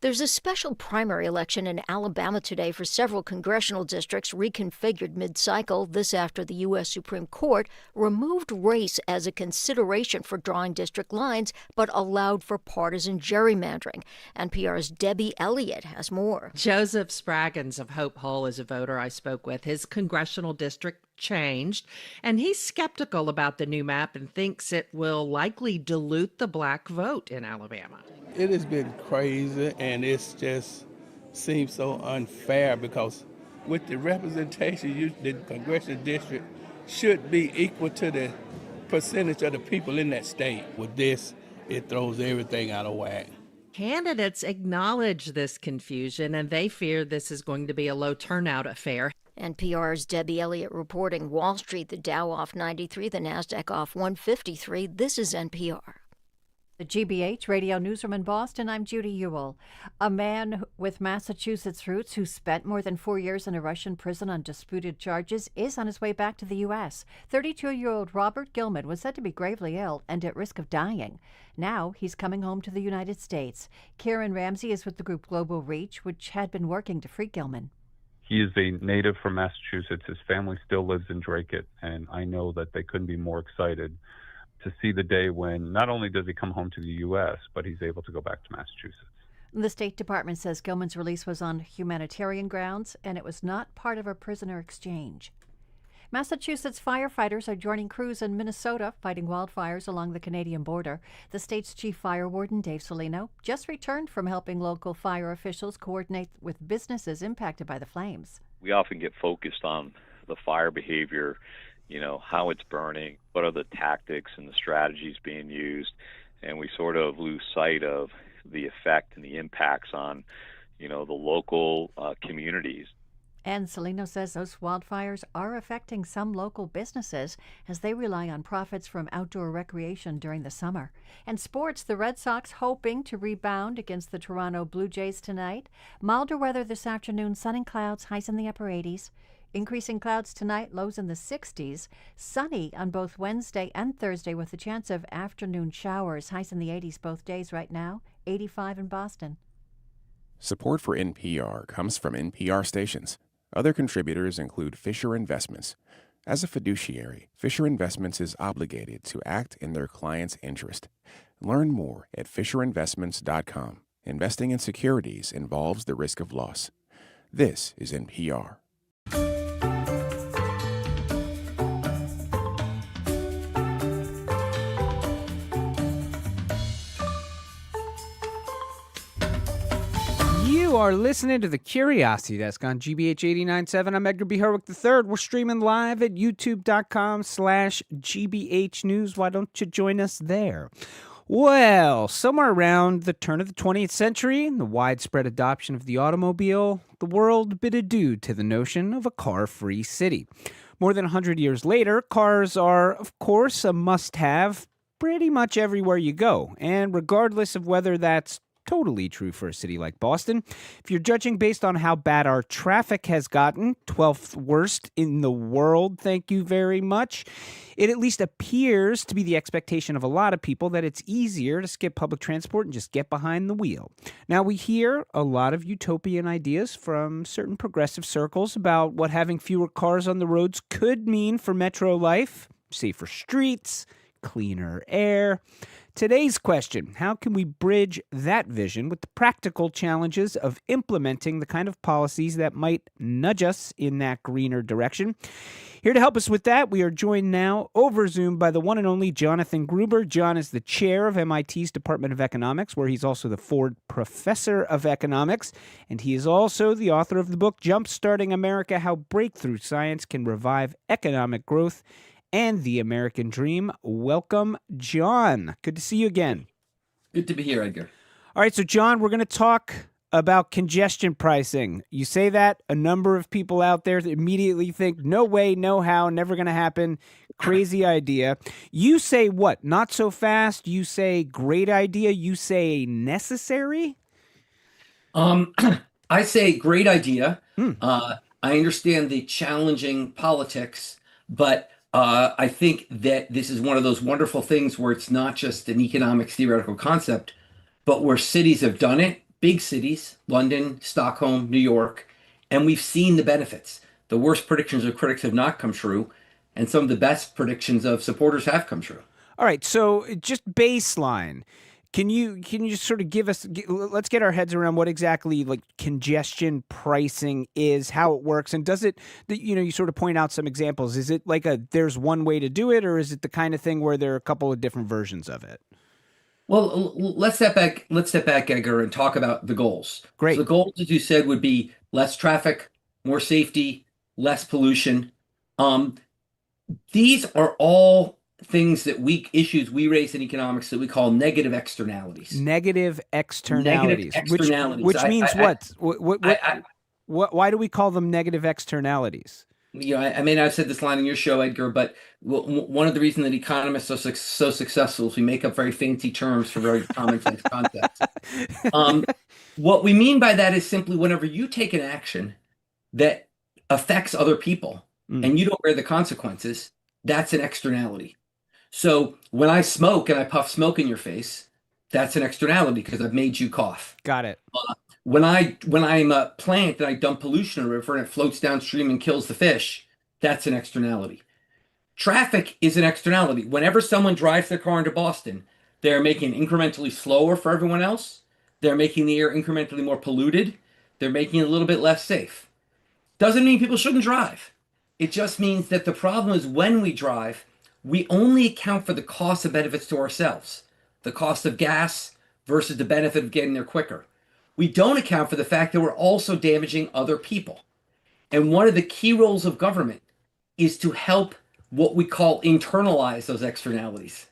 There's a special primary election in Alabama today for several congressional districts reconfigured mid-cycle. This after the U.S. Supreme Court removed race as a consideration for drawing district lines, but allowed for partisan gerrymandering. NPR's Debbie Elliott has more. Joseph Spraggins of Hope Hole is a voter I spoke with. His congressional district changed, and he's skeptical about the new map and thinks it will likely dilute the black vote in Alabama. It has been crazy, and it's just seems so unfair because with the representation, the congressional district should be equal to the percentage of the people in that state. With this, it throws everything out of whack. Candidates acknowledge this confusion, and they fear this is going to be a low turnout affair. NPR's Debbie Elliott reporting. Wall Street, the Dow off 93, the NASDAQ off 153. This is NPR. The GBH Radio Newsroom in Boston, I'm Judy Ewell. A man with Massachusetts roots who spent more than 4 years in a Russian prison on disputed charges is on his way back to the U.S. 32-year-old Robert Gilman was said to be gravely ill and at risk of dying. Now he's coming home to the United States. Kieran Ramsey is with the group Global Reach, which had been working to free Gilman. He is a native from Massachusetts. His family still lives in Dracut, and I know that they couldn't be more excited to see the day when not only does he come home to the U.S., but he's able to go back to Massachusetts. The State Department says Gilman's release was on humanitarian grounds, and it was not part of a prisoner exchange. Massachusetts firefighters are joining crews in Minnesota fighting wildfires along the Canadian border. The state's chief fire warden, Dave Solino, just returned from helping local fire officials coordinate with businesses impacted by the flames. We often get focused on the fire behavior, how it's burning, what are the tactics and the strategies being used, and we sort of lose sight of the effect and the impacts on, the local communities. And Solino says those wildfires are affecting some local businesses as they rely on profits from outdoor recreation during the summer. And sports, the Red Sox hoping to rebound against the Toronto Blue Jays tonight. Milder weather this afternoon, sun and clouds, highs in the upper 80s. Increasing clouds tonight, lows in the 60s. Sunny on both Wednesday and Thursday with a chance of afternoon showers, highs in the 80s both days right now, 85 in Boston. Support for NPR comes from NPR stations. Other contributors include Fisher Investments. As a fiduciary, Fisher Investments is obligated to act in their client's interest. Learn more at FisherInvestments.com. Investing in securities involves the risk of loss. This is NPR. You are listening to the Curiosity Desk on GBH 89.7. I'm Edgar B. Herwick III. We're streaming live at youtube.com/GBH News. Why don't you join us there? Well, somewhere around the turn of the 20th century, the widespread adoption of the automobile, the world bid adieu to the notion of a car-free city. More than 100 years later, cars are, of course, a must-have pretty much everywhere you go. And regardless of whether that's totally true for a city like Boston, if you're judging based on how bad our traffic has gotten, 12th worst in the world, thank you very much, it at least appears to be the expectation of a lot of people that it's easier to skip public transport and just get behind the wheel. Now, we hear a lot of utopian ideas from certain progressive circles about what having fewer cars on the roads could mean for metro life, safer streets, cleaner air. Today's question, how can we bridge that vision with the practical challenges of implementing the kind of policies that might nudge us in that greener direction? Here to help us with that, we are joined now over Zoom by the one and only Jonathan Gruber. John is the chair of MIT's Department of Economics, where he's also the Ford Professor of Economics, and he is also the author of the book Jumpstarting America: How Breakthrough Science Can Revive Economic Growth and the American Dream. Welcome, John. Good to see you again. Good to be here, Edgar. All right, so John, we're going to talk about congestion pricing. You say that, a number of people out there immediately think, no way, no how, never going to happen, crazy idea. You say what? Not so fast? You say great idea? You say necessary? I say great idea. I understand the challenging politics, but I think that this is one of those wonderful things where it's not just an economics theoretical concept, but where cities have done it, big cities, London, Stockholm, New York, and we've seen the benefits. The worst predictions of critics have not come true, and some of the best predictions of supporters have come true. All right, so just baseline. Can you just sort of give us, let's get our heads around what exactly like congestion pricing is, how it works, and does it, you sort of point out some examples. Is it like there's one way to do it, or is it the kind of thing where there are a couple of different versions of it? Well, let's step back, Edgar, and talk about the goals. Great. So the goals, as you said, would be less traffic, more safety, less pollution. These are all issues we raise in economics that we call negative externalities. Negative externalities. Which means what? Why do we call them negative externalities? I may not have said this line in your show, Edgar, but one of the reasons that economists are so successful is we make up very fancy terms for very common sense concepts. What we mean by that is simply whenever you take an action that affects other people and you don't bear the consequences, that's an externality. So when I smoke and I puff smoke in your face, that's an externality because I've made you cough. Got it. When I'm a plant and I dump pollution in a river and it floats downstream and kills the fish, that's an externality. Traffic is an externality. Whenever someone drives their car into Boston, they're making it incrementally slower for everyone else. They're making the air incrementally more polluted. They're making it a little bit less safe. Doesn't mean people shouldn't drive. It just means that the problem is when we drive, we only account for the cost and benefits to ourselves. The cost of gas versus the benefit of getting there quicker. We don't account for the fact that we're also damaging other people. And one of the key roles of government is to help what we call internalize those externalities.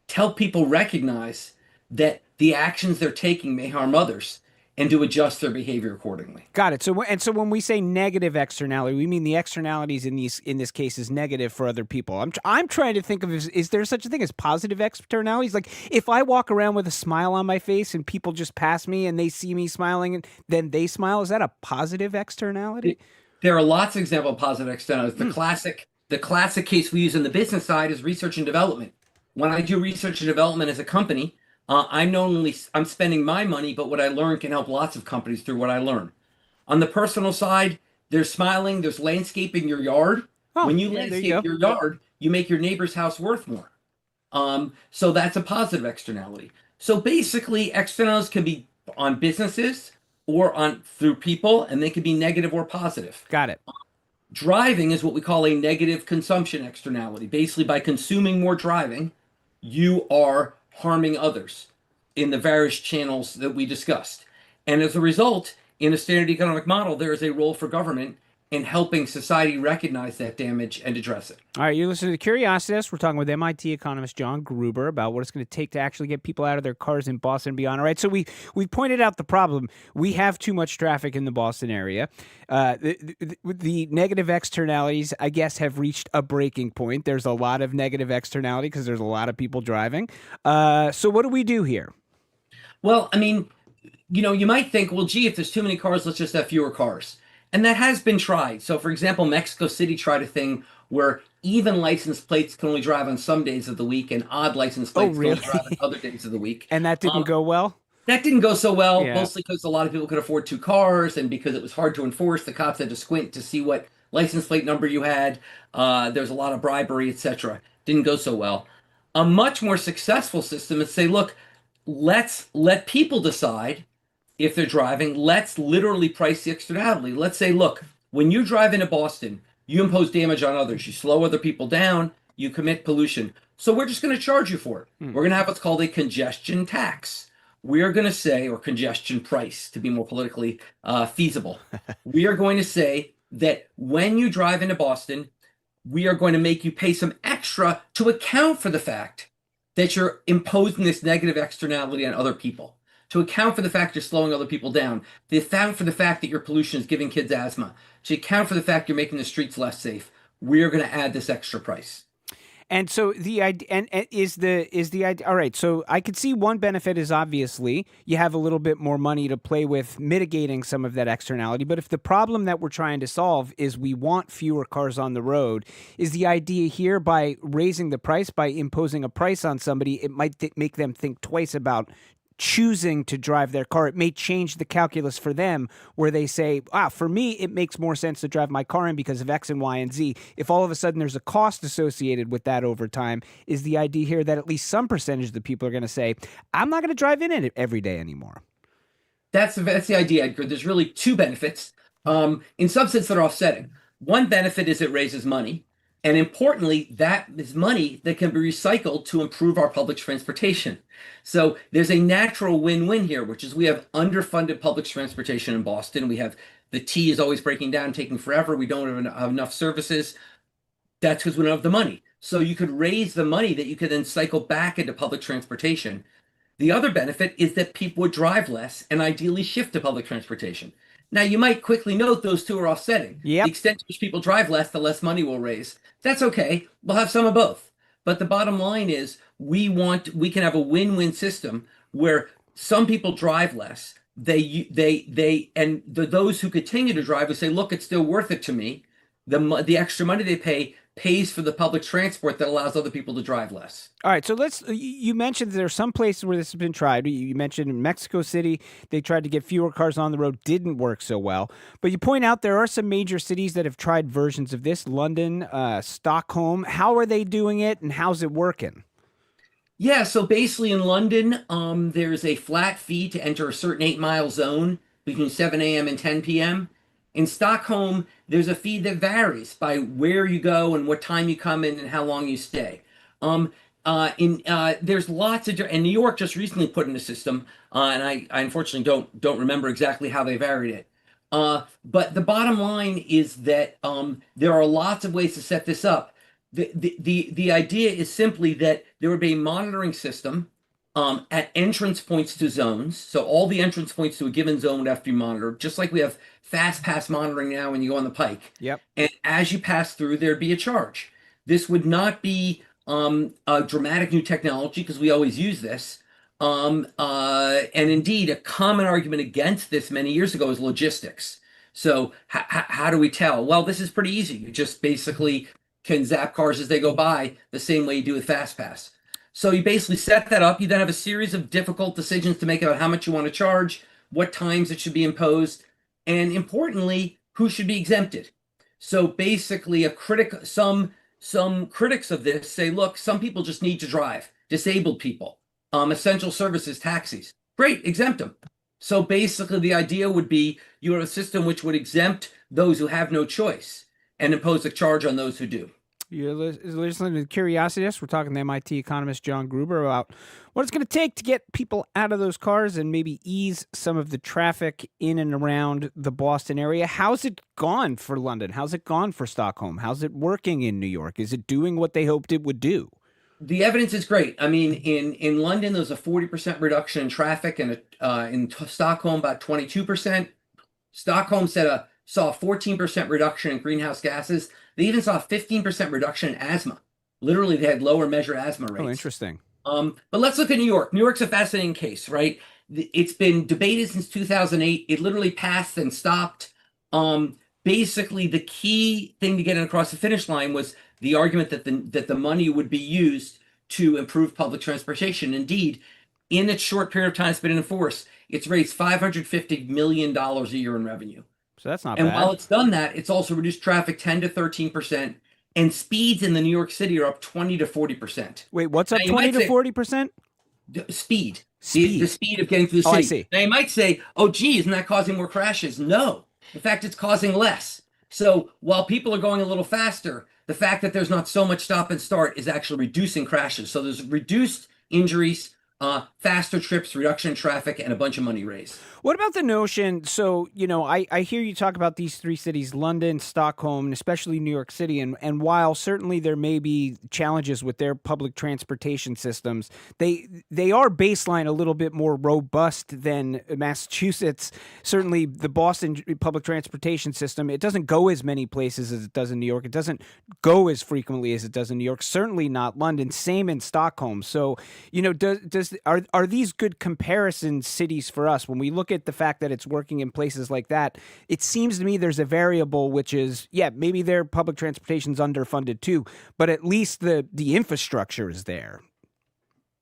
To help people recognize that the actions they're taking may harm others and to adjust their behavior accordingly. Got it. So when we say negative externality, we mean the externalities in this case is negative for other people. I'm trying to think of is there such a thing as positive externalities? Like if I walk around with a smile on my face and people just pass me and they see me smiling and then they smile, is that a positive externality? There are lots of examples of positive externalities. The classic case we use in the business side is research and development. When I do research and development as a company, I'm spending my money, but what I learn can help lots of companies through what I learn. On the personal side, there's smiling, there's landscaping your yard. When you landscape your yard, you make your neighbor's house worth more. So that's a positive externality. So basically, externalities can be on businesses or through people, and they can be negative or positive. Got it. Driving is what we call a negative consumption externality. Basically, by consuming more driving, you are harming others in the various channels that we discussed. And as a result, in a standard economic model, there is a role for government in helping society recognize that damage and address it. All right, you're listening to Curiosity Desk. We're talking with MIT economist Jon Gruber about what it's going to take to actually get people out of their cars in Boston and beyond. All right, so we've pointed out the problem. We have too much traffic in the Boston area. The negative externalities, I guess, have reached a breaking point. There's a lot of negative externality because there's a lot of people driving. So what do we do here? Well, I mean, you might think, well, gee, if there's too many cars, let's just have fewer cars. And that has been tried. So, for example, Mexico City tried a thing where even license plates can only drive on some days of the week and odd license plates can only drive on other days of the week. And that didn't go well? That didn't go so well, mostly because a lot of people could afford two cars and because it was hard to enforce. The cops had to squint to see what license plate number you had. There's a lot of bribery, etc. Didn't go so well. A much more successful system is say, look, let's let people decide if they're driving. Let's literally price the externality. Let's say, look, when you drive into Boston, you impose damage on others. You slow other people down. You commit pollution. So we're just going to charge you for it. We're going to have what's called a congestion tax. We are going to say, or congestion price to be more politically feasible. We are going to say that when you drive into Boston, we are going to make you pay some extra to account for the fact that you're imposing this negative externality on other people. To account for the fact you're slowing other people down, to account for the fact that your pollution is giving kids asthma, to account for the fact you're making the streets less safe, we are going to add this extra price. And so the idea is the idea. All right. So I could see one benefit is obviously you have a little bit more money to play with mitigating some of that externality. But if the problem that we're trying to solve is we want fewer cars on the road, is the idea here by raising the price, by imposing a price on somebody, it might make them think twice about choosing to drive their car. It may change the calculus for them where they say, for me, it makes more sense to drive my car in because of X and Y and Z. If all of a sudden there's a cost associated with that over time, is the idea here that at least some percentage of the people are going to say, I'm not going to drive in it every day anymore. That's the idea, Edgar. There's really two benefits in some sense that are offsetting. One benefit is it raises money. And importantly, that is money that can be recycled to improve our public transportation. So there's a natural win-win here, which is we have underfunded public transportation in Boston. We have the T is always breaking down, taking forever. We don't have enough services. That's because we don't have the money. So you could raise the money that you could then cycle back into public transportation. The other benefit is that people would drive less and ideally shift to public transportation. Now, you might quickly note those two are offsetting. Yep. The extent to which people drive less, the less money we'll raise. That's okay. We'll have some of both. But the bottom line is we can have a win-win system where some people drive less. Those who continue to drive will say, look, it's still worth it to me. The extra money they pay pays for the public transport that allows other people to drive less. All right, so you mentioned there are some places where this has been tried. You mentioned in Mexico City, they tried to get fewer cars on the road, didn't work so well. But you point out there are some major cities that have tried versions of this, London, Stockholm. How are they doing it, and how's it working? Yeah, so basically in London, there's a flat fee to enter a certain 8-mile zone between 7 a.m. and 10 p.m. In Stockholm, there's a fee that varies by where you go and what time you come in and how long you stay. There's lots of, and New York just recently put in a system, and I unfortunately don't remember exactly how they varied it. But the bottom line is that there are lots of ways to set this up. The idea is simply that there would be a monitoring system at entrance points to zones. So all the entrance points to a given zone would have to be monitored, just like we have fast pass monitoring now when you go on the Pike. Yep. And as you pass through, there'd be a charge. This would not be a dramatic new technology because we always use this. And indeed, a common argument against this many years ago is logistics. So how do we tell? Well, this is pretty easy. You just basically can zap cars as they go by the same way you do with FastPass. So you basically set that up. You then have a series of difficult decisions to make about how much you want to charge, what times it should be imposed, and importantly, who should be exempted. So basically, some critics of this say, look, some people just need to drive, disabled people, essential services, taxis. Great, exempt them. So basically, the idea would be you have a system which would exempt those who have no choice and impose a charge on those who do. You're listening to Curiosity Desk. We're talking to MIT economist Jon Gruber about what it's going to take to get people out of those cars and maybe ease some of the traffic in and around the Boston area. How's it gone for London? How's it gone for Stockholm? How's it working in New York? Is it doing what they hoped it would do? The evidence is great. I mean, in London, there's a 40% reduction in traffic, and in Stockholm, about 22%. Stockholm saw a 14% reduction in greenhouse gases. They even saw a 15% reduction in asthma. Literally, they had lower measured asthma rates. Oh, interesting. But let's look at New York. New York's a fascinating case, right? It's been debated since 2008. It literally passed and stopped. Basically, the key thing to get it across the finish line was the argument that the money would be used to improve public transportation. Indeed, in its short period of time it's been in force, it's raised $550 million a year in revenue. So that's not bad. And while it's done that, it's also reduced traffic 10 to 13%, and speeds in the New York City are up 20 to 40%. Wait, what's up 20 to 40%? Speed. The speed of getting through the city. I see. Now you might say, oh, gee, isn't that causing more crashes? No. In fact, it's causing less. So while people are going a little faster, the fact that there's not so much stop and start is actually reducing crashes. So there's reduced injuries, faster trips, reduction in traffic, and a bunch of money raised. What about the notion? So, I hear you talk about these three cities, London, Stockholm, and especially New York City. And while certainly there may be challenges with their public transportation systems, they are baseline a little bit more robust than Massachusetts. Certainly the Boston public transportation system, it doesn't go as many places as it does in New York. It doesn't go as frequently as it does in New York. Certainly not London. Same in Stockholm. So, are these good comparison cities for us? When we look at the fact that it's working in places like that, it seems to me there's a variable which is, maybe their public transportation's underfunded too, but at least the infrastructure is there.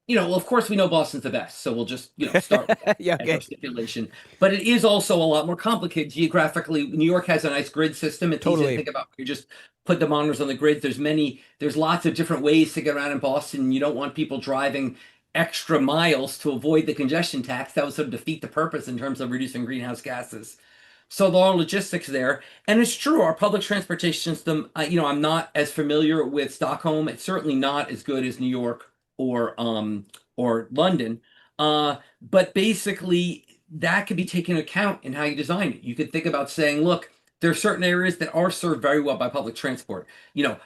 Well, of course we know Boston's the best, so we'll just start with that as stipulation. But it is also a lot more complicated geographically. New York has a nice grid system. It's easy to think about. You just put the monitors on the grid. There's lots of different ways to get around in Boston. You don't want people driving extra miles to avoid the congestion tax. That would sort of defeat the purpose in terms of reducing greenhouse gases. So there are logistics there. And it's true, our public transportation system, I'm not as familiar with Stockholm. It's certainly not as good as New York or London. But basically, that could be taken into account in how you design it. You could think about saying, look, there are certain areas that are served very well by public transport.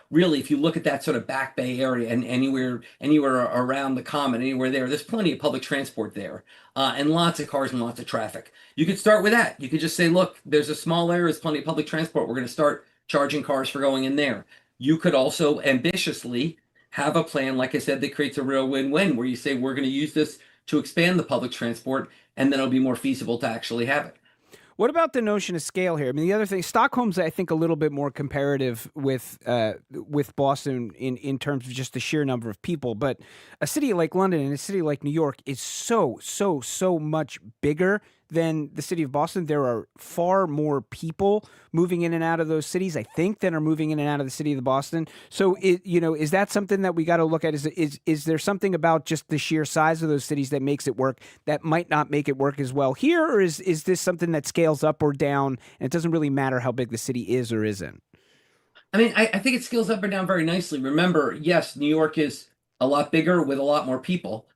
Really, if you look at that sort of Back Bay area and anywhere around the Common, anywhere there's plenty of public transport there, and lots of cars and lots of traffic. You could start with that. You could just say, look, there's a small area, there's plenty of public transport. We're going to start charging cars for going in there. You could also ambitiously have a plan, like I said, that creates a real win-win, where you say, we're going to use this to expand the public transport, and then it'll be more feasible to actually have it. What about the notion of scale here? I mean, the other thing, Stockholm's, I think, a little bit more comparative with Boston in terms of just the sheer number of people. But a city like London and a city like New York is so much bigger than the city of Boston. There are far more people moving in and out of those cities, I think, than are moving in and out of the city of Boston. So, is that something that we got to look at? Is there something about just the sheer size of those cities that makes it work that might not make it work as well here? Or is this something that scales up or down, and it doesn't really matter how big the city is or isn't? I mean, I think it scales up or down very nicely. Remember, yes, New York is a lot bigger with a lot more people.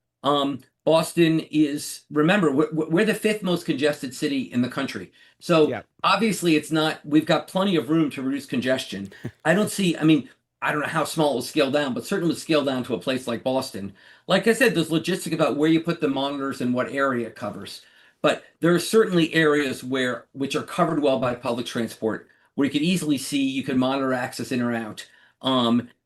Boston is, remember, we're the 5th most congested city in the country. So obviously it's not, we've got plenty of room to reduce congestion. I don't know how small it will scale down, but certainly would scale down to a place like Boston. Like I said, there's logistics about where you put the monitors and what area it covers. But there are certainly areas which are covered well by public transport, where you could easily see, you can monitor access in or out.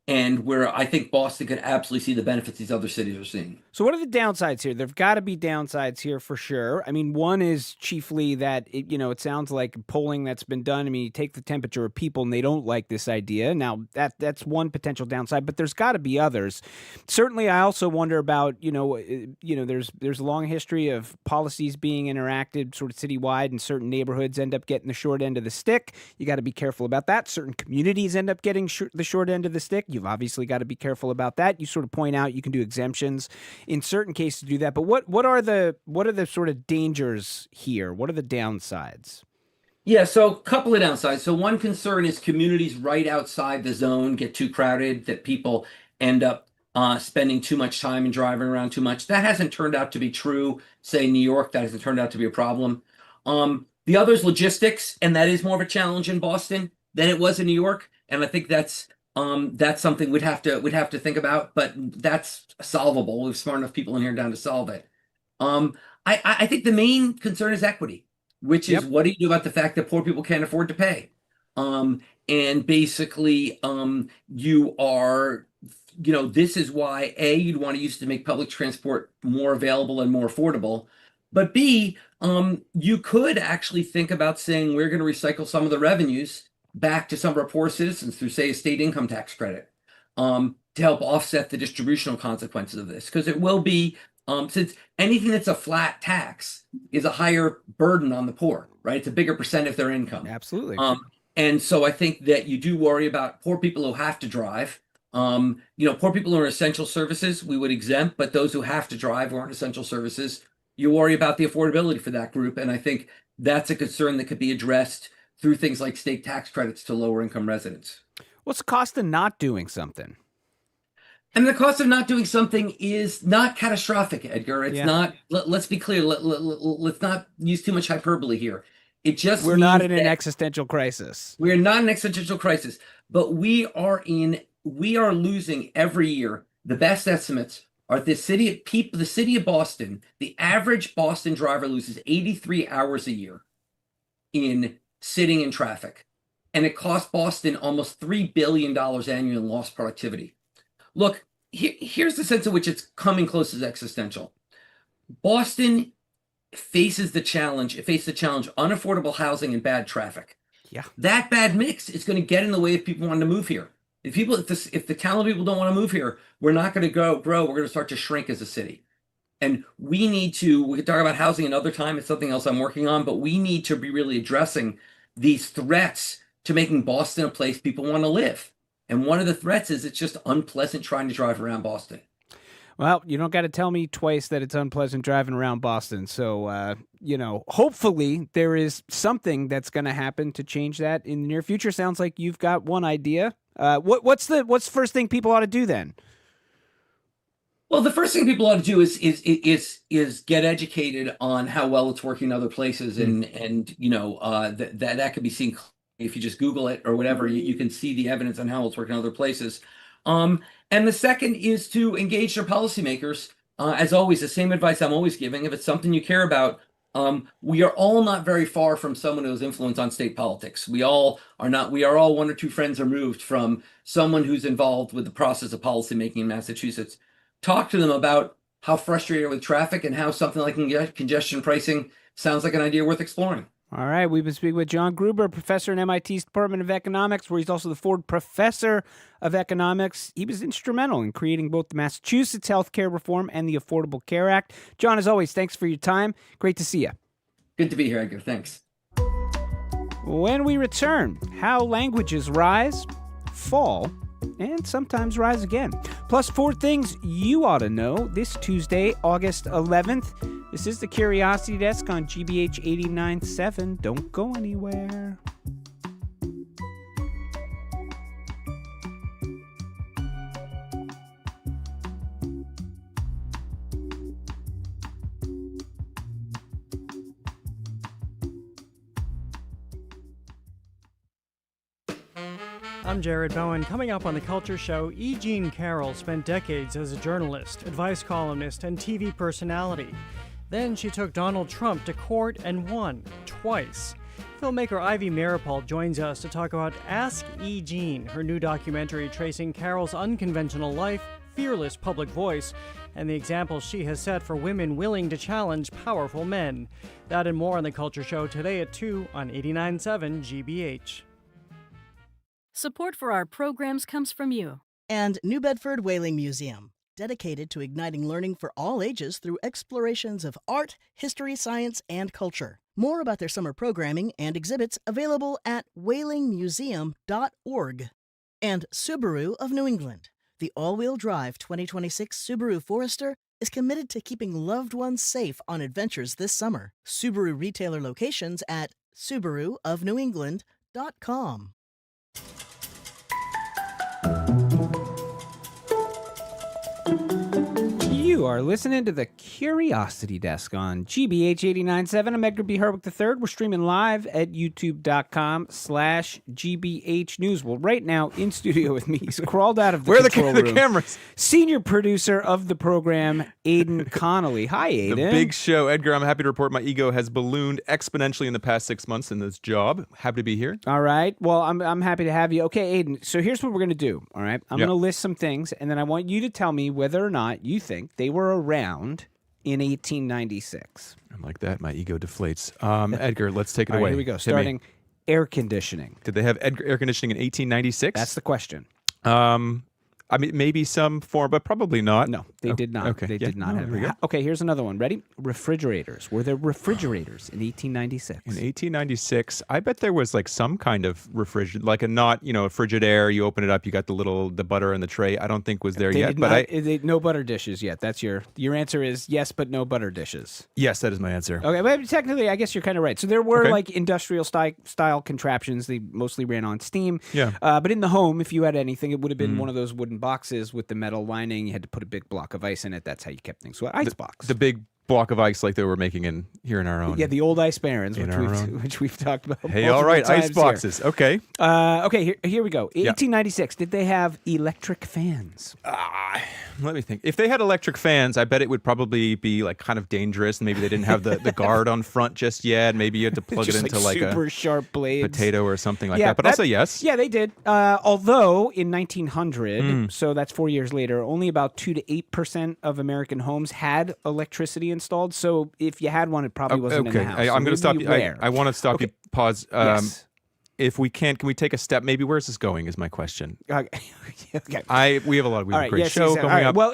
And where I think Boston could absolutely see the benefits these other cities are seeing. So what are the downsides here? There've got to be downsides here for sure. I mean, one is chiefly that, it sounds like polling that's been done. I mean, you take the temperature of people and they don't like this idea. Now, that's one potential downside, but there's got to be others. Certainly, I also wonder about, there's a long history of policies being enacted sort of citywide, and certain neighborhoods end up getting the short end of the stick. You got to be careful about that. Certain communities end up getting the short end of the stick. You've obviously got to be careful about that. You sort of point out you can do exemptions in certain cases to do that. But what are the sort of dangers here? What are the downsides? Yeah, so a couple of downsides. So one concern is communities right outside the zone get too crowded, that people end up spending too much time and driving around too much. That hasn't turned out to be true. Say New York, that hasn't turned out to be a problem. The other is logistics, and that is more of a challenge in Boston than it was in New York. And I think that's something we'd have to think about, but that's solvable. We have smart enough people in here down to solve it. I think the main concern is equity, which is what do you do about the fact that poor people can't afford to pay? And basically, this is why A, you'd want to use it to make public transport more available and more affordable. But B, you could actually think about saying we're going to recycle some of the revenues back to some of our poor citizens through, say, a state income tax credit, to help offset the distributional consequences of this. Because it will be, since anything that's a flat tax is a higher burden on the poor, right? It's a bigger percent of their income. Absolutely. And so I think that you do worry about poor people who have to drive. Poor people who are essential services, we would exempt, but those who have to drive who aren't essential services, you worry about the affordability for that group. And I think that's a concern that could be addressed through things like state tax credits to lower income residents. What's the cost of not doing something? And the cost of not doing something is not catastrophic, Edgar. It's not, let's be clear, let's not use too much hyperbole here. It just We're not in an existential crisis. We're not in an existential crisis, but we are losing every year. The best estimates are the city of Boston, the average Boston driver loses 83 hours a year in sitting in traffic. And it cost Boston almost $3 billion annually in lost productivity. Look, here's the sense in which it's coming close as existential. Boston faces the challenge. It faces the challenge of unaffordable housing and bad traffic. Yeah. That bad mix is going to get in the way of people wanting to move here. If the talented people don't want to move here, we're not going to grow. We're going to start to shrink as a city. And we could talk about housing another time. It's something else I'm working on, but we need to be really addressing these threats to making Boston a place people want to live. And one of the threats is it's just unpleasant trying to drive around Boston. Well, you don't got to tell me twice that it's unpleasant driving around Boston. So, hopefully there is something that's going to happen to change that in the near future. Sounds like you've got one idea. What's the first thing people ought to do then? Well, the first thing people ought to do is get educated on how well it's working in other places, and that could be seen If you just Google it or whatever, you can see the evidence on how it's working in other places. And the second is to engage their policymakers. As always, the same advice I'm always giving. If it's something you care about, we are all not very far from someone who has influence on state politics. We are all one or two friends removed from someone who's involved with the process of policymaking in Massachusetts. Talk to them about how frustrated with traffic and how something like congestion pricing sounds like an idea worth exploring. All right, we've been speaking with Jon Gruber, professor in MIT's Department of Economics, where he's also the Ford Professor of Economics. He was instrumental in creating both the Massachusetts Healthcare Reform and the Affordable Care Act. Jon, as always, thanks for your time. Great to see you. Good to be here, Edgar. Thanks. When we return, how languages rise, fall, and sometimes rise again. Plus 4 things you ought to know this Tuesday, August 11th. This is the Curiosity Desk on GBH 89.7. Don't go anywhere. I'm Jared Bowen. Coming up on The Culture Show, E. Jean Carroll spent decades as a journalist, advice columnist, and TV personality. Then she took Donald Trump to court and won, twice. Filmmaker Ivy Meeropol joins us to talk about Ask E. Jean, her new documentary tracing Carroll's unconventional life, fearless public voice, and the example she has set for women willing to challenge powerful men. That and more on The Culture Show today at 2 on 89.7 GBH. Support for our programs comes from you. And New Bedford Whaling Museum, dedicated to igniting learning for all ages through explorations of art, history, science, and culture. More about their summer programming and exhibits available at whalingmuseum.org. And Subaru of New England. The all-wheel drive 2026 Subaru Forester is committed to keeping loved ones safe on adventures this summer. Subaru retailer locations at subaruofnewengland.com. You are listening to the Curiosity Desk on GBH 89.7. I'm Edgar B. Herwick III. We're streaming live at youtube.com/GBH News. Well, right now, in studio with me, he's crawled out of the control room. The cameras? Senior producer of the program, Aidan Connolly. Hi, Aidan. The big show. Edgar, I'm happy to report my ego has ballooned exponentially in the past 6 months in this job. Happy to be here. All right. Well, I'm happy to have you. Okay, Aidan, so here's what we're going to do, all right? I'm going to list some things, and then I want you to tell me whether or not you think they were around in 1896. I'm like that. My ego deflates. Edgar, let's take it away. Here we go. Starting air conditioning. Did they have air conditioning in 1896? That's the question. I mean, maybe some form, but probably not. No, they did not. Okay. They did not have it. Okay, here's another one. Ready? Refrigerators. Were there refrigerators in 1896? In 1896, I bet there was like some kind of refrigerator, like a not, a Frigidaire. You open it up, you got the butter in the tray. I don't think was there yet. No butter dishes yet. That's your answer is yes, but no butter dishes. Yes, that is my answer. Okay, but technically, I guess you're kind of right. So there were like industrial style contraptions. They mostly ran on steam. Yeah. But in the home, if you had anything, it would have been one of those wooden boxes with the metal lining. You had to put a big block of ice in it. That's how you kept things. So ice box. The big block of ice like they were making here in our own. Yeah, the old ice barons, which we've talked about. Hey, all right, ice boxes. Here. Okay. Okay, here we go. 1896. Did they have electric fans? Let me think. If they had electric fans, I bet it would probably be like kind of dangerous. And maybe they didn't have the guard on front just yet. Maybe you had to plug it into like super a sharp blades, potato or something like that. But I'll say yes. Yeah, they did. Although in 1900, so that's 4 years later, only about 2 to 8% of American homes had electricity installed. So if you had one, it probably wasn't in the house. I'm going to stop you. I want to stop you. Pause. Yes. If we can we take a step? Maybe where's this going is my question. Okay. We have a great yes, show coming up. Well,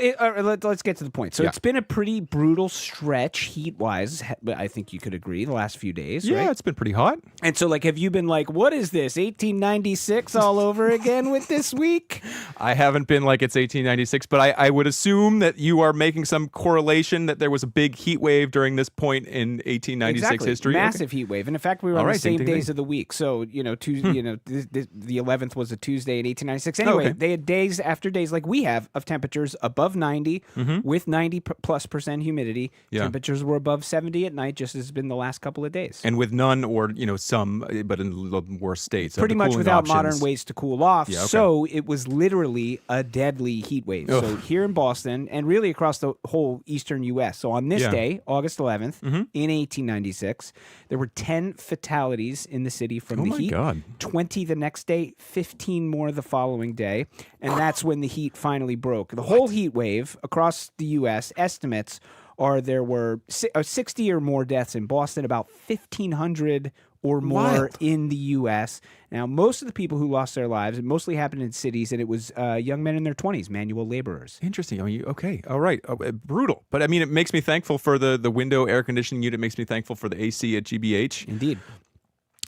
let's get to the point. So it's been a pretty brutal stretch heat-wise. I think you could agree the last few days, right? Yeah, it's been pretty hot. And so, have you been like, what is this, 1896 all over again with this week? I haven't been like it's 1896, but I would assume that you are making some correlation that there was a big heat wave during this point in 1896 history. Massive heat wave. And in fact, we were on the same days of the week. So, Tuesday. The 11th was a Tuesday in 1896. Anyway, they had days after days like we have of temperatures above 90 with 90+% humidity. Yeah. Temperatures were above 70 at night, just as has been the last couple of days. And with none or some, but in the worst states. Pretty much without modern ways to cool off. Yeah, okay. So it was literally a deadly heat wave. Ugh. So here in Boston and really across the whole eastern U.S. So on this day, August 11th, in 1896, there were 10 fatalities in the city from the heat. God. 20 the next day, 15 more the following day. And that's when the heat finally broke. The whole heat wave across the U.S., estimates are there were 60 or more deaths in Boston, about 1,500 or more in the U.S. Now, most of the people who lost their lives, it mostly happened in cities, and it was young men in their 20s, manual laborers. Interesting. Okay. All right. Brutal. But, I mean, it makes me thankful for the window air conditioning unit. It makes me thankful for the AC at GBH. Indeed.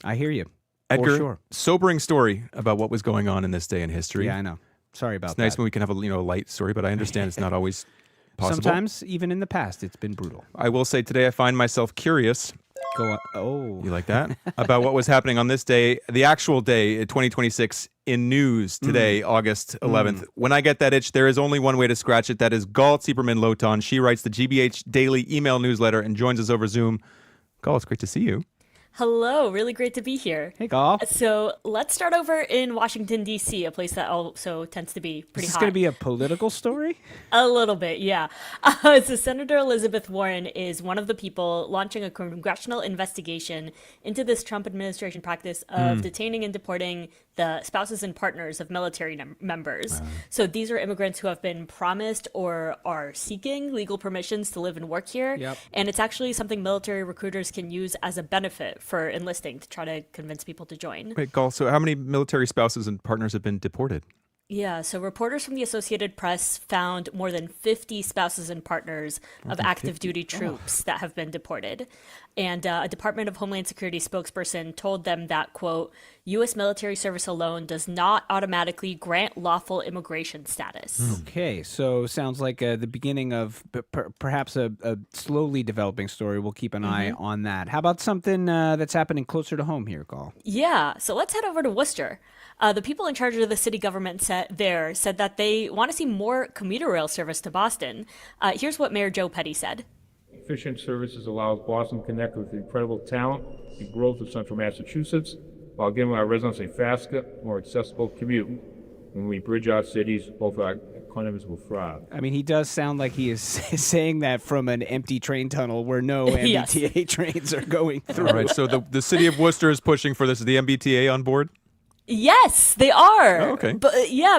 I hear you. Edgar, for sure. Sobering story about what was going on in this day in history. Yeah, I know. Sorry about that. It's nice when we can have a light story, but I understand it's not always possible. Sometimes, even in the past, it's been brutal. I will say today I find myself curious. Go on. Oh. You like that? About what was happening on this day, the actual day, 2026, in news today, August 11th. When I get that itch, there is only one way to scratch it. That is Gal Tziperman Lotan. She writes the GBH Daily email newsletter and joins us over Zoom. Gal, it's great to see you. Hello, really great to be here. Hey, Gal. So let's start over in Washington, D.C., a place that also tends to be pretty hot. Is this going to be a political story? A little bit, yeah. So Senator Elizabeth Warren is one of the people launching a congressional investigation into this Trump administration practice of detaining and deporting the spouses and partners of military members. So these are immigrants who have been promised or are seeking legal permissions to live and work here. Yep. And it's actually something military recruiters can use as a benefit for enlisting to try to convince people to join. Wait, Gal, so how many military spouses and partners have been deported? Yeah, so reporters from the Associated Press found more than 50 spouses and partners of active duty troops that have been deported. And a Department of Homeland Security spokesperson told them that, quote, U.S. military service alone does not automatically grant lawful immigration status. Okay, so sounds like the beginning of perhaps a slowly developing story. We'll keep an eye on that. How about something that's happening closer to home here, Gal? Yeah, so let's head over to Worcester. The people in charge of the city government said that they want to see more commuter rail service to Boston. Here's what Mayor Joe Petty said. Efficient services allows Boston to connect with the incredible talent and growth of central Massachusetts while giving our residents a faster, more accessible commute. When we bridge our cities, both our economies will thrive. I mean, he does sound like he is saying that from an empty train tunnel where no MBTA trains are going through. All right, so the city of Worcester is pushing for this. Is the MBTA on board? Yes, they are. Oh, okay. But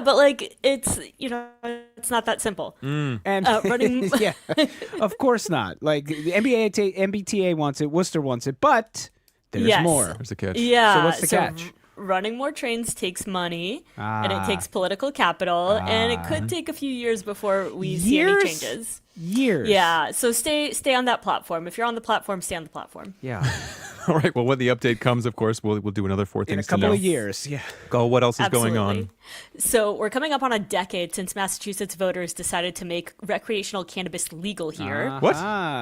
like it's it's not that simple. And running yeah, of course not. Like the MBTA wants it, Worcester wants it, but there's more. There's a catch. Yeah. So what's the catch? Running more trains takes money, and it takes political capital, and it could take a few years before we see any changes. Years. Yeah. So stay on that platform. If you're on the platform, stay on the platform. Yeah. All right. Well, when the update comes, of course, we'll do another 4 things to know. In a couple of years, yeah. Gal, what else is going on? So we're coming up on a decade since Massachusetts voters decided to make recreational cannabis legal here. What?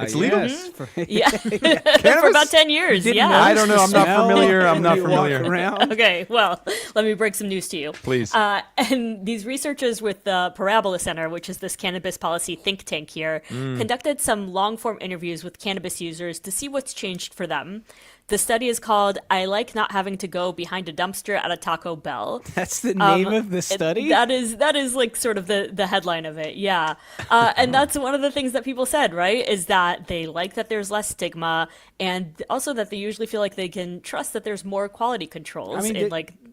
It's legal? Yes. Yeah. For about 10 years, yeah. I don't know. I'm not familiar. I'm not familiar. Okay, well, let me break some news to you. Please. And these researchers with the Parabola Center, which is this cannabis policy think tank here, conducted some long-form interviews with cannabis users to see what's changed for them. The study is called I Like Not Having to Go Behind a Dumpster at a Taco Bell. That's the name of the study? That is like sort of the headline of it, yeah. And that's one of the things that people said, right, is that they like that there's less stigma, and also that they usually feel like they can trust that there's more quality controls.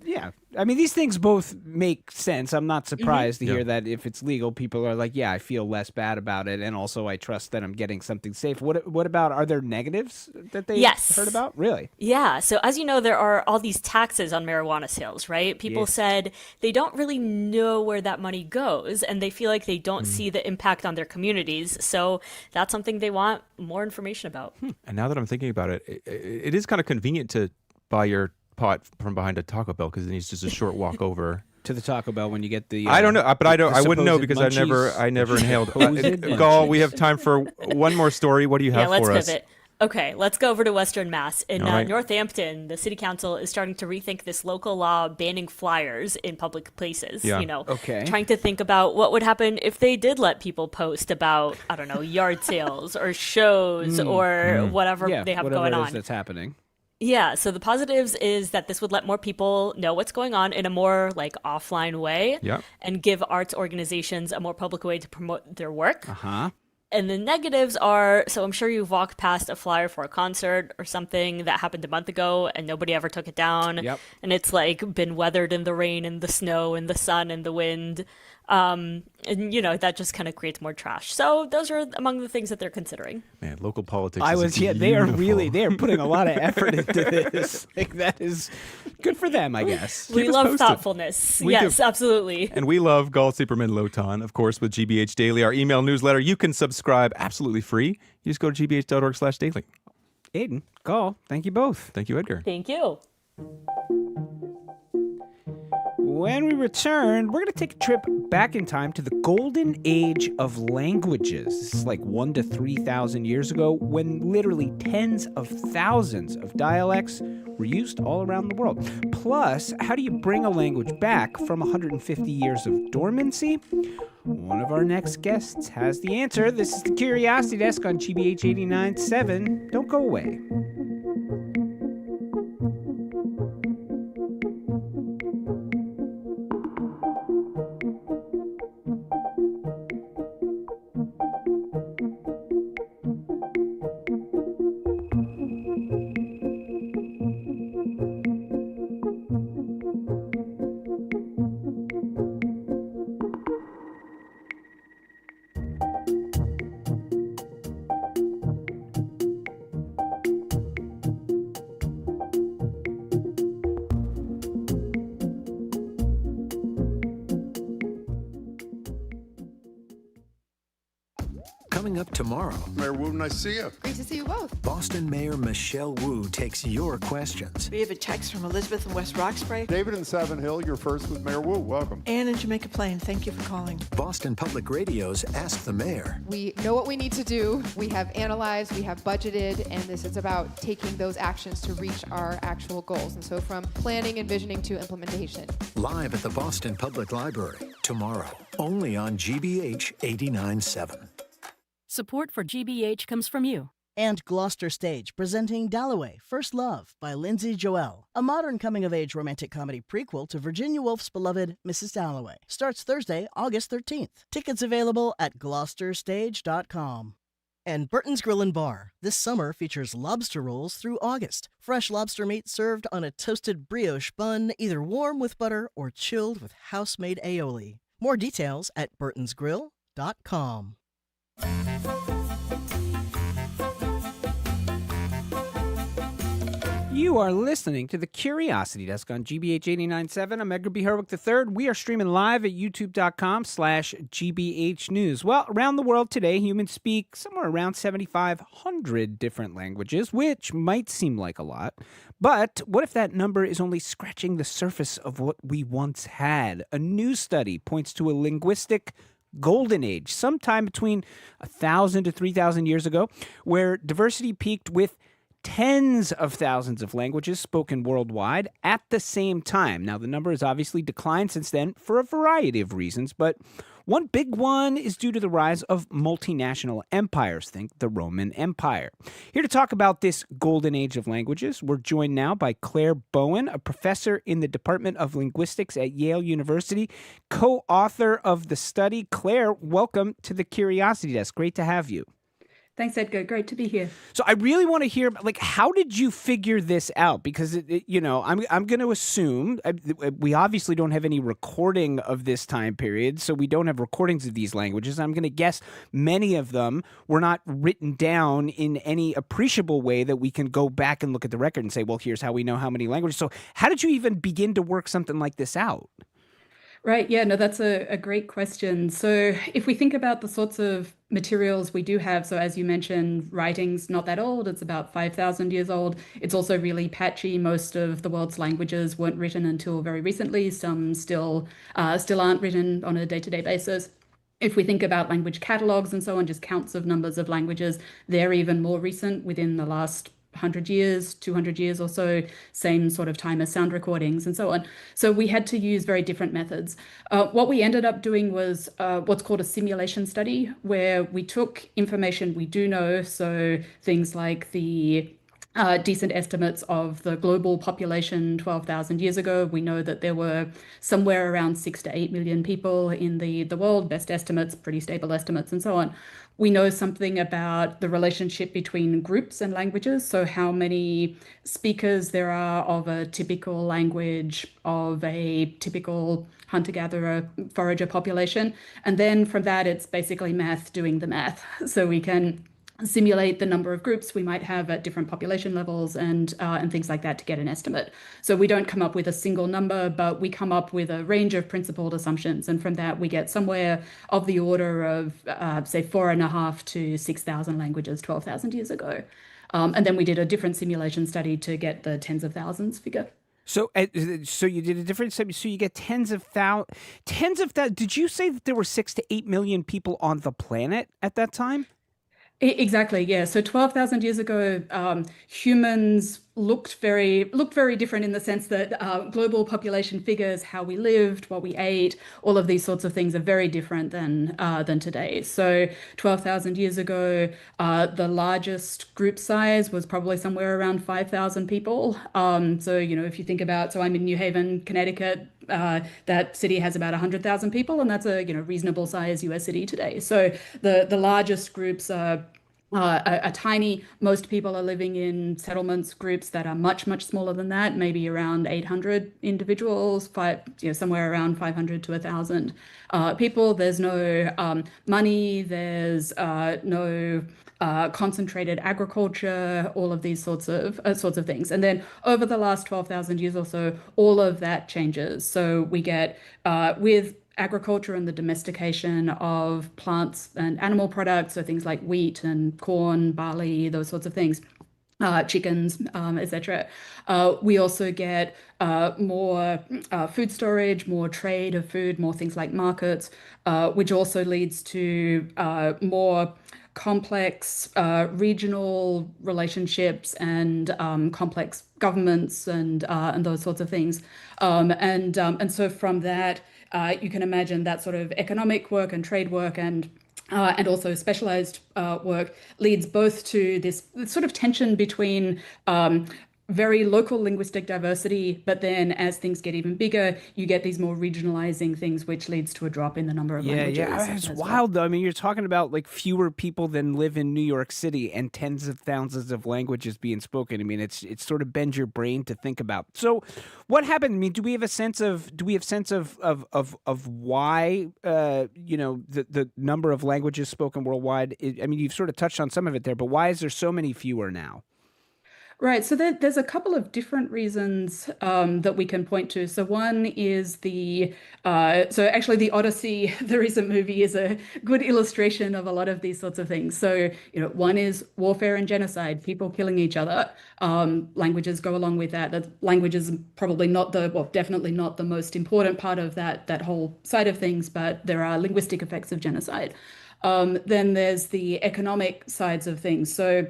Yeah. I mean, these things both make sense. I'm not surprised to hear that if it's legal, people are like, yeah, I feel less bad about it, and also I trust that I'm getting something safe. What about, are there negatives that they heard about? Really? Yeah. So as you know, there are all these taxes on marijuana sales, right? People said they don't really know where that money goes, and they feel like they don't see the impact on their communities. So that's something they want more information about. And now that I'm thinking about it, it is kind of convenient to buy your pot from behind a Taco Bell because then it's just a short walk over to the Taco Bell when you get the. I don't know, but I wouldn't know because I never inhaled. Gal, we have time for one more story. What do you have for us? Let's pivot. Okay, let's go over to Western Mass. In All right. Northampton, the city council is starting to rethink this local law banning flyers in public places. Yeah. Okay. Trying to think about what would happen if they did let people post about, I don't know, yard sales or shows or whatever Yeah, they have whatever going it is on. that's happening. Yeah, so the positives is that this would let more people know what's going on in a more like offline way Yep. and give arts organizations a more public way to promote their work. Uh-huh. And the negatives are, so I'm sure you've walked past a flyer for a concert or something that happened a month ago and nobody ever took it down. Yep. And it's like been weathered in the rain and the snow and the sun and the wind. And that just kind of creates more trash. So those are among the things that they're considering. Man, local politics. They are putting a lot of effort into this. Like, that is good for them, I guess. We Keep us love posted. thoughtfulness. We Yes, do. absolutely. And we love Gal Tziperman Lotan, of course, with GBH Daily, our email newsletter. You can subscribe absolutely free. You just go to gbh.org/daily. Aiden, Gal, thank you both. Thank you, Edgar. Thank you. When we return, we're going to take a trip back in time to the golden age of languages. This is like 1,000 to 3,000 years ago, when literally tens of thousands of dialects were used all around the world. Plus, how do you bring a language back from 150 years of dormancy? One of our next guests has the answer. This is the Curiosity Desk on GBH 89.7. Don't go away. Coming up tomorrow, Mayor Wu, nice to see you. Great to see you both. Boston Mayor Michelle Wu takes your questions. We have a text from Elizabeth in West Roxbury. David in Savin Hill, you're first with Mayor Wu. Welcome. Anne in Jamaica Plain, thank you for calling. Boston Public Radio's Ask the Mayor. We know what we need to do. We have analyzed, we have budgeted, and this is about taking those actions to reach our actual goals. And so from planning and visioning to implementation. Live at the Boston Public Library tomorrow, only on GBH 89.7. Support for GBH comes from you. And Gloucester Stage, presenting Dalloway, First Love by Lindsay Joel, a modern coming-of-age romantic comedy prequel to Virginia Woolf's beloved Mrs. Dalloway. Starts Thursday, August 13th. Tickets available at gloucesterstage.com. And Burton's Grill and Bar, this summer features lobster rolls through August. Fresh lobster meat served on a toasted brioche bun, either warm with butter or chilled with house-made aioli. More details at burtonsgrill.com. You are listening to the Curiosity Desk on GBH 89.7. I'm Edgar B. Herwick III. We are streaming live at youtube.com/GBH News. Well, around the world today, humans speak somewhere around 7,500 different languages, which might seem like a lot. But what if that number is only scratching the surface of what we once had? A new study points to a linguistic golden age, sometime between 1,000 to 3,000 years ago, where diversity peaked with tens of thousands of languages spoken worldwide at the same time. Now, the number has obviously declined since then for a variety of reasons, but one big one is due to the rise of multinational empires. Think the Roman Empire. Here to talk about this golden age of languages, we're joined now by Claire Bowern, a professor in the Department of Linguistics at Yale University, co-author of the study. Claire, welcome to the Curiosity Desk. Great to have you. Thanks, Edgar. Great to be here. So I really want to hear, like, how did you figure this out? Because, I'm going to assume we obviously don't have any recording of this time period, so we don't have recordings of these languages. I'm going to guess many of them were not written down in any appreciable way that we can go back and look at the record and say, well, here's how we know how many languages. So how did you even begin to work something like this out? Right. Yeah, no, that's a great question. So if we think about the sorts of materials we do have, so as you mentioned, writing's not that old. It's about 5,000 years old. It's also really patchy. Most of the world's languages weren't written until very recently. Some still aren't written on a day-to-day basis. If we think about language catalogs and so on, just counts of numbers of languages, they're even more recent within the last 100 years, 200 years or so, same sort of time as sound recordings and so on. So we had to use very different methods. What we ended up doing was what's called a simulation study, where we took information we do know, so things like the decent estimates of the global population 12,000 years ago. We know that there were somewhere around 6 to 8 million people in the world, best estimates, pretty stable estimates, and so on. We know something about the relationship between groups and languages, so how many speakers there are of a typical language of a typical hunter-gatherer forager population. And then from that, it's basically math doing the math. So we can simulate the number of groups we might have at different population levels and things like that to get an estimate. So we don't come up with a single number, but we come up with a range of principled assumptions. And from that, we get somewhere of the order of, say, 4.5 to 6,000 languages 12,000 years ago. And then we did a different simulation study to get the tens of thousands figure. So you did a different study. So you get tens of thousands. Did you say that there were 6 to 8 million people on the planet at that time? Exactly, yeah. So 12,000 years ago, humans looked very different in the sense that global population figures, how we lived, what we ate, all of these sorts of things are very different than today. So 12,000 years ago, the largest group size was probably somewhere around 5,000 people. So, if you think about, so I'm in New Haven, Connecticut, that city has about 100,000 people, and that's a reasonable size US city today. So the largest groups are tiny. Most people are living in settlements groups that are much, much smaller than that, maybe around 800 individuals, somewhere around 500 to 1,000 people. There's no money, there's no concentrated agriculture, all of these sorts of things. And then over the last 12,000 years or so, all of that changes. So we get with agriculture and the domestication of plants and animal products, so things like wheat and corn, barley, those sorts of things, chickens, etc. We also get more food storage, more trade of food, more things like markets, which also leads to more complex regional relationships and complex governments and those sorts of things. And so from that, you can imagine that sort of economic work and trade work and also specialized work leads both to this sort of tension between very local linguistic diversity, but then as things get even bigger, you get these more regionalizing things, which leads to a drop in the number of languages. Yeah, it's wild though. I mean, you're talking about like fewer people than live in New York City and tens of thousands of languages being spoken. I mean, it's sort of bends your brain to think about. So, what happened? I mean, do we have sense of why the number of languages spoken worldwide? I mean, you've sort of touched on some of it there, but why is there so many fewer now? Right. So there's a couple of different reasons that we can point to. So one is the Odyssey, the recent movie, is a good illustration of a lot of these sorts of things. So, one is warfare and genocide, people killing each other. Languages go along with that. That language is probably definitely not the most important part of that whole side of things, but there are linguistic effects of genocide. Then there's the economic sides of things. So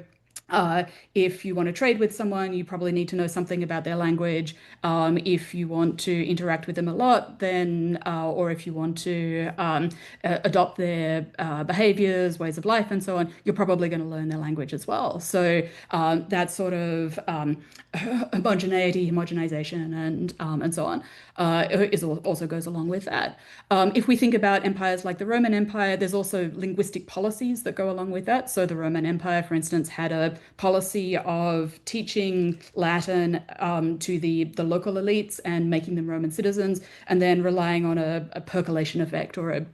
if you want to trade with someone, you probably need to know something about their language. If you want to interact with them a lot, then, or if you want to adopt their behaviors, ways of life, and so on, you're probably going to learn their language as well. So that sort of homogeneity, homogenization, and so on also goes along with that. If we think about empires like the Roman Empire, there's also linguistic policies that go along with that. So the Roman Empire, for instance, had a policy of teaching Latin to the local elites and making them Roman citizens, and then relying on a percolation effect or a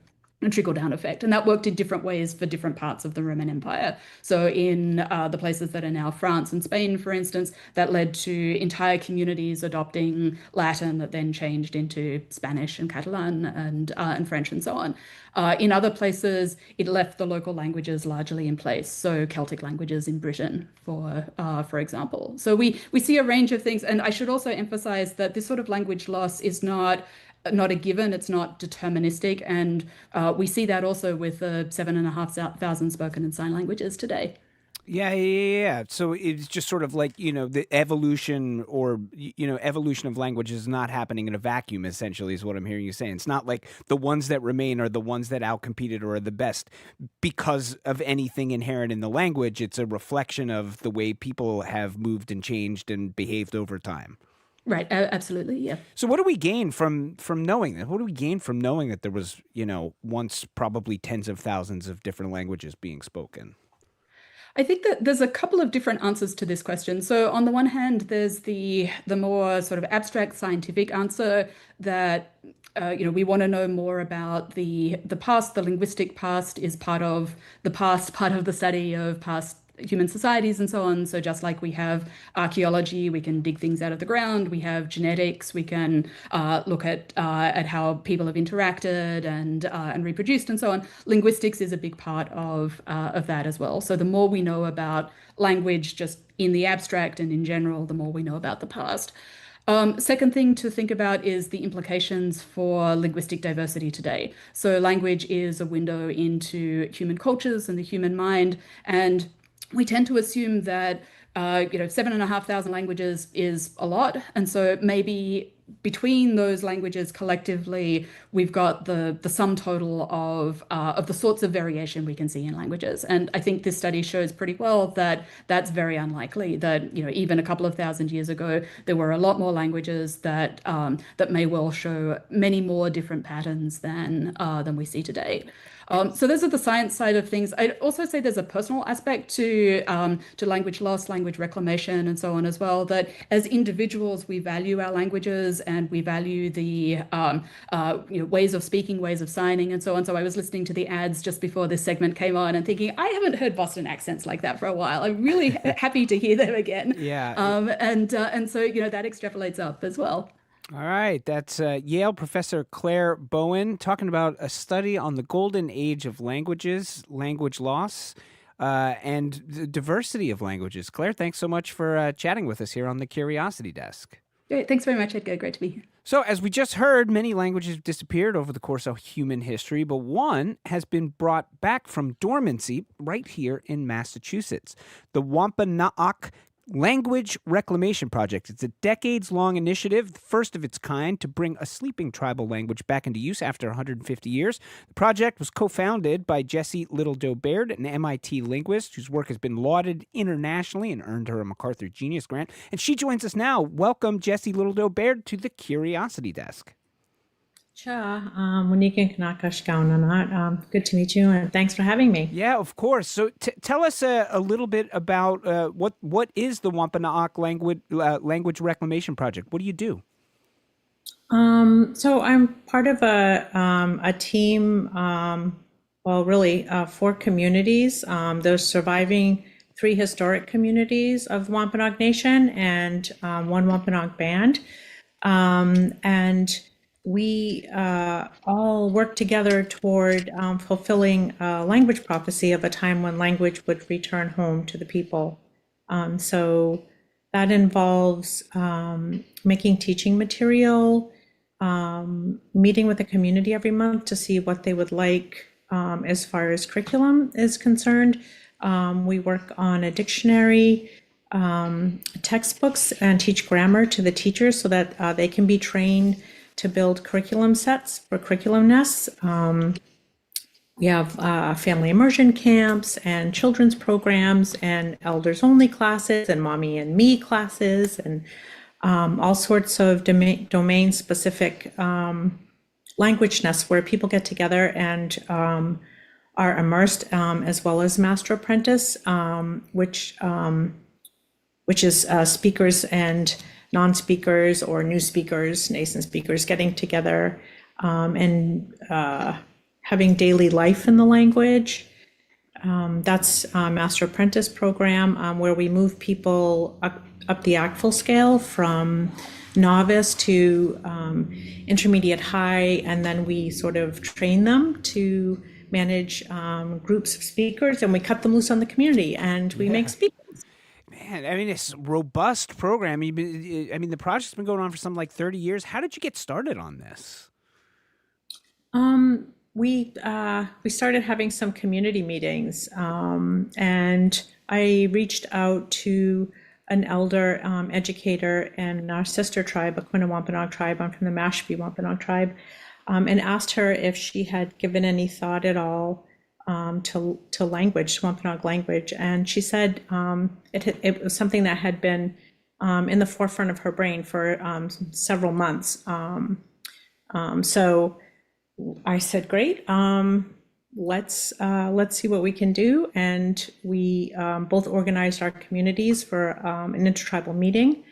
trickle-down effect. And that worked in different ways for different parts of the Roman Empire. So in the places that are now France and Spain, for instance, that led to entire communities adopting Latin that then changed into Spanish and Catalan and French and so on. In other places, it left the local languages largely in place. So Celtic languages in Britain, for example. So we see a range of things. And I should also emphasize that this sort of language loss is not not a given. It's not deterministic. And we see that also with the 7,500 spoken in sign languages today. Yeah. So it's just sort of like, the evolution evolution of language is not happening in a vacuum, essentially, is what I'm hearing you saying. It's not like the ones that remain are the ones that outcompeted or are the best because of anything inherent in the language. It's a reflection of the way people have moved and changed and behaved over time. Right. Absolutely. Yeah. So what do we gain from knowing that? What do we gain from knowing that there was, once probably tens of thousands of different languages being spoken? I think that there's a couple of different answers to this question. So on the one hand, there's the more sort of abstract scientific answer that we want to know more about the past. The linguistic past is part of the past, part of the study of past human societies and so on. So just like we have archaeology, we can dig things out of the ground. We have genetics. We can look at how people have interacted and reproduced and so on. Linguistics is a big part of that as well. So the more we know about language, just in the abstract and in general, the more we know about the past. Second thing to think about is the implications for linguistic diversity today. So language is a window into human cultures and the human mind, and we tend to assume that 7,500 languages is a lot, and so maybe between those languages collectively, we've got the sum total of the sorts of variation we can see in languages. And I think this study shows pretty well that that's very unlikely. That even a couple of thousand years ago, there were a lot more languages that may well show many more different patterns than we see today. So those are the science side of things. I'd also say there's a personal aspect to language loss, language reclamation, and so on as well, that as individuals, we value our languages and we value the ways of speaking, ways of signing, and so on. So I was listening to the ads just before this segment came on and thinking, I haven't heard Boston accents like that for a while. I'm really happy to hear them again. Yeah. And so, that extrapolates up as well. All right, that's Yale professor Claire Bowern talking about a study on the golden age of languages, language loss, and the diversity of languages. Claire, thanks so much for chatting with us here on the Curiosity Desk. Great. Thanks very much, Edgar. Great to be here. So, as we just heard, many languages have disappeared over the course of human history, but one has been brought back from dormancy right here in Massachusetts. The Wampanoag Language Reclamation Project. It's a decades-long initiative, the first of its kind, to bring a sleeping tribal language back into use after 150 years. The project was co-founded by Jessie Baird, an MIT linguist whose work has been lauded internationally and earned her a MacArthur Genius Grant. And she joins us now. Welcome, Jessie Baird, to the Curiosity Desk. Sure. Good to meet you, and thanks for having me. Yeah, of course. So tell us a little bit about what is the Wampanoag Language Reclamation Project? What do you do? So I'm part of a team, four communities. Those surviving 3 historic communities of Wampanoag Nation and one Wampanoag band. And we all work together toward fulfilling a language prophecy of a time when language would return home to the people. So that involves making teaching material, meeting with the community every month to see what they would like as far as curriculum is concerned. We work on a dictionary, textbooks, and teach grammar to the teachers so that they can be trained to build curriculum sets for curriculum nests. We have family immersion camps and children's programs and elders only classes and mommy and me classes and all sorts of domain specific language nests where people get together and are immersed, as well as master apprentice, which is speakers and non-speakers or new speakers, nascent speakers getting together and having daily life in the language. That's a Master Apprentice program where we move people up the ACTFL scale from novice to intermediate high, and then we sort of train them to manage groups of speakers, and we cut them loose on the community, and we make speakers. Man, I mean, it's a robust program. The project's been going on for something like 30 years. How did you get started on this? We started having some community meetings, and I reached out to an elder educator in our sister tribe, Aquinnah Wampanoag tribe. I'm from the Mashpee Wampanoag tribe, and asked her if she had given any thought at all to language, Wampanoag language, and she said it was something that had been in the forefront of her brain for several months. So I said, great, let's see what we can do. And we both organized our communities for an intertribal meeting.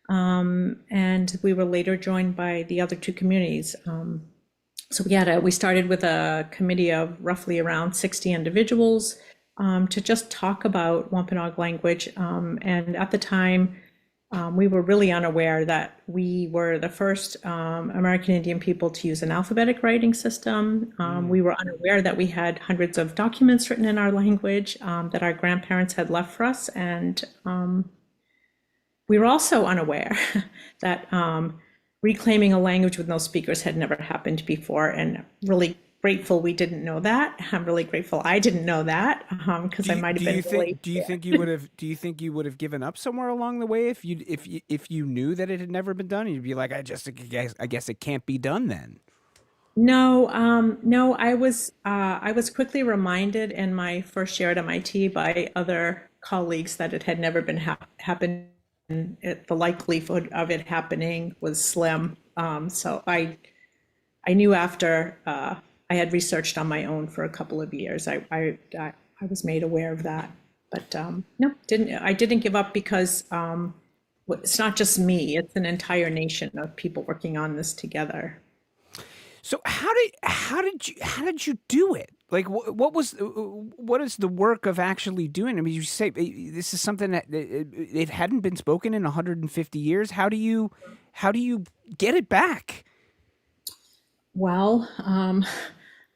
And we were later joined by the other two communities. So we started with a committee of roughly around 60 individuals to just talk about Wampanoag language. And at the time, we were really unaware that we were the first American Indian people to use an alphabetic writing system. We were unaware that we had hundreds of documents written in our language that our grandparents had left for us. And we were also unaware that reclaiming a language with no speakers had never happened before, and really grateful we didn't know that. I'm really grateful I didn't know that because I might have been really. Do you think you would have given up somewhere along the way if you knew that it had never been done? You'd be like, I guess it can't be done then. No, no. I was quickly reminded in my first year at MIT by other colleagues that it had never been happened. The likelihood of it happening was slim. So I knew after I had researched on my own for a couple of years, I was made aware of that. But no, I didn't give up because it's not just me; it's an entire nation of people working on this together. So how did you do it? Like, what is the work of actually doing? I mean, you say this is something that it hadn't been spoken in 150 years. How do you get it back? Well,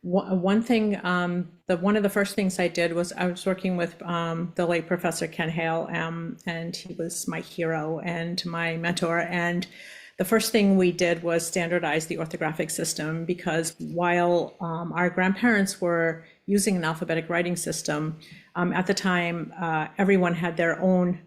one thing, one of the first things I did was I was working with the late Professor Ken Hale, and he was my hero and my mentor. And the first thing we did was standardize the orthographic system, because while our grandparents were using an alphabetic writing system, at the time, everyone had their own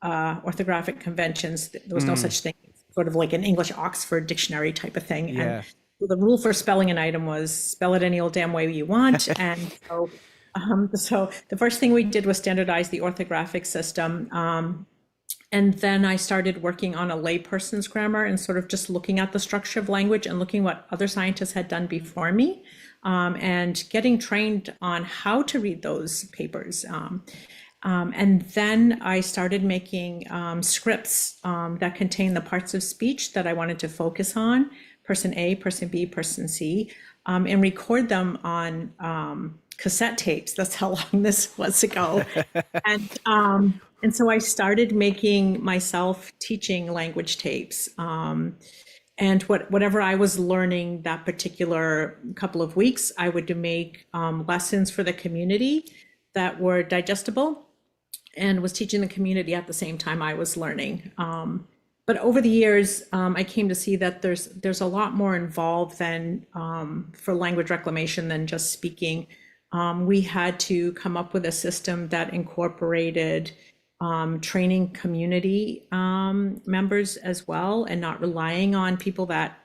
orthographic conventions. There was no such thing, sort of like an English Oxford dictionary type of thing. Yeah. And the rule for spelling an item was spell it any old damn way you want. And so the first thing we did was standardize the orthographic system. And then I started working on a layperson's grammar and sort of just looking at the structure of language and looking what other scientists had done before me, and getting trained on how to read those papers. And then I started making scripts that contain the parts of speech that I wanted to focus on, person A, person B, person C, and record them on cassette tapes. That's how long this was ago. And so I started making myself teaching language tapes. And whatever I was learning that particular couple of weeks, I would make lessons for the community that were digestible, and was teaching the community at the same time I was learning. But over the years, I came to see that there's a lot more involved than for language reclamation than just speaking. We had to come up with a system that incorporated training community members as well, and not relying on people that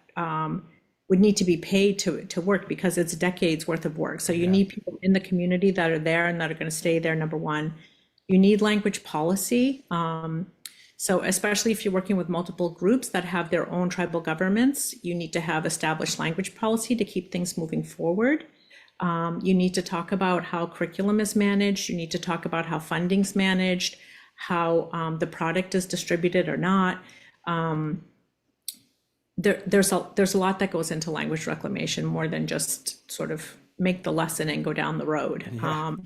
would need to be paid to work, because it's decades worth of work. So you need people in the community that are there and that are going to stay there, number one. You need language policy. So especially if you're working with multiple groups that have their own tribal governments, you need to have established language policy to keep things moving forward. You need to talk about how curriculum is managed. You need to talk about how funding's managed, how the product is distributed or not. There's a lot that goes into language reclamation, more than just sort of make the lesson and go down the road. Yeah.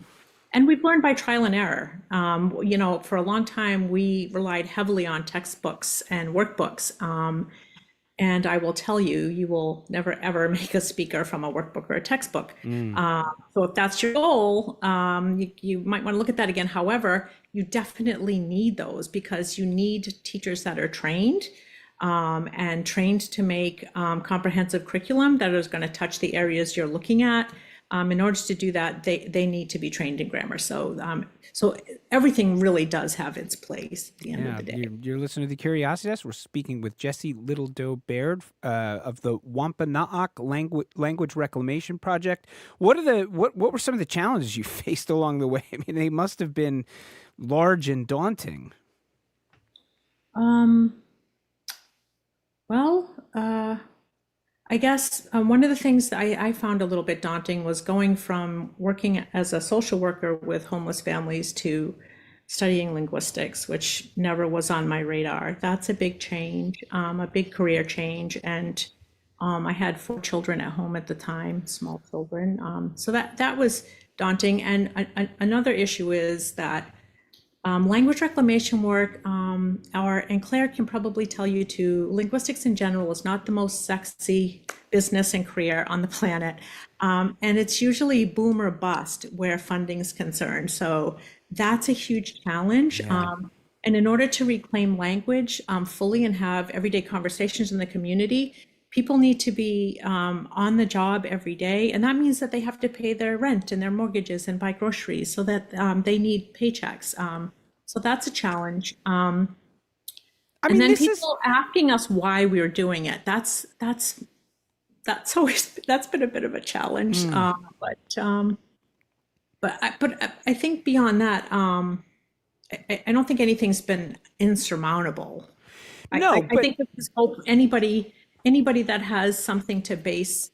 And we've learned by trial and error. For a long time, we relied heavily on textbooks and workbooks. And I will tell you, you will never, ever make a speaker from a workbook or a textbook. So if that's your goal, you might want to look at that again. However, you definitely need those, because you need teachers that are trained. and trained to make comprehensive curriculum that is going to touch the areas you're looking at. In order to do that, they need to be trained in grammar. So everything really does have its place at the end of the day. You're listening to The Curiosity Desk. We're speaking with Jessie Baird of the Wampanoag Language Reclamation Project. What were some of the challenges you faced along the way? I mean, they must have been large and daunting. I guess one of the things that I found a little bit daunting was going from working as a social worker with homeless families to studying linguistics, which never was on my radar. That's a big change, a big career change. And I had 4 children at home at the time, small children. So that was daunting. And another issue is that language reclamation work, and Claire can probably tell you too, linguistics in general is not the most sexy business and career on the planet. And it's usually boom or bust where funding is concerned. So that's a huge challenge. Yeah. And in order to reclaim language fully and have everyday conversations in the community, people need to be on the job every day. And that means that they have to pay their rent and their mortgages and buy groceries, so that they need paychecks. So that's a challenge. And then people asking us why we were doing it. That's been a bit of a challenge. But I think beyond that, I don't think anything's been insurmountable. I think that this hope anybody that has something to base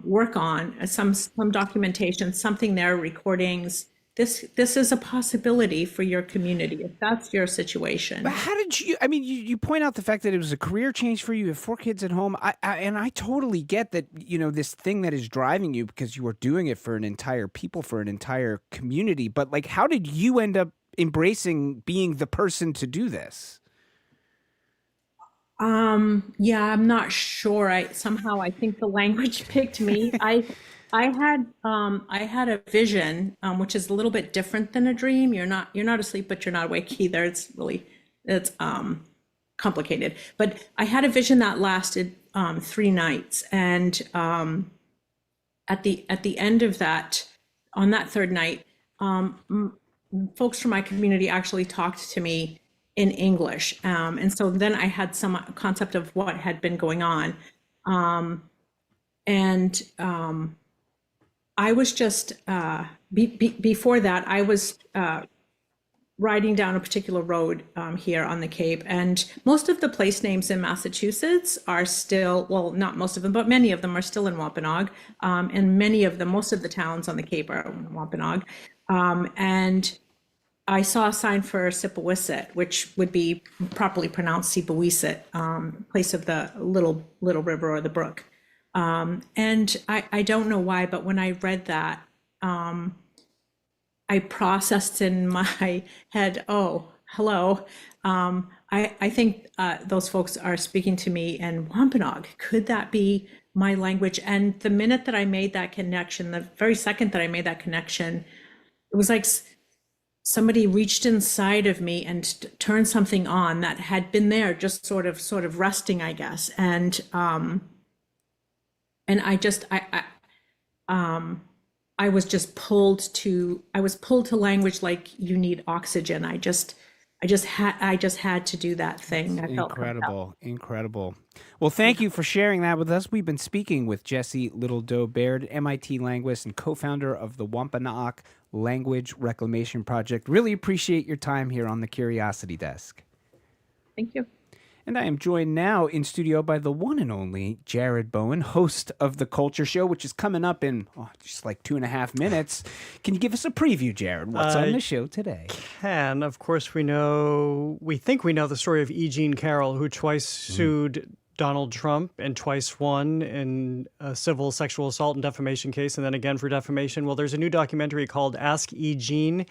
work on, some documentation, something there, recordings. This is a possibility for your community if that's your situation. But how did you? I mean, you point out the fact that it was a career change for you. You have 4 kids at home, and I totally get that. This thing that is driving you because you are doing it for an entire people, for an entire community. But like, how did you end up embracing being the person to do this? Yeah, I'm not sure. I think the language picked me. I had a vision, which is a little bit different than a dream. You're not asleep, but you're not awake either. It's complicated. But I had a vision that lasted 3 nights, and at the end of that, on that 3rd night, folks from my community actually talked to me in English, and so then I had some concept of what had been going on, and I was just, before that, I was riding down a particular road here on the Cape, and most of the place names in Massachusetts are still, well, not most of them, but many of them are still in Wampanoag, and most of the towns on the Cape are in Wampanoag, and I saw a sign for Sipawisset, which would be properly pronounced Sipawisset, place of the little river or the brook. And I don't know why, but when I read that, I processed in my head, oh, hello. I think those folks are speaking to me in Wampanoag. Could that be my language? And the minute that I made that connection, the very second that I made that connection, it was like somebody reached inside of me and turned something on that had been there, just sort of resting, I guess. And I was pulled to language like you need oxygen. I just had to do that thing. I felt incredible. Well, thank you for sharing that with us. We've been speaking with Jessie Baird, MIT linguist and co-founder of the Wampanoag Language Reclamation Project. Really appreciate your time here on the Curiosity Desk. Thank you. And I am joined now in studio by the one and only Jared Bowern, host of The Culture Show, which is coming up in just like 2.5 minutes. Can you give us a preview, Jared? What's on the show today? Of course, we think we know the story of E. Jean Carroll, who twice sued Donald Trump and twice won in a civil sexual assault and defamation case, and then again for defamation. Well, there's a new documentary called Ask E. Jean,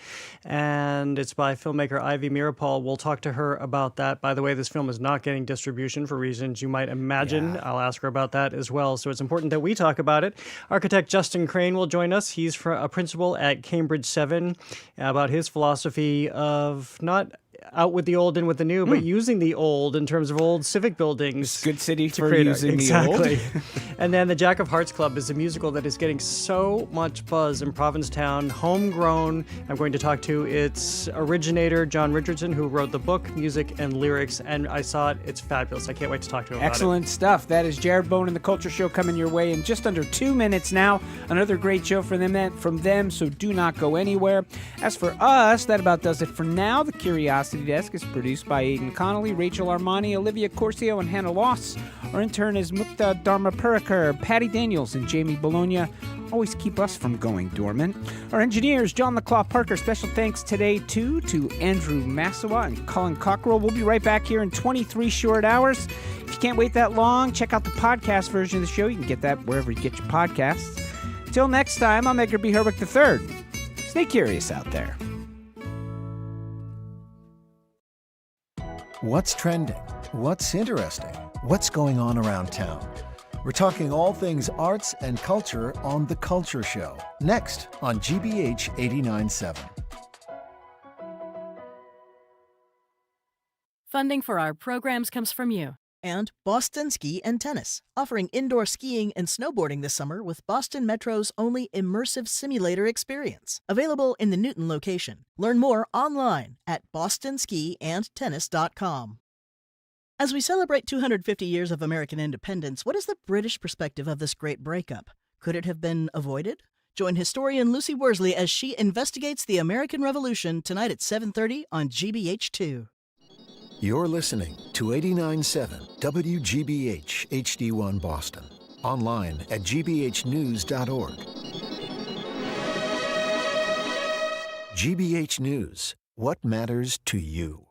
and it's by filmmaker Ivy Meeropol. We'll talk to her about that. By the way, this film is not getting distribution for reasons you might imagine. Yeah. I'll ask her about that as well, so it's important that we talk about it. Architect Justin Crane will join us. He's a principal at CambridgeSeven, about his philosophy of not out with the old, in with the new, but using the old in terms of old civic buildings. It's a good city to for create using the old. Exactly. And then the Jack of Hearts Club is a musical that is getting so much buzz in Provincetown, homegrown. I'm going to talk to its originator, Jon Richardson, who wrote the book, music, and lyrics, and I saw it. It's fabulous. I can't wait to talk to him about it. Excellent stuff. That is Jared Bowern and the Culture Show coming your way in just under 2 minutes now. Another great show from them, so do not go anywhere. As for us, that about does it for now. The Curiosity Desk is produced by Aidan Connolly, Rachel Armani, Olivia Corcio, and Hannah Loss. Our intern is Mukta Dharmapurikar, Patty Daniels, and Jamie Bologna. Always keep us from going dormant. Our engineers, John the Claw Parker. Special thanks today, too, to Andrew Massawa and Colin Cockrell. We'll be right back here in 23 short hours. If you can't wait that long, check out the podcast version of the show. You can get that wherever you get your podcasts. Till next time, I'm Edgar B. Herwick III. Stay curious out there. What's trending? What's interesting? What's going on around town? We're talking all things arts and culture on The Culture Show, next on GBH 89.7. Funding for our programs comes from you. And Boston Ski and Tennis, offering indoor skiing and snowboarding this summer with Boston Metro's only immersive simulator experience. Available in the Newton location. Learn more online at bostonskiandtennis.com. As we celebrate 250 years of American independence, what is the British perspective of this great breakup? Could it have been avoided? Join historian Lucy Worsley as she investigates the American Revolution tonight at 7:30 on GBH2. You're listening to 89.7 WGBH HD1 Boston. Online at gbhnews.org. GBH News. What matters to you?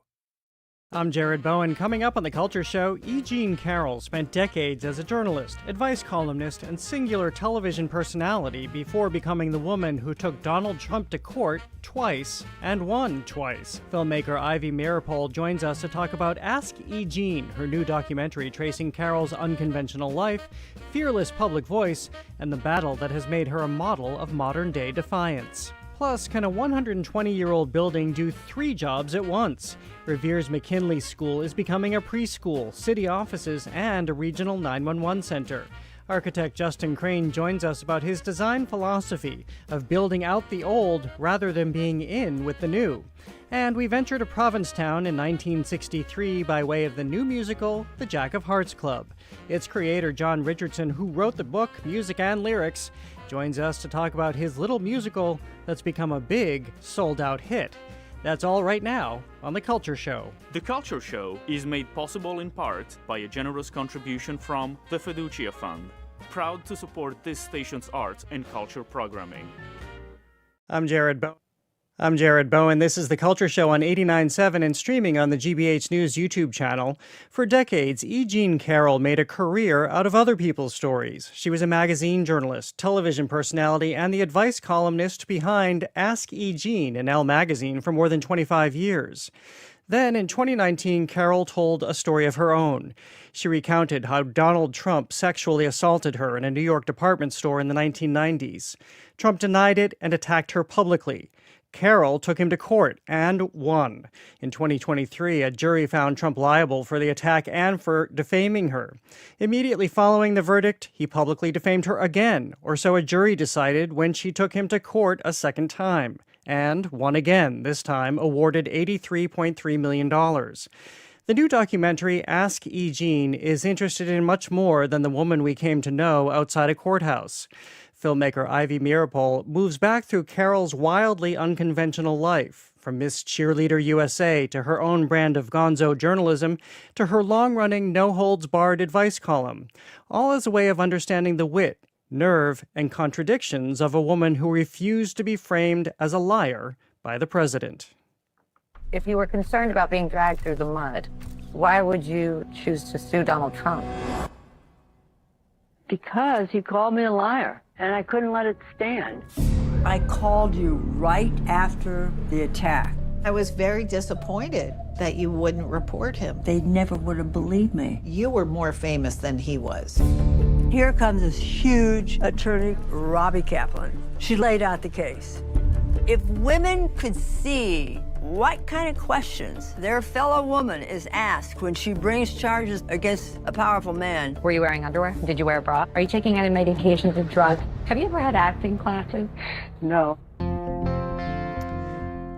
I'm Jared Bowern. Coming up on The Culture Show, E. Jean Carroll spent decades as a journalist, advice columnist, and singular television personality before becoming the woman who took Donald Trump to court twice and won twice. Filmmaker Ivy Meeropol joins us to talk about Ask E. Jean, her new documentary tracing Carroll's unconventional life, fearless public voice, and the battle that has made her a model of modern-day defiance. Plus, can a 120-year-old building do 3 jobs at once? Revere's McKinley School is becoming a preschool, city offices, and a regional 911 center. Architect Justin Crane joins us about his design philosophy of building out the old rather than being in with the new. And we venture to Provincetown in 1963 by way of the new musical, The Jack of Hearts Club. Its creator, Jon Richardson, who wrote the book, music, and lyrics, joins us to talk about his little musical that's become a big, sold-out hit. That's all right now on The Culture Show. The Culture Show is made possible in part by a generous contribution from the Fiducia Fund, proud to support this station's arts and culture programming. I'm Jared Bowern. This is The Culture Show on 89.7 and streaming on the GBH News YouTube channel. For decades, E. Jean Carroll made a career out of other people's stories. She was a magazine journalist, television personality, and the advice columnist behind Ask E. Jean in Elle magazine for more than 25 years. Then, in 2019, Carroll told a story of her own. She recounted how Donald Trump sexually assaulted her in a New York department store in the 1990s. Trump denied it and attacked her publicly. Carroll took him to court and won. In 2023, a jury found Trump liable for the attack and for defaming her. Immediately following the verdict, he publicly defamed her again, or so a jury decided when she took him to court a second time, and won again, this time awarded $83.3 million. The new documentary, Ask E. Jean, is interested in much more than the woman we came to know outside a courthouse. Filmmaker Ivy Meeropol moves back through Carroll's wildly unconventional life, from Miss Cheerleader USA to her own brand of gonzo journalism to her long-running no-holds-barred advice column, all as a way of understanding the wit, nerve, and contradictions of a woman who refused to be framed as a liar by the president. If you were concerned about being dragged through the mud, why would you choose to sue Donald Trump? Because he called me a liar, and I couldn't let it stand. I called you right after the attack. I was very disappointed that you wouldn't report him. They never would have believed me. You were more famous than he was. Here comes this huge attorney, Robbie Kaplan. She laid out the case. If women could see what kind of questions their fellow woman is asked when she brings charges against a powerful man. Were you wearing underwear? Did you wear a bra? Are you taking any medications or drugs? Have you ever had acting classes? No.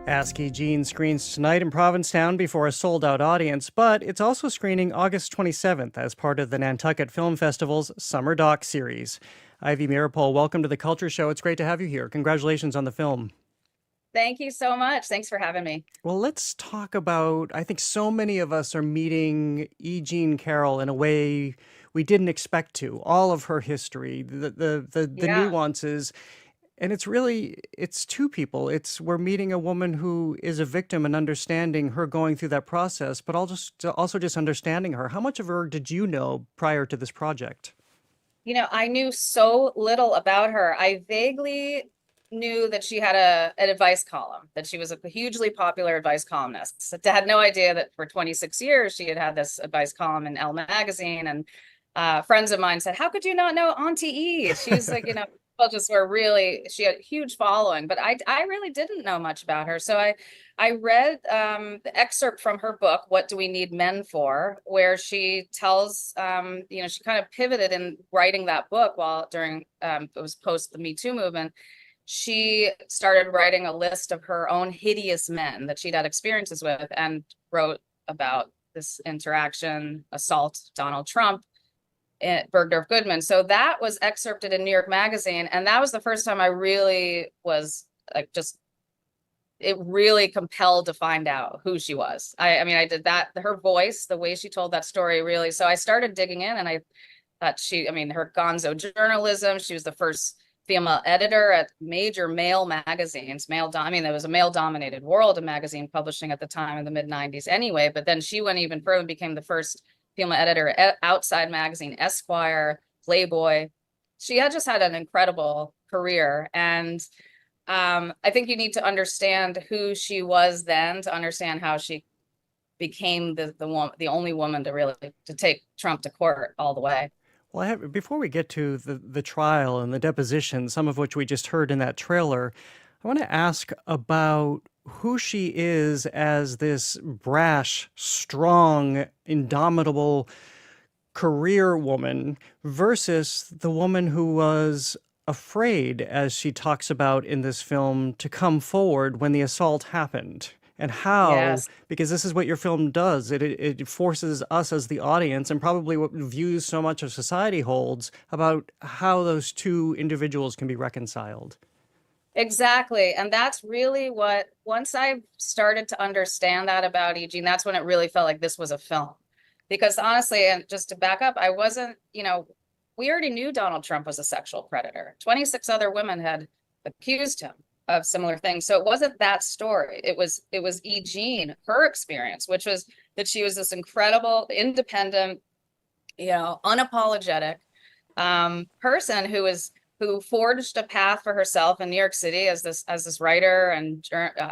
Ask E. Jean screens tonight in Provincetown before a sold-out audience, but it's also screening August 27th as part of the Nantucket Film Festival's Summer Doc series. Ivy Meeropol, welcome to the Culture Show. It's great to have you here. Congratulations on the film. Thank you so much. Thanks for having me. Well, let's talk about, I think so many of us are meeting E. Jean Carroll in a way we didn't expect to. All of her history, the nuances. And it's two people. We're meeting a woman who is a victim and understanding her going through that process, but also just understanding her. How much of her did you know prior to this project? You know, I knew so little about her. I vaguely knew that she had an advice column, that she was a hugely popular advice columnist. I had no idea that for 26 years she had this advice column in Elle magazine. And friends of mine said, "How could you not know Auntie E?" She's like, people just were she had a huge following, but I really didn't know much about her. So I read the excerpt from her book, What Do We Need Men For?, where she tells, she kind of pivoted in writing that book during it was post the Me Too movement. She started writing a list of her own hideous men that she'd had experiences with and wrote about this interaction, assault, Donald Trump, Bergdorf Goodman. So that was excerpted in New York Magazine. And that was the first time I really was like, it really compelled to find out who she was. I mean, I did that, her voice, the way she told that story really. So I started digging in and I thought her gonzo journalism, she was the first female editor at major male magazines, there was a male dominated world of magazine publishing at the time in the mid 90s anyway, but then she went even further and became the first female editor at Outside Magazine, Esquire, Playboy. She had just had an incredible career. And I think you need to understand who she was then to understand how she became the only woman to take Trump to court all the way. Well, before we get to the trial and the deposition, some of which we just heard in that trailer, I want to ask about who she is as this brash, strong, indomitable career woman versus the woman who was afraid, as she talks about in this film, to come forward when the assault happened. And how, because this is what your film does, it forces us as the audience, and probably what views so much of society holds, about how those two individuals can be reconciled. Exactly. And that's really once I started to understand that about E. Jean, that's when it really felt like this was a film. Because honestly, and just to back up, I wasn't, we already knew Donald Trump was a sexual predator. 26 other women had accused him of similar things. So it wasn't that story. It was E. Jean, her experience, which was that she was this incredible, independent, unapologetic person who forged a path for herself in New York City as this writer and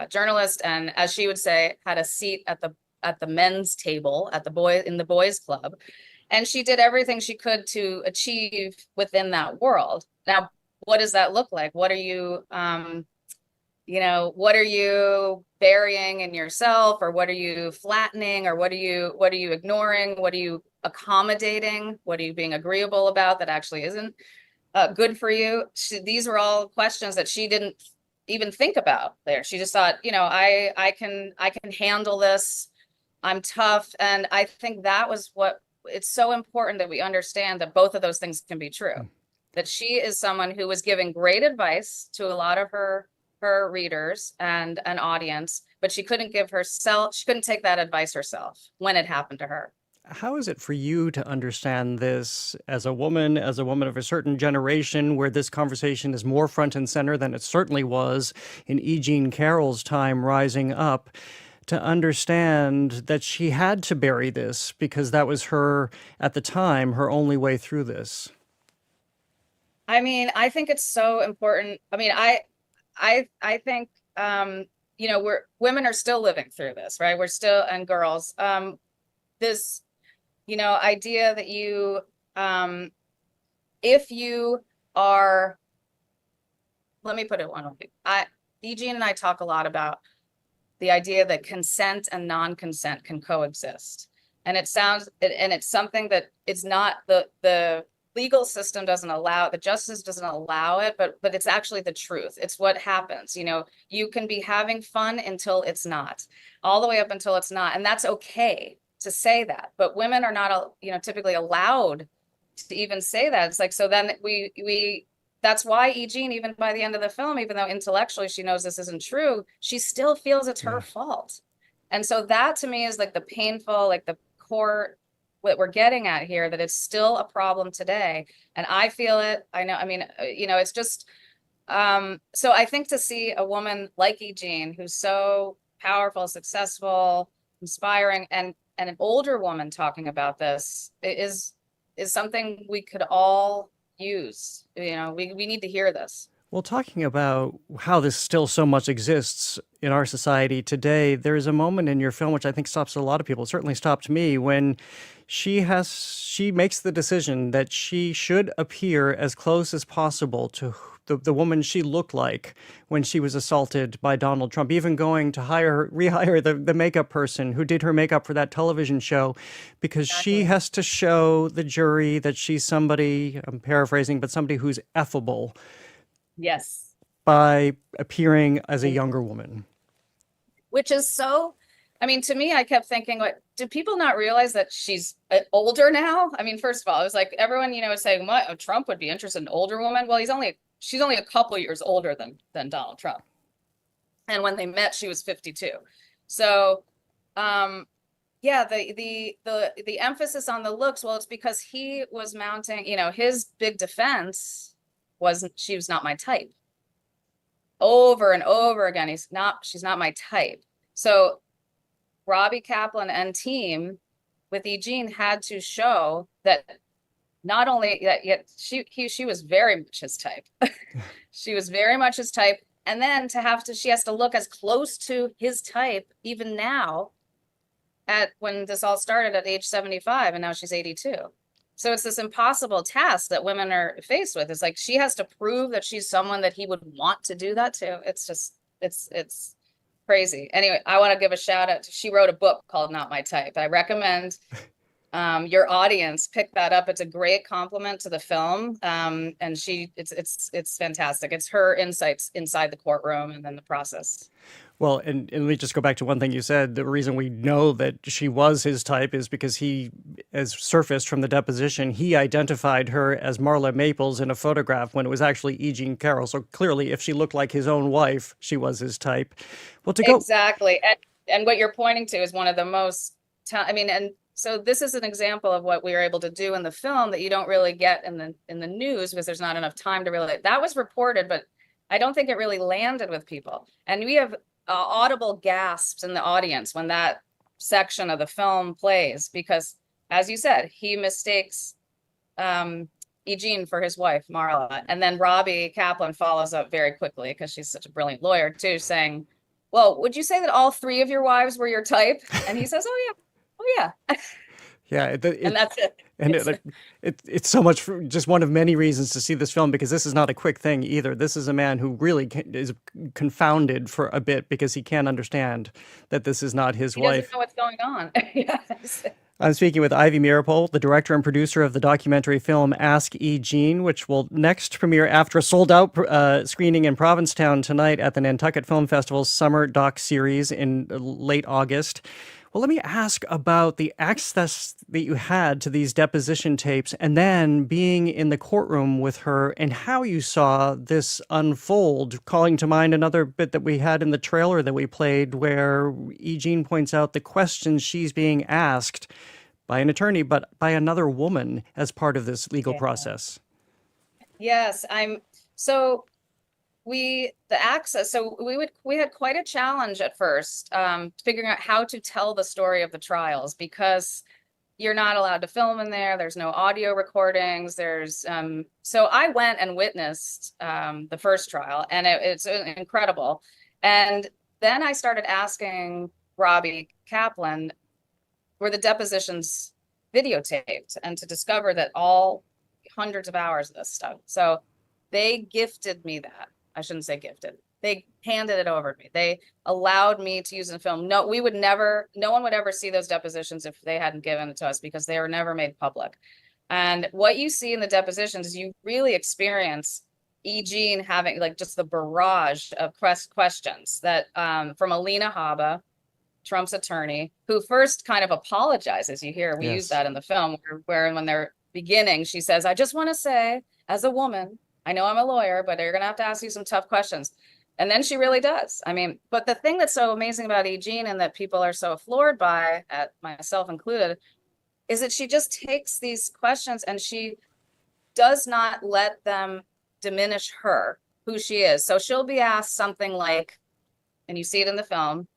journalist, and as she would say, had a seat at the men's table in the boys' club, and she did everything she could to achieve within that world. Now, what does that look like? What are you, what are you burying in yourself, or what are you flattening, or what are you ignoring? What are you accommodating? What are you being agreeable about that actually isn't good for you? These were all questions that she didn't even think about there. She just thought, I can handle this. I'm tough. And I think that was it's so important that we understand that both of those things can be true. That she is someone who was giving great advice to a lot of her readers and an audience, but she couldn't take that advice herself when it happened to her. How is it for you to understand this as a woman of a certain generation where this conversation is more front and center than it certainly was in E. Jean Carroll's time rising up, to understand that she had to bury this because that was her, at the time, her only way through this? I mean, I think it's so important. I mean, I think, women are still living through this, right? We're still, and girls, this, idea that you, if you are, let me put it one way. E. Jean and I talk a lot about the idea that consent and non-consent can coexist. And it's something that it's not the legal system doesn't allow, the justice doesn't allow it, but it's actually the truth. It's what happens. You can be having fun until it's not, all the way up until it's not. And that's okay to say that. But women are not, typically allowed to even say that. It's like, so then that's why E. Jean, even by the end of the film, even though intellectually she knows this isn't true, she still feels it's her fault. And so that to me is like the painful, like the core, what we're getting at here, that it's still a problem today. And I feel it. I know, it's just, so I think to see a woman like E. Jean, who's so powerful, successful, inspiring, and an older woman talking about this is something we could all use. We need to hear this. Well, talking about how this still so much exists in our society today, there is a moment in your film which I think stops a lot of people. It certainly stopped me when she makes the decision that she should appear as close as possible to the woman she looked like when she was assaulted by Donald Trump, even going to rehire the makeup person who did her makeup for that television show, because she has to show the jury that she's somebody, I'm paraphrasing, but somebody who's effable. Yes. By appearing as a younger woman. Which is so, to me, I kept thinking, like, do people not realize that she's older now? First of all, it was like everyone, was saying, what, Trump would be interested in an older woman? Well, she's only a couple years older than Donald Trump. And when they met, she was 52. So, the emphasis on the looks, well, it's because he was mounting, his big defense she was not my type. Over and over again, she's not my type. So Robbie Kaplan and team with E. Jean had to show that not only that, yet she was very much his type. She was very much his type. And then she has to look as close to his type even now when this all started at age 75, and now she's 82. So it's this impossible task that women are faced with. It's like she has to prove that she's someone that he would want to do that to. It's just, it's crazy. Anyway, I want to give a shout out. She wrote a book called Not My Type. I recommend your audience pick that up. It's a great compliment to the film. And it's fantastic. It's her insights inside the courtroom and then the process. Well, and let me just go back to one thing you said. The reason we know that she was his type is because he, as surfaced from the deposition, he identified her as Marla Maples in a photograph when it was actually E. Jean Carroll. So clearly, if she looked like his own wife, she was his type. Well, Exactly. And what you're pointing to is one of the most, and so this is an example of what we were able to do in the film that you don't really get in the news because there's not enough time to really, that was reported, but I don't think it really landed with people. And we have audible gasps in the audience when that section of the film plays, because as you said, he mistakes E. Jean for his wife, Marla. And then Robbie Kaplan follows up very quickly because she's such a brilliant lawyer too, saying, well, would you say that all three of your wives were your type? And he says, oh yeah. Yeah, and that's it. And it's so much just one of many reasons to see this film, because this is not a quick thing either. This is a man who really is confounded for a bit because he can't understand that this is not his wife. He doesn't know what's going on. Yes. I'm speaking with Ivy Meeropol, the director and producer of the documentary film Ask E. Jean, which will next premiere after a sold-out screening in Provincetown tonight at the Nantucket Film Festival's Summer Doc Series in late August. Well, let me ask about the access that you had to these deposition tapes and then being in the courtroom with her and how you saw this unfold, calling to mind another bit that we had in the trailer that we played where E. Jean points out the questions she's being asked by an attorney, but by another woman as part of this legal process. Yes, we had quite a challenge at first, figuring out how to tell the story of the trials, because you're not allowed to film in there. There's no audio recordings. So I went and witnessed the first trial, and it's incredible. And then I started asking Robbie Kaplan, were the depositions videotaped, and to discover that all hundreds of hours of this stuff. So they gifted me that. I shouldn't say gifted. They handed it over to me. They allowed me to use it in film. No one would ever see those depositions if they hadn't given it to us, because they were never made public. And what you see in the depositions is you really experience E. Jean having like just the barrage of questions that from Alina Habba, Trump's attorney, who first kind of apologizes. You hear, we use that in the film, where when they're beginning, she says, I just want to say, as a woman, I know I'm a lawyer, but you're going to have to ask you some tough questions. And then she really does. I mean, but the thing that's so amazing about E. Jean, and that people are so floored by, myself included, is that she just takes these questions and she does not let them diminish her, who she is. So she'll be asked something like, and you see it in the film,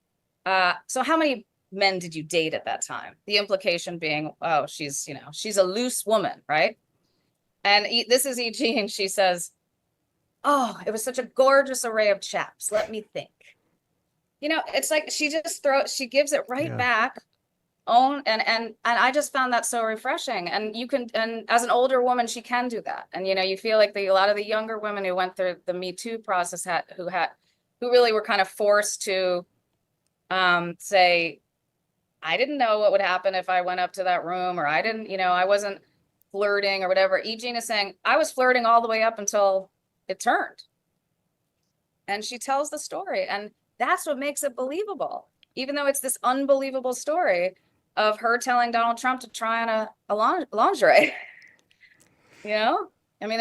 so how many men did you date at that time? The implication being, oh, she's a loose woman, right? And this is E. Jean. She says, oh, it was such a gorgeous array of chaps. Let me think. It's like she gives it right back. And I just found that so refreshing. And and as an older woman, she can do that. And you feel like a lot of the younger women who went through the Me Too process who really were kind of forced to say, I didn't know what would happen if I went up to that room, or I didn't, I wasn't flirting or whatever. E. Jean is saying, I was flirting all the way up until it turned. And she tells the story, and that's what makes it believable, even though it's this unbelievable story of her telling Donald Trump to try on a lingerie. I mean,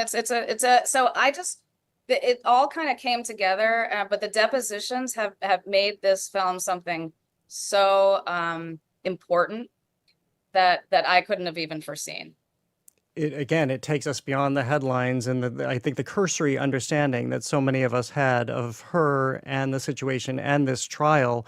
it all kind of came together, but the depositions have made this film something so important that I couldn't have even foreseen. It takes us beyond the headlines and I think the cursory understanding that so many of us had of her and the situation and this trial,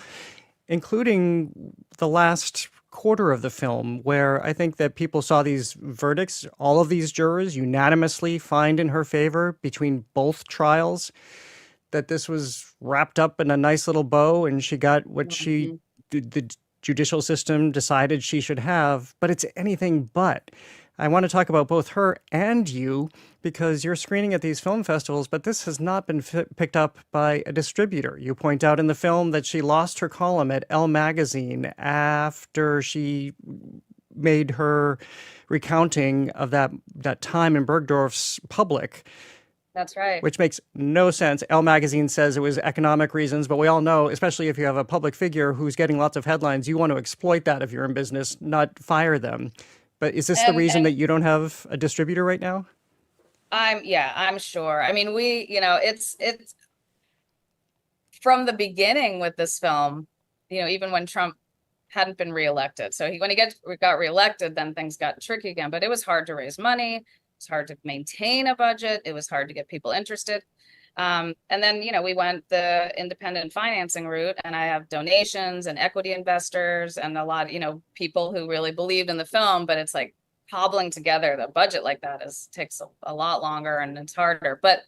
including the last quarter of the film, where I think that people saw these verdicts, all of these jurors unanimously find in her favor between both trials, that this was wrapped up in a nice little bow and she got what the judicial system decided she should have, but it's anything but. I want to talk about both her and you because you're screening at these film festivals, but this has not been picked up by a distributor. You point out in the film that she lost her column at Elle magazine after she made her recounting of that time in Bergdorf's public. That's right. Which makes no sense. Elle magazine says it was economic reasons, but we all know, especially if you have a public figure who's getting lots of headlines, you want to exploit that if you're in business, not fire them. But is this the reason that you don't have a distributor right now? I'm sure. I mean, it's from the beginning with this film, even when Trump hadn't been reelected. So when he got reelected, then things got tricky again, but it was hard to raise money. It's hard to maintain a budget. It was hard to get people interested. And then, we went the independent financing route, and I have donations and equity investors and a lot of, people who really believed in the film, but it's like cobbling together the budget like that takes a lot longer and it's harder. But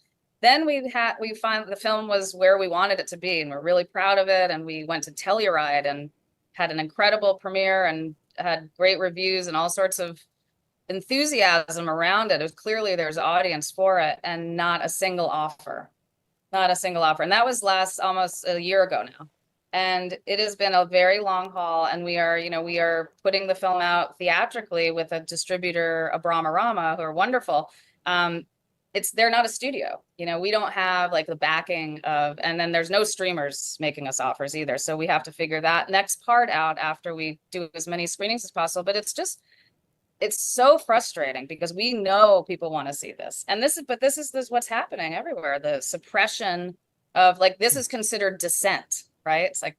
then we found the film was where we wanted it to be, and we're really proud of it. And we went to Telluride and had an incredible premiere and had great reviews and all sorts of enthusiasm around it. It was clearly there's audience for it, and not a single offer. And that was almost a year ago now. And it has been a very long haul. And we are putting the film out theatrically with a distributor, Abramarama, who are wonderful. They're not a studio. We don't have like the backing and then there's no streamers making us offers either. So we have to figure that next part out after we do as many screenings as possible. But it's so frustrating because we know people want to see this. And this is what's happening everywhere. The suppression of this is considered dissent, right? It's like,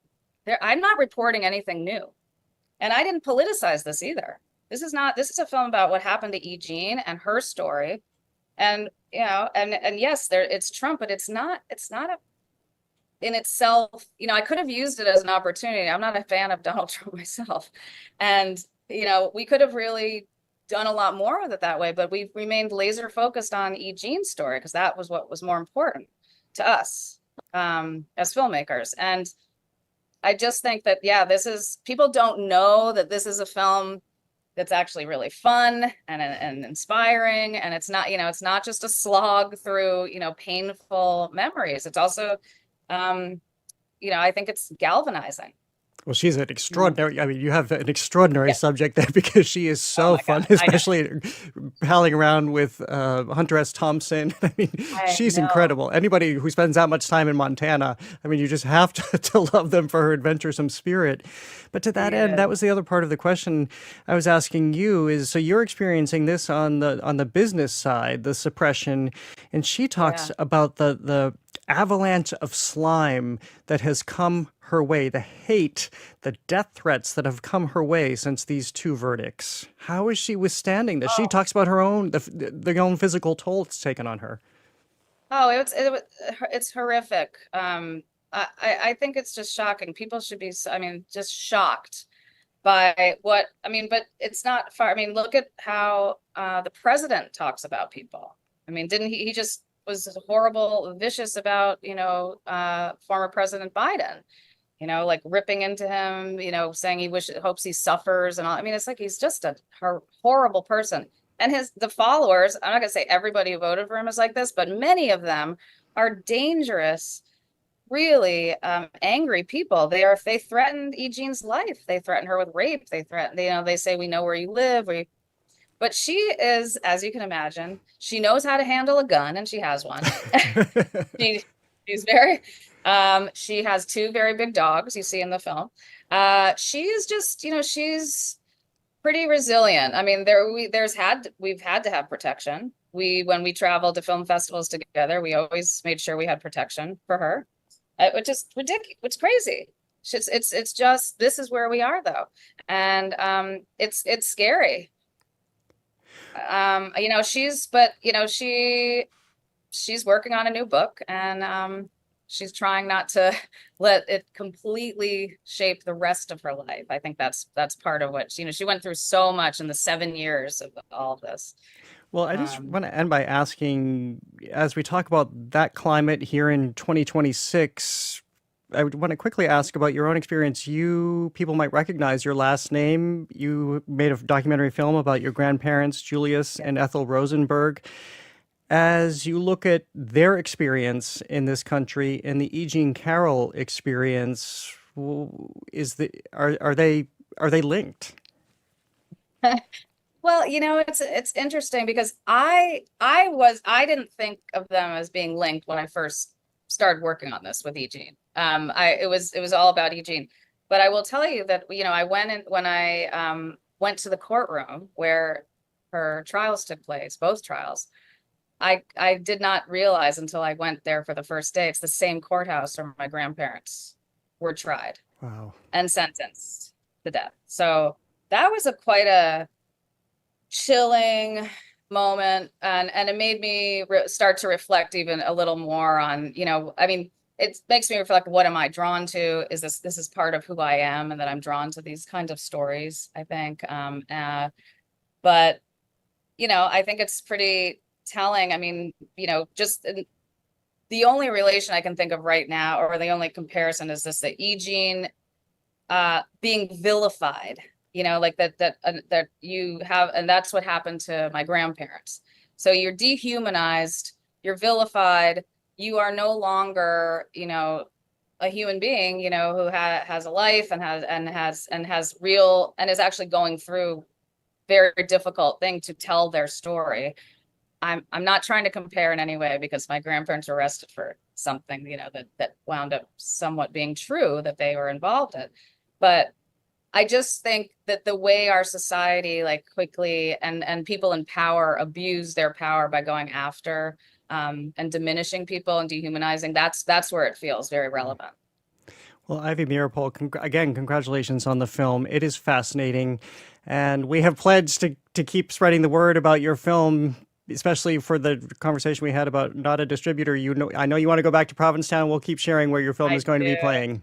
I'm not reporting anything new. And I didn't politicize this either. This is a film about what happened to E. Jean and her story. And, and yes, it's Trump, but it's not in itself, I could have used it as an opportunity. I'm not a fan of Donald Trump myself. And, we could have really done a lot more with it that way, but we've remained laser focused on E. Jean's story because that was what was more important to us as filmmakers. And I just think that, people don't know that this is a film that's actually really fun and inspiring. And it's not just a slog through, painful memories. It's also I think it's galvanizing. Well, she's an extraordinary, I mean, you have an extraordinary subject there because she is so fun, especially palling around with Hunter S. Thompson. I mean, she's incredible. Anybody who spends that much time in Montana, I mean, you just have to love them for her adventuresome spirit. But to that end, that was the other part of the question I was asking you is, so you're experiencing this on the business side, the suppression, and she talks about the avalanche of slime that has come her way, the hate, the death threats that have come her way since these two verdicts. How is she withstanding this? She talks about her own, the own physical toll it's taken on her. Oh, it's horrific. I think it's just shocking. People should be, just shocked by what, but it's not far. Look at how the president talks about people. Didn't he just was horrible, vicious about, former President Biden, like ripping into him, saying he hopes he suffers and all. It's like he's just a horrible person. And the followers, I'm not gonna say everybody who voted for him is like this, but many of them are dangerous, really angry people. They threatened E. Jean's life. They threatened her with rape. They threatened, they say, we know where you live. But she is, as you can imagine, she knows how to handle a gun, and she has one. She's very, she has two very big dogs you see in the film. She is just, she's pretty resilient. We've had to have protection. When we traveled to film festivals together, we always made sure we had protection for her, which is ridiculous. It's crazy. It's just, this is where we are though. And it's scary. She's working on a new book, and she's trying not to let it completely shape the rest of her life. I think that's part of what she went through so much in the 7 years of all of this. Well, I just want to end by asking, as we talk about that climate here in 2026, I would want to quickly ask about your own experience. People might recognize your last name. You made a documentary film about your grandparents, Julius and Ethel Rosenberg. As you look at their experience in this country and the E. Jean Carroll experience, are they linked? Well, it's interesting because I didn't think of them as being linked when I first started working on this with E. Jean. It was all about E. Jean. But I will tell you that, I went to the courtroom where her trials took place, both trials. I did not realize until I went there for the first day, it's the same courthouse where my grandparents were tried. Wow. And sentenced to death. So that was quite a chilling moment, and it made me start to reflect even a little more on, it makes me reflect, what am I drawn to? Is this is part of who I am, and that I'm drawn to these kinds of stories, I think. But I think it's pretty telling. Just the only relation I can think of right now, or the only comparison, is this, that E. Jean being vilified, like that you have, and that's what happened to my grandparents. So you're dehumanized, you're vilified, you are no longer, a human being, who has a life and has real, and is actually going through very difficult thing to tell their story. I'm not trying to compare in any way, because my grandparents were arrested for something, that wound up somewhat being true that they were involved in. But I just think that the way our society, quickly, and people in power abuse their power by going after and diminishing people and dehumanizing, that's where it feels very relevant. Well, Ivy Meeropol, again, congratulations on the film. It is fascinating, and we have pledged to keep spreading the word about your film, especially for the conversation we had about not a distributor. I know you want to go back to Provincetown. We'll keep sharing where your film is going to be playing.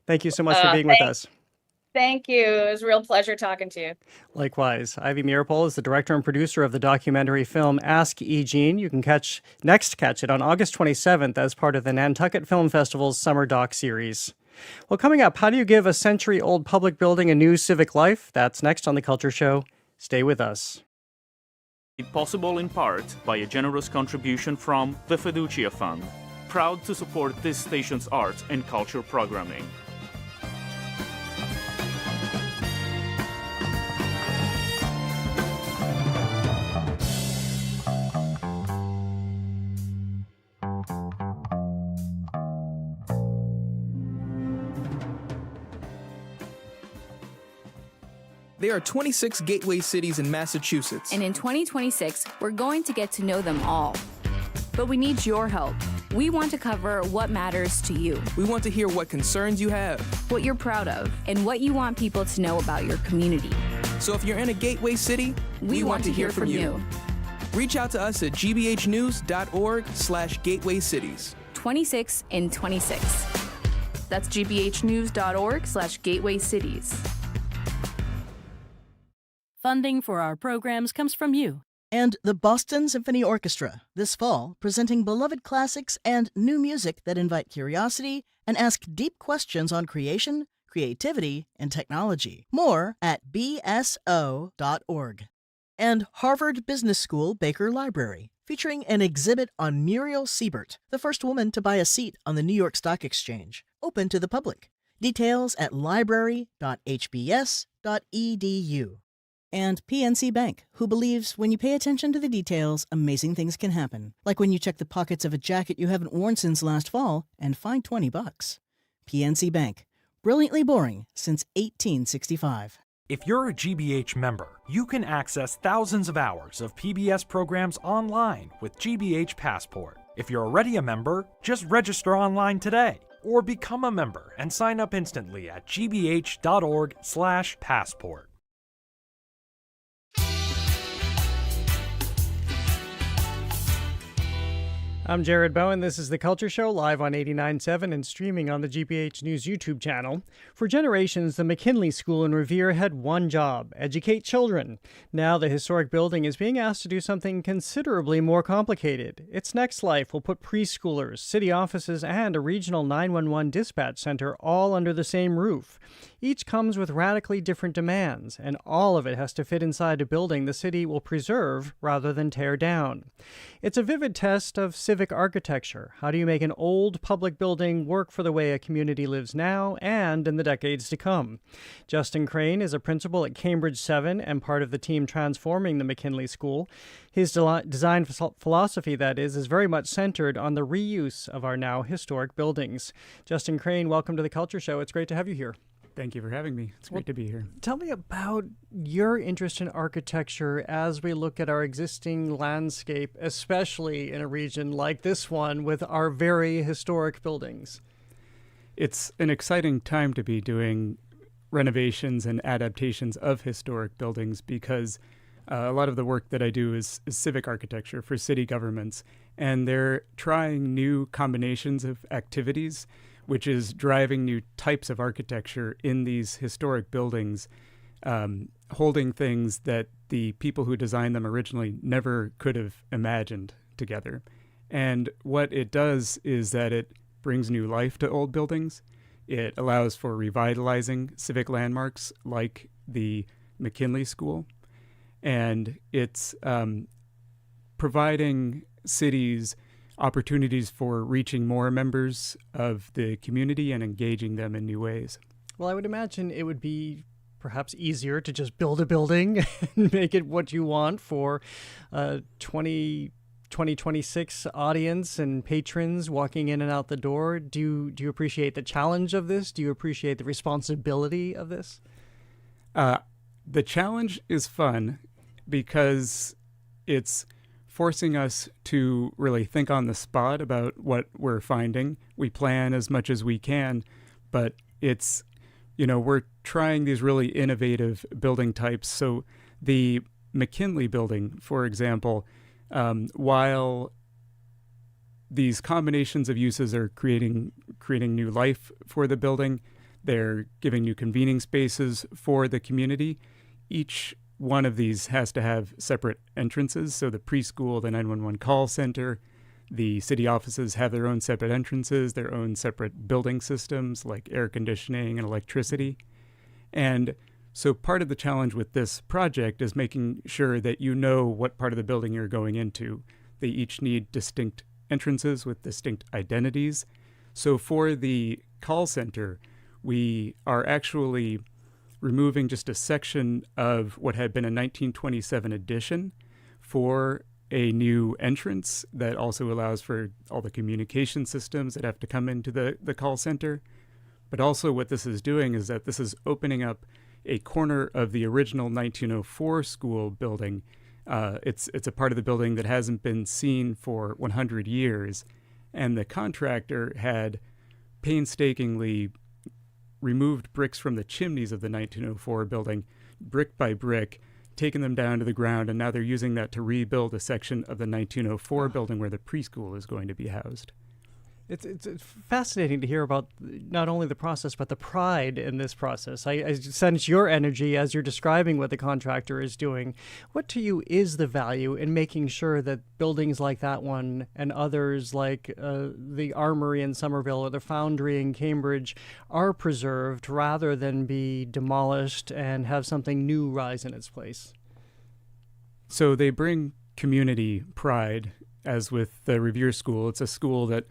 Thank you so much for being with us. Thank you. It was a real pleasure talking to you. Likewise. Ivy Meeropol is the director and producer of the documentary film Ask E. Jean. You can catch it on August 27th as part of the Nantucket Film Festival's Summer Doc Series. Well, coming up, how do you give a century-old public building a new civic life? That's next on The Culture Show. Stay with us. Made possible in part by a generous contribution from the Fiducia Fund. proud to support this station's arts and culture programming. There are 26 gateway cities in Massachusetts. And in 2026, we're going to get to know them all. But we need your help. We want to cover what matters to you. We want to hear what concerns you have, what you're proud of, and what you want people to know about your community. So if you're in a gateway city, we want to hear from you. Reach out to us at gbhnews.org/gatewaycities. 26 in 26. That's gbhnews.org/gatewaycities. Funding for our programs comes from you. And the Boston Symphony Orchestra, this fall, presenting beloved classics and new music that invite curiosity and ask deep questions on creation, creativity, and technology. More at bso.org. And Harvard Business School Baker Library, featuring an exhibit on Muriel Siebert, the first woman to buy a seat on the New York Stock Exchange, open to the public. Details at library.hbs.edu. And PNC Bank, who believes when you pay attention to the details, amazing things can happen. Like when you check the pockets of a jacket you haven't worn since last fall and find $20. PNC Bank, brilliantly boring since 1865. If you're a GBH member, you can access thousands of hours of PBS programs online with GBH Passport. If you're already a member, just register online today or become a member and sign up instantly at gbh.org/passport. I'm Jared Bowen. This is The Culture Show, live on 89.7 and streaming on the GBH News YouTube channel. For generations, the McKinley School in Revere had one job: educate children. Now the historic building is being asked to do something considerably more complicated. Its next life will put preschoolers, city offices, and a regional 911 dispatch center all under the same roof. Each comes with radically different demands, and all of it has to fit inside a building the city will preserve rather than tear down. It's a vivid test of civic architecture. How do you make an old public building work for the way a community lives now and in the decades to come? Justin Crane is a principal at CambridgeSeven and part of the team transforming the McKinley School. His design philosophy, that is very much centered on the reuse of our now historic buildings. Justin Crane, welcome to The Culture Show. It's great to have you here. Thank you for having me. It's great to be here. Tell me about your interest in architecture as we look at our existing landscape, especially in a region like this one with our very historic buildings. It's an exciting time to be doing renovations and adaptations of historic buildings because a lot of the work that I do is civic architecture for city governments, and they're trying new combinations of activities, which is driving new types of architecture in these historic buildings, holding things that the people who designed them originally never could have imagined together. And what it does is that it brings new life to old buildings. It allows for revitalizing civic landmarks like the McKinley School. And it's providing cities opportunities for reaching more members of the community and engaging them in new ways. Well, I would imagine it would be perhaps easier to just build a building and make it what you want for 2026 audience and patrons walking in and out the door. Do you appreciate the challenge of this? Do you appreciate the responsibility of this? The challenge is fun because it's forcing us to really think on the spot about what we're finding. We plan as much as we can, but it's, we're trying these really innovative building types. So the McKinley building, for example, while these combinations of uses are creating new life for the building, they're giving new convening spaces for the community. Each one of these has to have separate entrances. So the preschool, the 911 call center, the city offices have their own separate entrances, their own separate building systems like air conditioning and electricity. And so part of the challenge with this project is making sure that you know what part of the building you're going into. They each need distinct entrances with distinct identities. So for the call center, we are actually removing just a section of what had been a 1927 addition for a new entrance that also allows for all the communication systems that have to come into the call center. But also what this is doing is that this is opening up a corner of the original 1904 school building. It's a part of the building that hasn't been seen for 100 years. And the contractor had painstakingly removed bricks from the chimneys of the 1904 building, brick by brick, taken them down to the ground, and now they're using that to rebuild a section of the 1904 building where the preschool is going to be housed. It's fascinating to hear about not only the process, but the pride in this process. I sense your energy as you're describing what the contractor is doing. What to you is the value in making sure that buildings like that one and others like the Armory in Somerville or the Foundry in Cambridge are preserved rather than be demolished and have something new rise in its place? So they bring community pride, as with the Revere School. It's a school that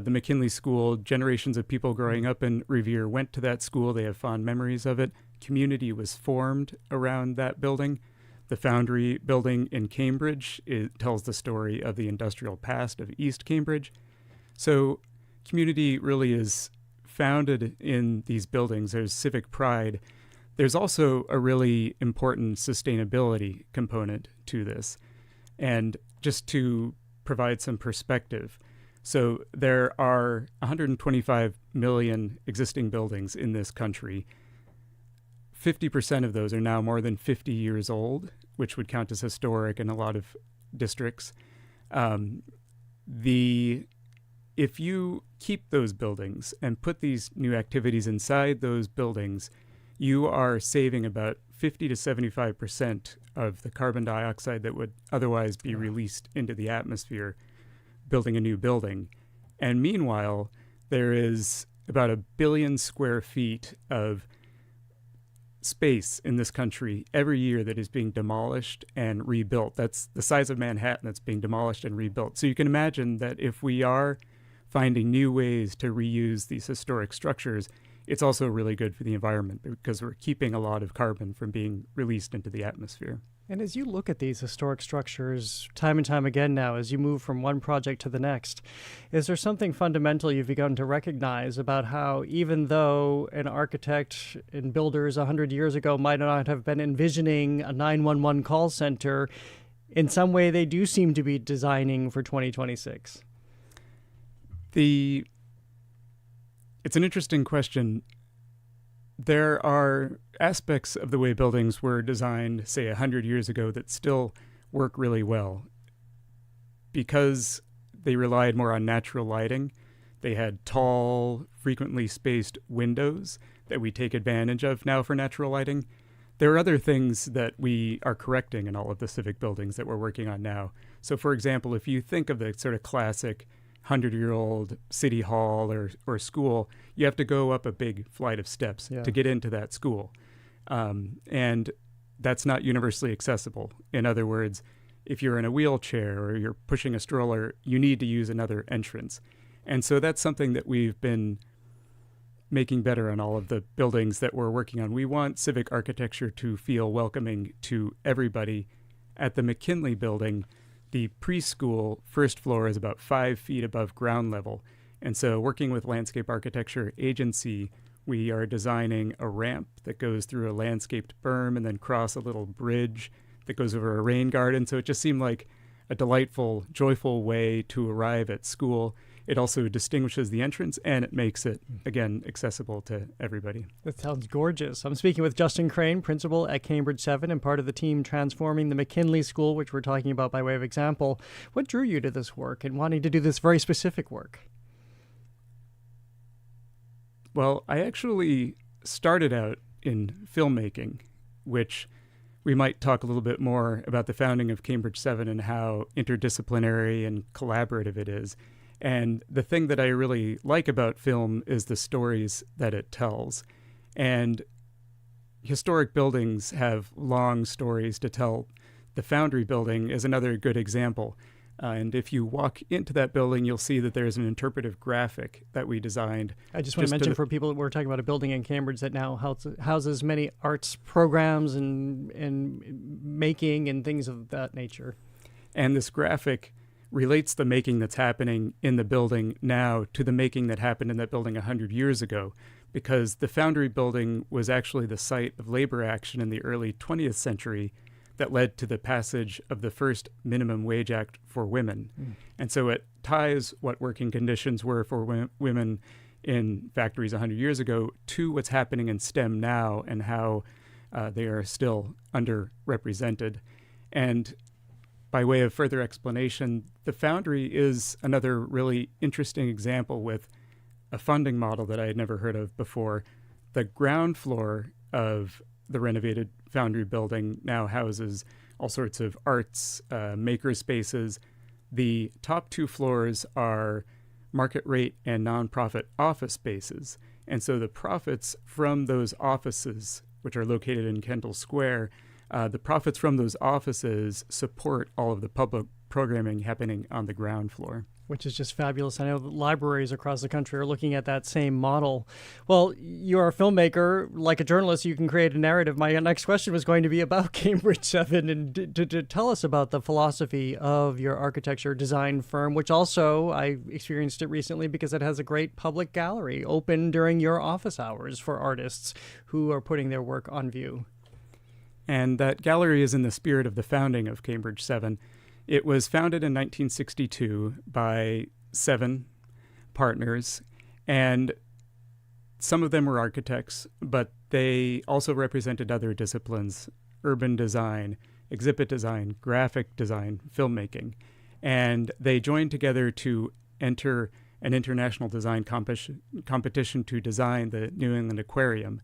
the McKinley School, generations of people growing up in Revere went to that school. They have fond memories of it. Community was formed around that building. The Foundry building in Cambridge, it tells the story of the industrial past of East Cambridge. So community really is founded in these buildings. There's civic pride. There's also a really important sustainability component to this. And just to provide some perspective, so there are 125 million existing buildings in this country. 50% of those are now more than 50 years old, which would count as historic in a lot of districts. If you keep those buildings and put these new activities inside those buildings, you are saving about 50 to 75% of the carbon dioxide that would otherwise be released into the atmosphere building a new building. And meanwhile, there is about 1 billion square feet of space in this country every year that is being demolished and rebuilt. That's the size of Manhattan that's being demolished and rebuilt. So you can imagine that if we are finding new ways to reuse these historic structures, it's also really good for the environment because we're keeping a lot of carbon from being released into the atmosphere. And as you look at these historic structures time and time again now, as you move from one project to the next, is there something fundamental you've begun to recognize about how even though an architect and builders 100 years ago might not have been envisioning a 911 call center, in some way they do seem to be designing for 2026? It's an interesting question. There are aspects of the way buildings were designed, say, 100 years ago that still work really well. Because they relied more on natural lighting, they had tall, frequently spaced windows that we take advantage of now for natural lighting. There are other things that we are correcting in all of the civic buildings that we're working on now. So, for example, if you think of the sort of classic 100-year-old city hall or school, you have to go up a big flight of steps to get into that school. And that's not universally accessible. In other words, if you're in a wheelchair or you're pushing a stroller, you need to use another entrance. And so that's something that we've been making better on all of the buildings that we're working on. We want civic architecture to feel welcoming to everybody. At the McKinley building, the preschool first floor is about 5 feet above ground level. And so working with Landscape Architecture Agency, we are designing a ramp that goes through a landscaped berm and then cross a little bridge that goes over a rain garden. So it just seemed like a delightful, joyful way to arrive at school. It also distinguishes the entrance and it makes it, again, accessible to everybody. That sounds gorgeous. I'm speaking with Justin Crane, principal at CambridgeSeven and part of the team transforming the McKinley School, which we're talking about by way of example. What drew you to this work and wanting to do this very specific work? Well, I actually started out in filmmaking, which we might talk a little bit more about the founding of CambridgeSeven and how interdisciplinary and collaborative it is. And the thing that I really like about film is the stories that it tells. And historic buildings have long stories to tell. The Foundry building is another good example. And if you walk into that building, you'll see that there's an interpretive graphic that we designed. I just want to mention for people that we're talking about a building in Cambridge that now houses many arts programs and making and things of that nature. And this graphic relates the making that's happening in the building now to the making that happened in that building 100 years ago, because the Foundry building was actually the site of labor action in the early 20th century that led to the passage of the first Minimum Wage Act for women. And so it ties what working conditions were for women in factories 100 years ago to what's happening in STEM now and how they are still underrepresented. And by way of further explanation, the Foundry is another really interesting example with a funding model that I had never heard of before. The ground floor of the renovated Foundry building now houses all sorts of arts, maker spaces. The top 2 floors are market rate and nonprofit office spaces. And so the profits from those offices, which are located in Kendall Square, the profits from those offices support all of the public programming happening on the ground floor. Which is just fabulous. I know that libraries across the country are looking at that same model. Well, you're a filmmaker. Like a journalist, you can create a narrative. My next question was going to be about CambridgeSeven and to tell us about the philosophy of your architecture design firm, which also, I experienced it recently because it has a great public gallery open during your office hours for artists who are putting their work on view. And that gallery is in the spirit of the founding of CambridgeSeven. It was founded in 1962 by 7 partners, and some of them were architects, but they also represented other disciplines: urban design, exhibit design, graphic design, filmmaking. And they joined together to enter an international design competition to design the New England Aquarium.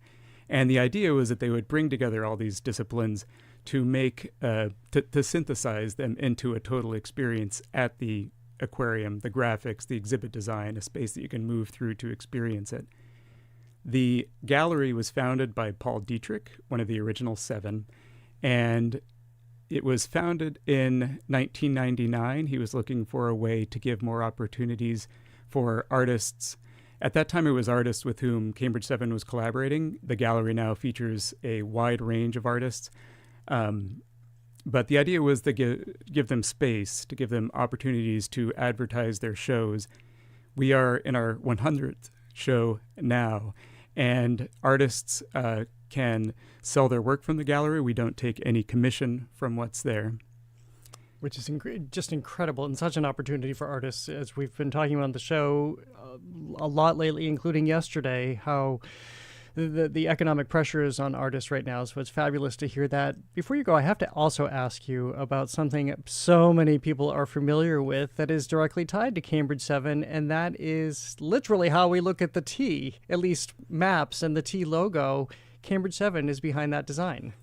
And the idea was that they would bring together all these disciplines to make, to synthesize them into a total experience at the aquarium, the graphics, the exhibit design, a space that you can move through to experience it. The gallery was founded by Paul Dietrich, one of the original 7, and it was founded in 1999. He was looking for a way to give more opportunities for artists. At that time, it was artists with whom CambridgeSeven was collaborating. The gallery now features a wide range of artists. But the idea was to give them space, to give them opportunities to advertise their shows. We are in our 100th show now, and artists can sell their work from the gallery. We don't take any commission from what's there. Which is just incredible and such an opportunity for artists, as we've been talking about on the show a lot lately, including yesterday, how the economic pressure is on artists right now. So it's fabulous to hear that. Before you go, I have to also ask you about something so many people are familiar with that is directly tied to CambridgeSeven, and that is literally how we look at the T, at least maps and the T logo. CambridgeSeven is behind that design.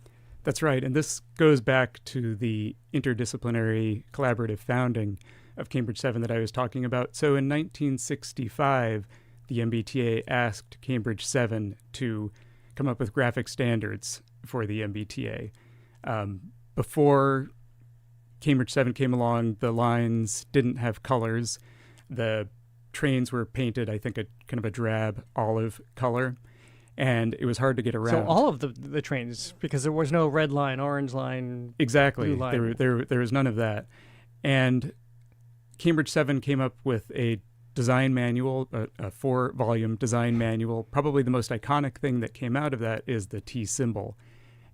That's right, and this goes back to the interdisciplinary collaborative founding of CambridgeSeven that I was talking about. So in 1965, the MBTA asked CambridgeSeven to come up with graphic standards for the MBTA. Before CambridgeSeven came along, the lines didn't have colors. The trains were painted, I think, a kind of a drab olive color, and it was hard to get around. So all of the trains, because there was no red line, orange line, exactly. Blue line. There was none of that. And CambridgeSeven came up with a design manual, a 4-volume design manual. Probably the most iconic thing that came out of that is the T symbol.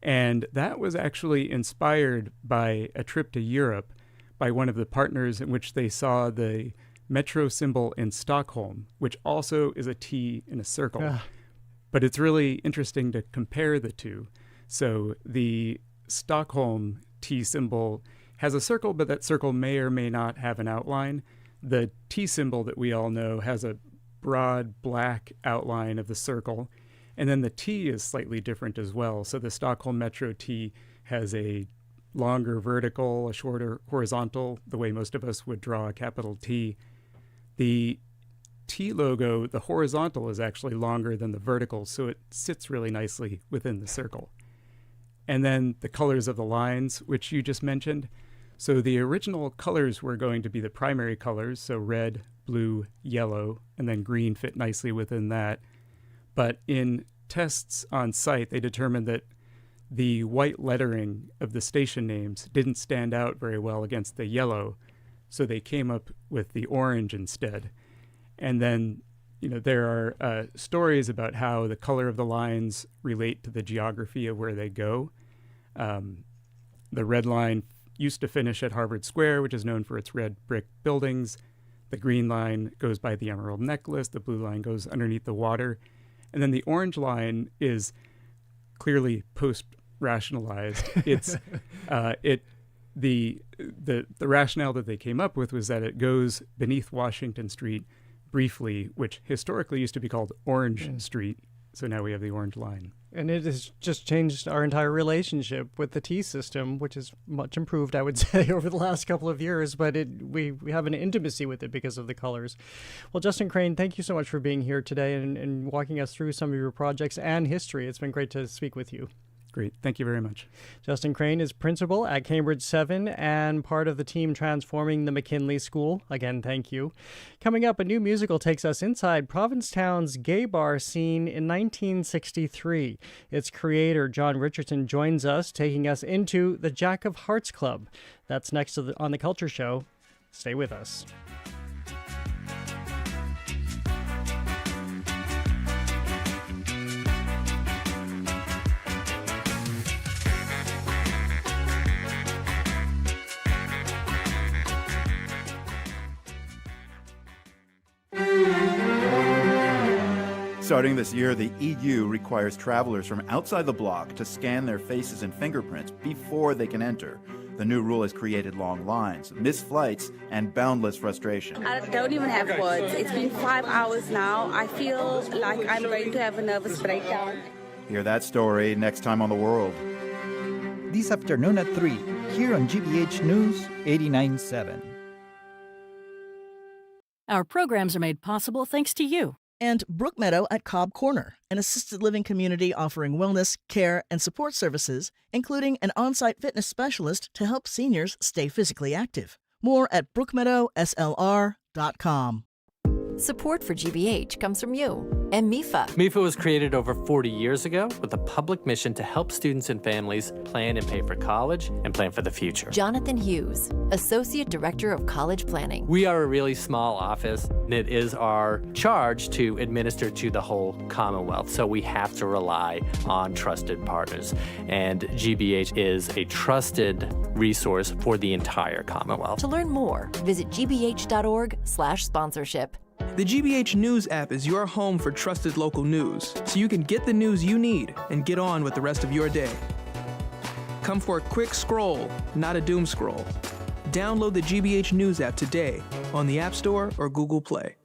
And that was actually inspired by a trip to Europe by one of the partners, in which they saw the metro symbol in Stockholm, which also is a T in a circle. But it's really interesting to compare the two. So the Stockholm T symbol has a circle, but that circle may or may not have an outline. The T symbol that we all know has a broad black outline of the circle. And then the T is slightly different as well. So the Stockholm Metro T has a longer vertical, a shorter horizontal, the way most of us would draw a capital T. The T logo, the horizontal is actually longer than the vertical, so it sits really nicely within the circle. And then the colors of the lines, which you just mentioned. So the original colors were going to be the primary colors, so red, blue, yellow, and then green fit nicely within that. But in tests on site, they determined that the white lettering of the station names didn't stand out very well against the yellow, so they came up with the orange instead. And then, there are stories about how the color of the lines relate to the geography of where they go. The red line used to finish at Harvard Square, which is known for its red brick buildings. The green line goes by the Emerald Necklace. The blue line goes underneath the water. And then the orange line is clearly post-rationalized. It's the rationale that they came up with was that it goes beneath Washington Street briefly, which historically used to be called Orange Street. So now we have the orange line. And it has just changed our entire relationship with the T system, which is much improved, I would say, over the last couple of years. But we have an intimacy with it because of the colors. Well, Justin Crane, thank you so much for being here today and walking us through some of your projects and history. It's been great to speak with you. Great. Thank you very much. Justin Crane is principal at CambridgeSeven and part of the team transforming the McKinley School. Again, thank you. Coming up, a new musical takes us inside Provincetown's gay bar scene in 1963. Its creator, Jon Richardson, joins us, taking us into the Jack of Hearts Club. That's next on The Culture Show. Stay with us. Starting this year, the EU requires travelers from outside the bloc to scan their faces and fingerprints before they can enter. The new rule has created long lines, missed flights, and boundless frustration. I don't even have words. It's been 5 hours now. I feel like I'm going to have a nervous breakdown. Hear that story next time on The World. This afternoon at 3, here on GBH News 89.7. Our programs are made possible thanks to you. And Brook Meadow at Cobb Corner, an assisted living community offering wellness, care, and support services, including an on-site fitness specialist to help seniors stay physically active. More at brookmeadowslr.com. Support for GBH comes from you and MIFA. MIFA was created over 40 years ago with a public mission to help students and families plan and pay for college and plan for the future. Jonathan Hughes, Associate Director of College Planning. We are a really small office, and it is our charge to administer to the whole Commonwealth, so we have to rely on trusted partners. And GBH is a trusted resource for the entire Commonwealth. To learn more, visit gbh.org/sponsorship. The GBH News app is your home for trusted local news, so you can get the news you need and get on with the rest of your day. Come for a quick scroll, not a doom scroll. Download the GBH News app today on the App Store or Google Play.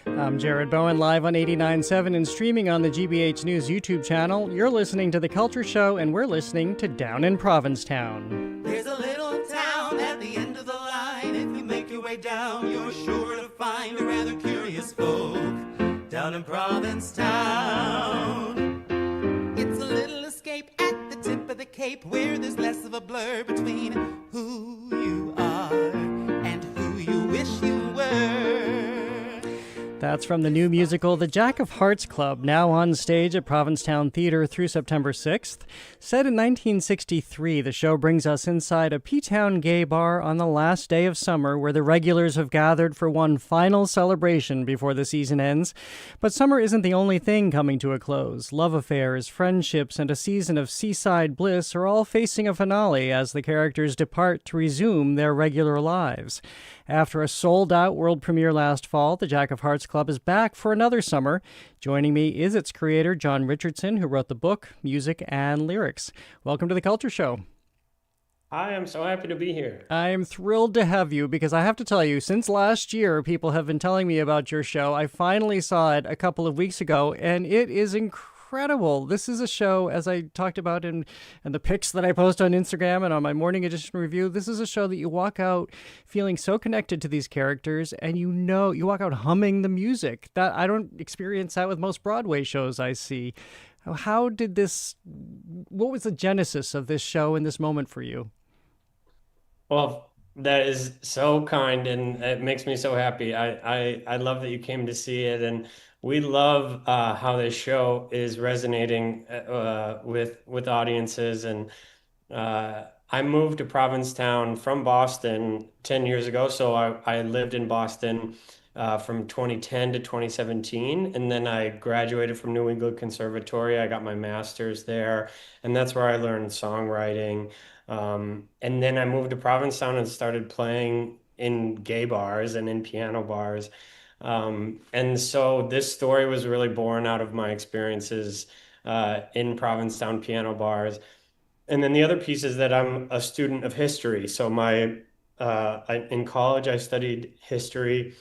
I'm Jared Bowen, live on 89.7 and streaming on the GBH News YouTube channel. You're listening to The Culture Show, and we're listening to Down in Provincetown. There's a little town at the end of the line. If you make your way down, you're sure to find a rather curious folk down in Provincetown. It's a little escape at the tip of the Cape where there's less of a blur between who you are and who you wish you were. That's from the new musical The Jack of Hearts Club, now on stage at Provincetown Theater through September 6th. Set in 1963, the show brings us inside a P-Town gay bar on the last day of summer where the regulars have gathered for one final celebration before the season ends. But summer isn't the only thing coming to a close. Love affairs, friendships, and a season of seaside bliss are all facing a finale as the characters depart to resume their regular lives. After a sold-out world premiere last fall, the Jack of Hearts Club is back for another summer. Joining me is its creator, Jon Richardson, who wrote the book, music, and lyrics. Welcome to The Culture Show. I am so happy to be here. I am thrilled to have you because I have to tell you, since last year, people have been telling me about your show. I finally saw it a couple of weeks ago, and it is incredible. This is a show, as I talked about in the pics that I post on Instagram and on my morning edition review, this is a show that you walk out feeling so connected to these characters, and you walk out humming the music. That I don't experience that with most Broadway shows I see. How did this, what was the genesis of this show and this moment for you? Well, that is so kind, and it makes me so happy. I love that you came to see it, and we love how this show is resonating with audiences. And I moved to Provincetown from Boston 10 years ago, so I lived in Boston from 2010 to 2017, and then I graduated from New England Conservatory. I got my master's there, and that's where I learned songwriting. And then I moved to Provincetown and started playing in gay bars and in piano bars. And so this story was really born out of my experiences in Provincetown piano bars. And then the other piece is that I'm a student of history. So in college, I studied history,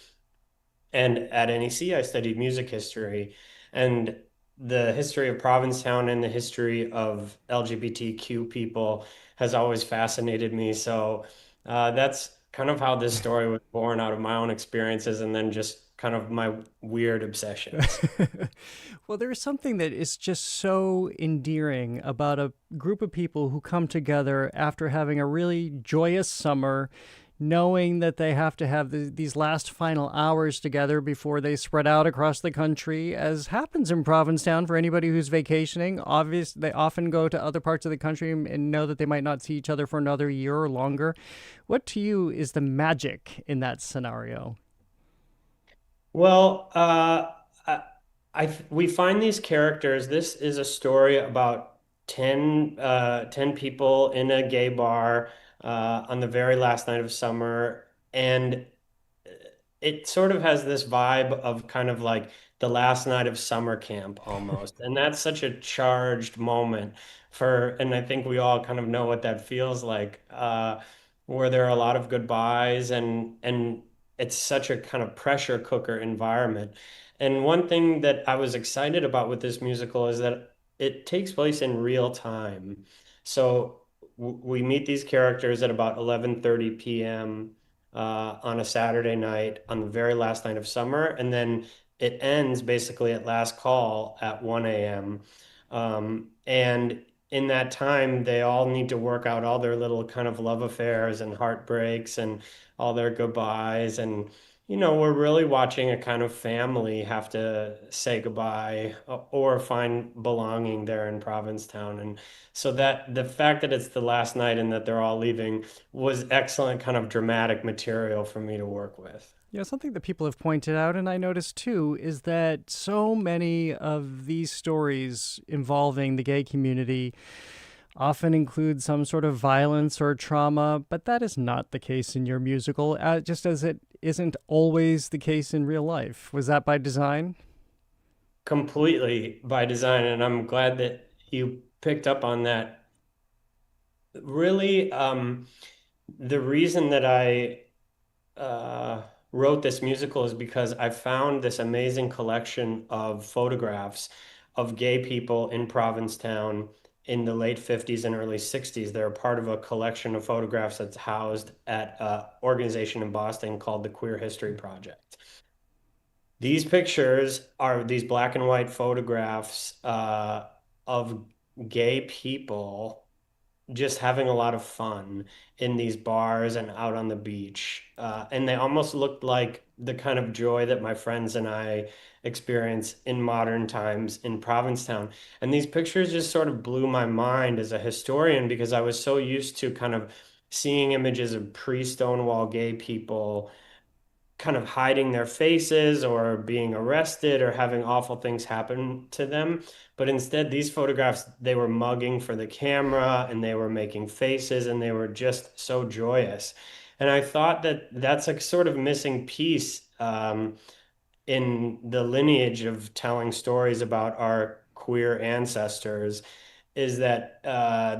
and at NEC, I studied music history. And the history of Provincetown and the history of LGBTQ people has always fascinated me. So that's kind of how this story was born, out of my own experiences and then just kind of my weird obsessions. Well, there's something that is just so endearing about a group of people who come together after having a really joyous summer, knowing that they have to have these last final hours together before they spread out across the country, as happens in Provincetown for anybody who's vacationing. They often go to other parts of the country and know that they might not see each other for another year or longer. What to you is the magic in that scenario? Well, we find these characters. This is a story about 10 people in a gay bar on the very last night of summer. And it sort of has this vibe of kind of like the last night of summer camp almost. And that's such a charged moment and I think we all kind of know what that feels like, where there are a lot of goodbyes and it's such a kind of pressure cooker environment. And one thing that I was excited about with this musical is that it takes place in real time. So we meet these characters at about 11:30 p.m. On a Saturday night on the very last night of summer, and then it ends basically at last call at 1 a.m. And in that time, they all need to work out all their little kind of love affairs and heartbreaks and all their goodbyes. And, we're really watching a kind of family have to say goodbye or find belonging there in Provincetown. And so that the fact that it's the last night and that they're all leaving was excellent kind of dramatic material for me to work with. Yeah, something that people have pointed out, and I noticed too, is that so many of these stories involving the gay community often include some sort of violence or trauma, but that is not the case in your musical, just as it isn't always the case in real life. Was that by design? Completely by design, and I'm glad that you picked up on that. Really, the reason that I wrote this musical is because I found this amazing collection of photographs of gay people in Provincetown in the late 50s and early 60s. They're part of a collection of photographs that's housed at an organization in Boston called the Queer History Project. These pictures are these black and white photographs of gay people just having a lot of fun in these bars and out on the beach. And they almost looked like the kind of joy that my friends and I experience in modern times in Provincetown. And these pictures just sort of blew my mind as a historian, because I was so used to kind of seeing images of pre-Stonewall gay people kind of hiding their faces or being arrested or having awful things happen to them. But instead, these photographs, they were mugging for the camera and they were making faces and they were just so joyous. And I thought that that's a sort of missing piece in the lineage of telling stories about our queer ancestors, is that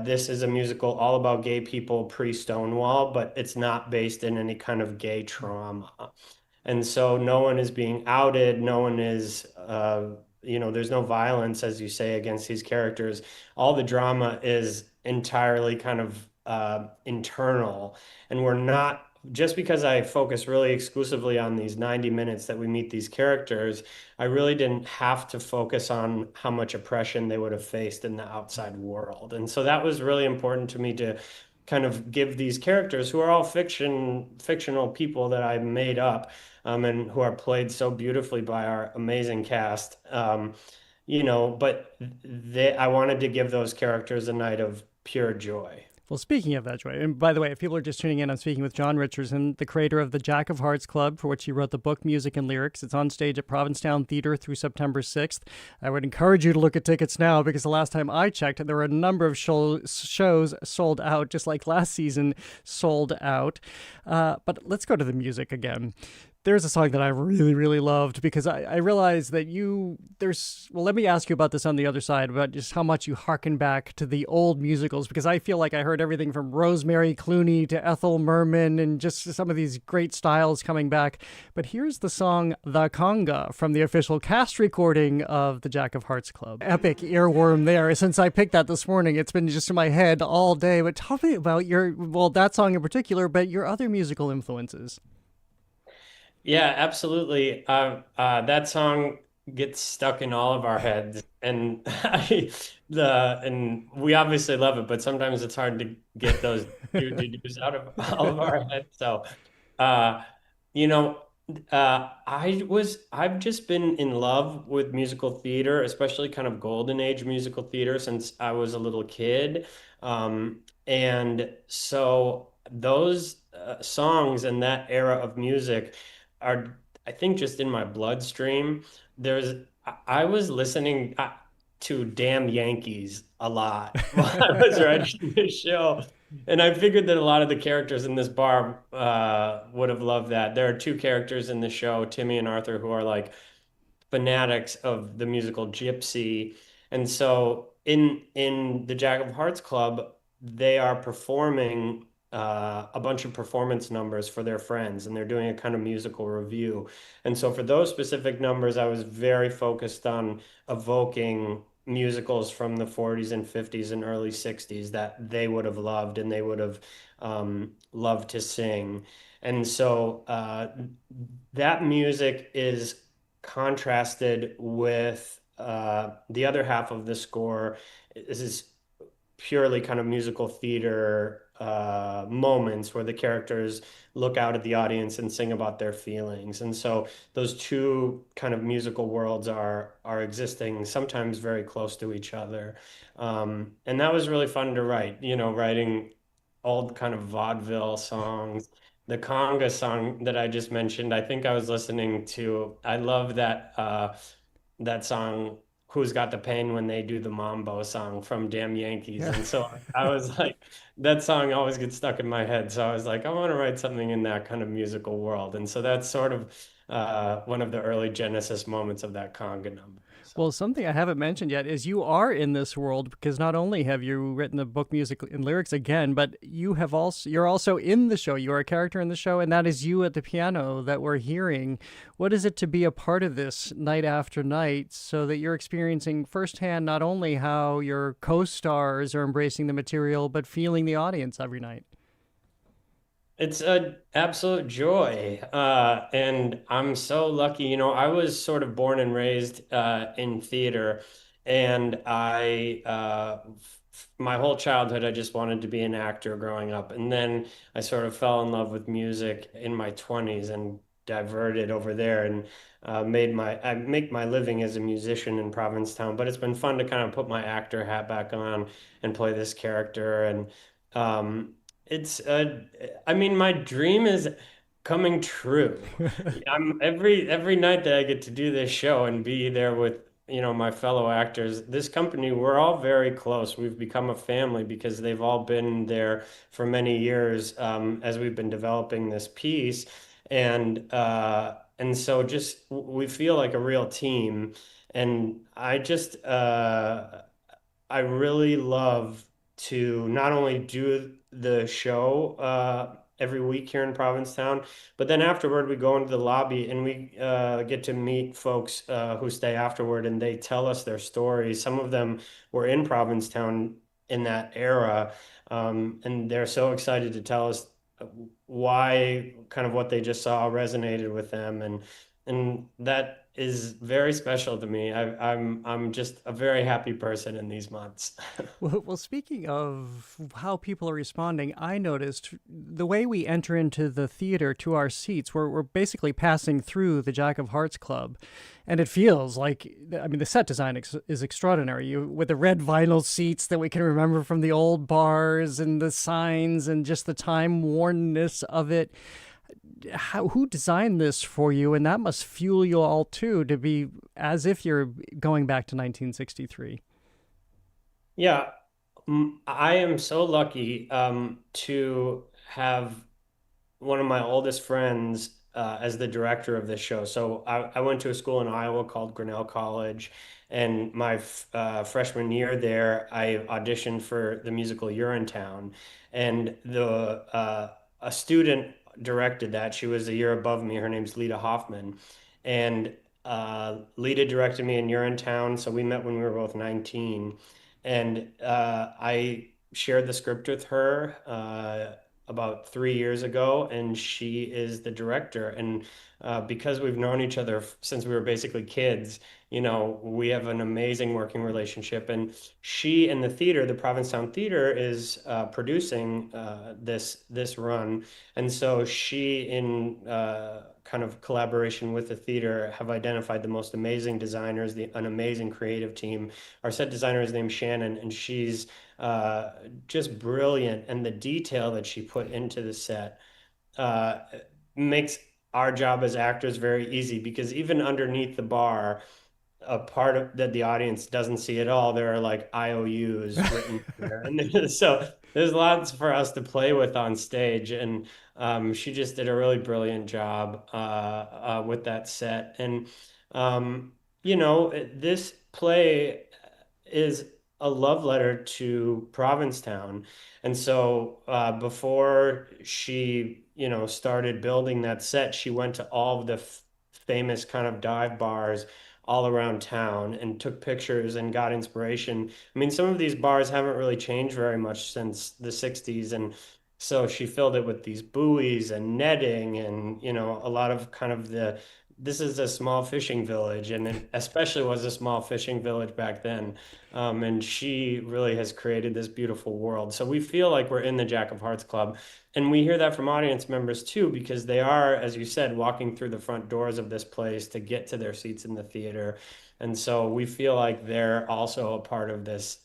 this is a musical all about gay people pre-Stonewall, but it's not based in any kind of gay trauma. And so no one is being outed, no one is, there's no violence, as you say, against these characters. All the drama is entirely kind of internal, and we're not just because I focus really exclusively on these 90 minutes that we meet these characters, I really didn't have to focus on how much oppression they would have faced in the outside world. And so that was really important to me, to kind of give these characters, who are all fictional people that I made up, and who are played so beautifully by our amazing cast. But I wanted to give those characters a night of pure joy. Well, speaking of that, joy, and by the way, if people are just tuning in, I'm speaking with Jon Richardson, the creator of the Jack of Hearts Club, for which he wrote the book, Music and Lyrics. It's on stage at Provincetown Theater through September 6th. I would encourage you to look at tickets now, because the last time I checked, there were a number of shows sold out, just like last season sold out. But let's go to the music again. There's a song that I really, really loved, because I realized that let me ask you about this on the other side, about just how much you harken back to the old musicals, because I feel like I heard everything from Rosemary Clooney to Ethel Merman and just some of these great styles coming back. But here's the song The Conga from the official cast recording of the Jack of Hearts Club. Epic earworm there. Since I picked that this morning, it's been just in my head all day. But tell me about that song in particular, but your other musical influences. Yeah, absolutely. That song gets stuck in all of our heads, and and we obviously love it, but sometimes it's hard to get those do-do-dos out of all of our heads. So, I've just been in love with musical theater, especially kind of golden age musical theater, since I was a little kid. And so those songs and that era of music are, I think, just in my bloodstream. I was listening to Damn Yankees a lot while I was writing this show. And I figured that a lot of the characters in this bar would have loved that. There are two characters in the show, Timmy and Arthur, who are like fanatics of the musical Gypsy. And so in the Jack of Hearts Club, they are performing a bunch of performance numbers for their friends, and they're doing a kind of musical review. And so for those specific numbers, I was very focused on evoking musicals from the 40s and 50s and early 60s that they would have loved and they would have loved to sing. And so that music is contrasted with the other half of the score. This is purely kind of musical theater moments where the characters look out at the audience and sing about their feelings. And so those two kind of musical worlds are existing sometimes very close to each other. And that was really fun to write, writing old kind of vaudeville songs. The conga song that I just mentioned, I think I was listening to, I love that song, Who's Got the Pain, when they do the Mambo song from Damn Yankees. And so I was like, that song always gets stuck in my head. So I was like, I want to write something in that kind of musical world. And so that's sort of one of the early genesis moments of that conga number. Well, something I haven't mentioned yet is you are in this world, because not only have you written the book, Music and Lyrics again, but you're also in the show. You are a character in the show, and that is you at the piano that we're hearing. What is it to be a part of this night after night, so that you're experiencing firsthand not only how your co-stars are embracing the material, but feeling the audience every night? It's an absolute joy. And I'm so lucky. I was sort of born and raised in theater, and my whole childhood, I just wanted to be an actor growing up. And then I sort of fell in love with music in my 20s and diverted over there, and I make my living as a musician in Provincetown. But it's been fun to kind of put my actor hat back on and play this character. And my dream is coming true. Every night that I get to do this show and be there with, my fellow actors, this company, we're all very close. We've become a family because they've all been there for many years as we've been developing this piece. And so we feel like a real team. And I really love to not only do the show every week here in Provincetown, but then afterward we go into the lobby and we get to meet folks who stay afterward, and they tell us their stories. Some of them were in Provincetown in that era, and they're so excited to tell us why kind of what they just saw resonated with them, and that is very special to me. I'm just a very happy person in these months. Well, speaking of how people are responding, I noticed the way we enter into the theater to our seats, we're basically passing through the Jack of Hearts Club. And it feels like, I mean, the set design is extraordinary. With the red vinyl seats that we can remember from the old bars and the signs and just the time-wornness of it. Who designed this for you? And that must fuel you all, too, to be as if you're going back to 1963. Yeah, I am so lucky to have one of my oldest friends as the director of this show. So I went to a school in Iowa called Grinnell College, and my freshman year there, I auditioned for the musical Urinetown, and a student directed that. She was a year above me. Her name's Lita Hoffman, and Lita directed me in Urinetown. So we met when we were both 19, and I shared the script with her about 3 years ago, and she is the director. And because we've known each other since we were basically kids, you know, we have an amazing working relationship. And she and the theater, the Provincetown Theater, is producing this run. And so she, in kind of collaboration with the theater, have identified the most amazing designers, an amazing creative team. Our set designer is named Shannon, and she's just brilliant. And the detail that she put into the set makes our job as actors very easy, because even underneath the bar, a part of that the audience doesn't see at all, there are like IOUs written there. And so there's lots for us to play with on stage. And she just did a really brilliant job with that set. And, you know, this play is a love letter to Provincetown. And so before she, you know, started building that set, she went to all of the famous kind of dive bars all around town and took pictures and got inspiration. I mean, some of these bars haven't really changed very much since the 60s. And so she filled it with these buoys and netting and, you know, a lot of kind of this is a small fishing village, and it especially was a small fishing village back then. And she really has created this beautiful world. So we feel like we're in the Jack of Hearts Club. And we hear that from audience members too, because they are, as you said, walking through the front doors of this place to get to their seats in the theater. And so we feel like they're also a part of this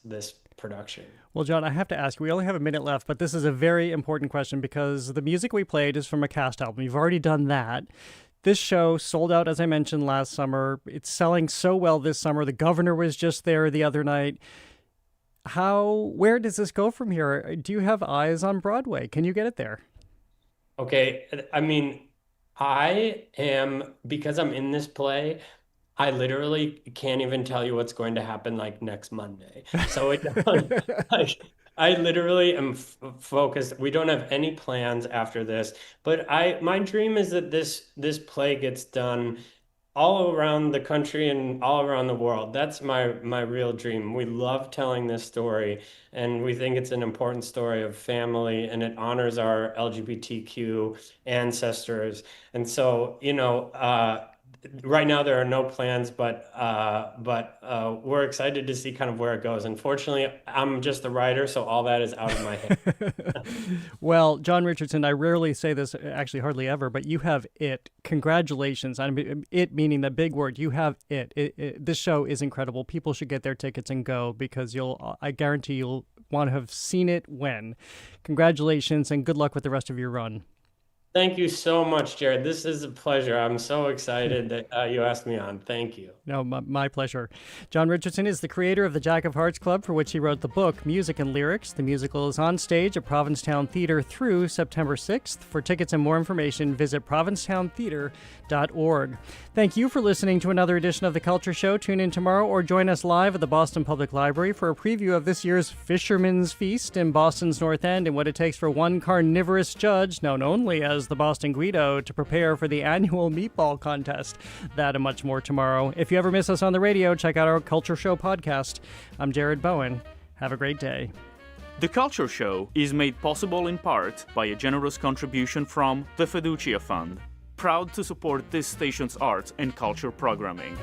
production. Well, Jon, I have to ask, we only have a minute left, but this is a very important question because the music we played is from a cast album. You've already done that. This show sold out, as I mentioned, last summer. It's selling so well this summer. The governor was just there the other night. Where does this go from here? Do you have eyes on Broadway? Can you get it there? Okay. I mean, because I'm in this play, I literally can't even tell you what's going to happen like next Monday. So I literally am focused. We don't have any plans after this, but my dream is that this play gets done all around the country and all around the world. That's my real dream. We love telling this story, and we think it's an important story of family, and it honors our LGBTQ ancestors. And so, you know, right now there are no plans, but we're excited to see kind of where it goes. Unfortunately, I'm just a writer, so all that is out of my head. Well, Jon Richardson, I rarely say this, actually hardly ever, but you have it. Congratulations. I mean, it meaning the big word. You have it. This show is incredible. People should get their tickets and go, because I guarantee you'll want to have seen it when. Congratulations and good luck with the rest of your run. Thank you so much, Jared. This is a pleasure. I'm so excited that you asked me on. Thank you. No, my pleasure. Jon Richardson is the creator of the Jack of Hearts Club, for which he wrote the book, Music and Lyrics. The musical is on stage at Provincetown Theater through September 6th. For tickets and more information, visit provincetowntheater.org. Thank you for listening to another edition of The Culture Show. Tune in tomorrow or join us live at the Boston Public Library for a preview of this year's Fisherman's Feast in Boston's North End and what it takes for one carnivorous judge, known only as the Boston Guido, to prepare for the annual meatball contest. That and much more tomorrow. If you ever miss us on the radio, check out our Culture Show podcast. I'm Jared Bowen. Have a great day. The Culture Show is made possible in part by a generous contribution from the Fiducia Fund, proud to support this station's arts and culture programming.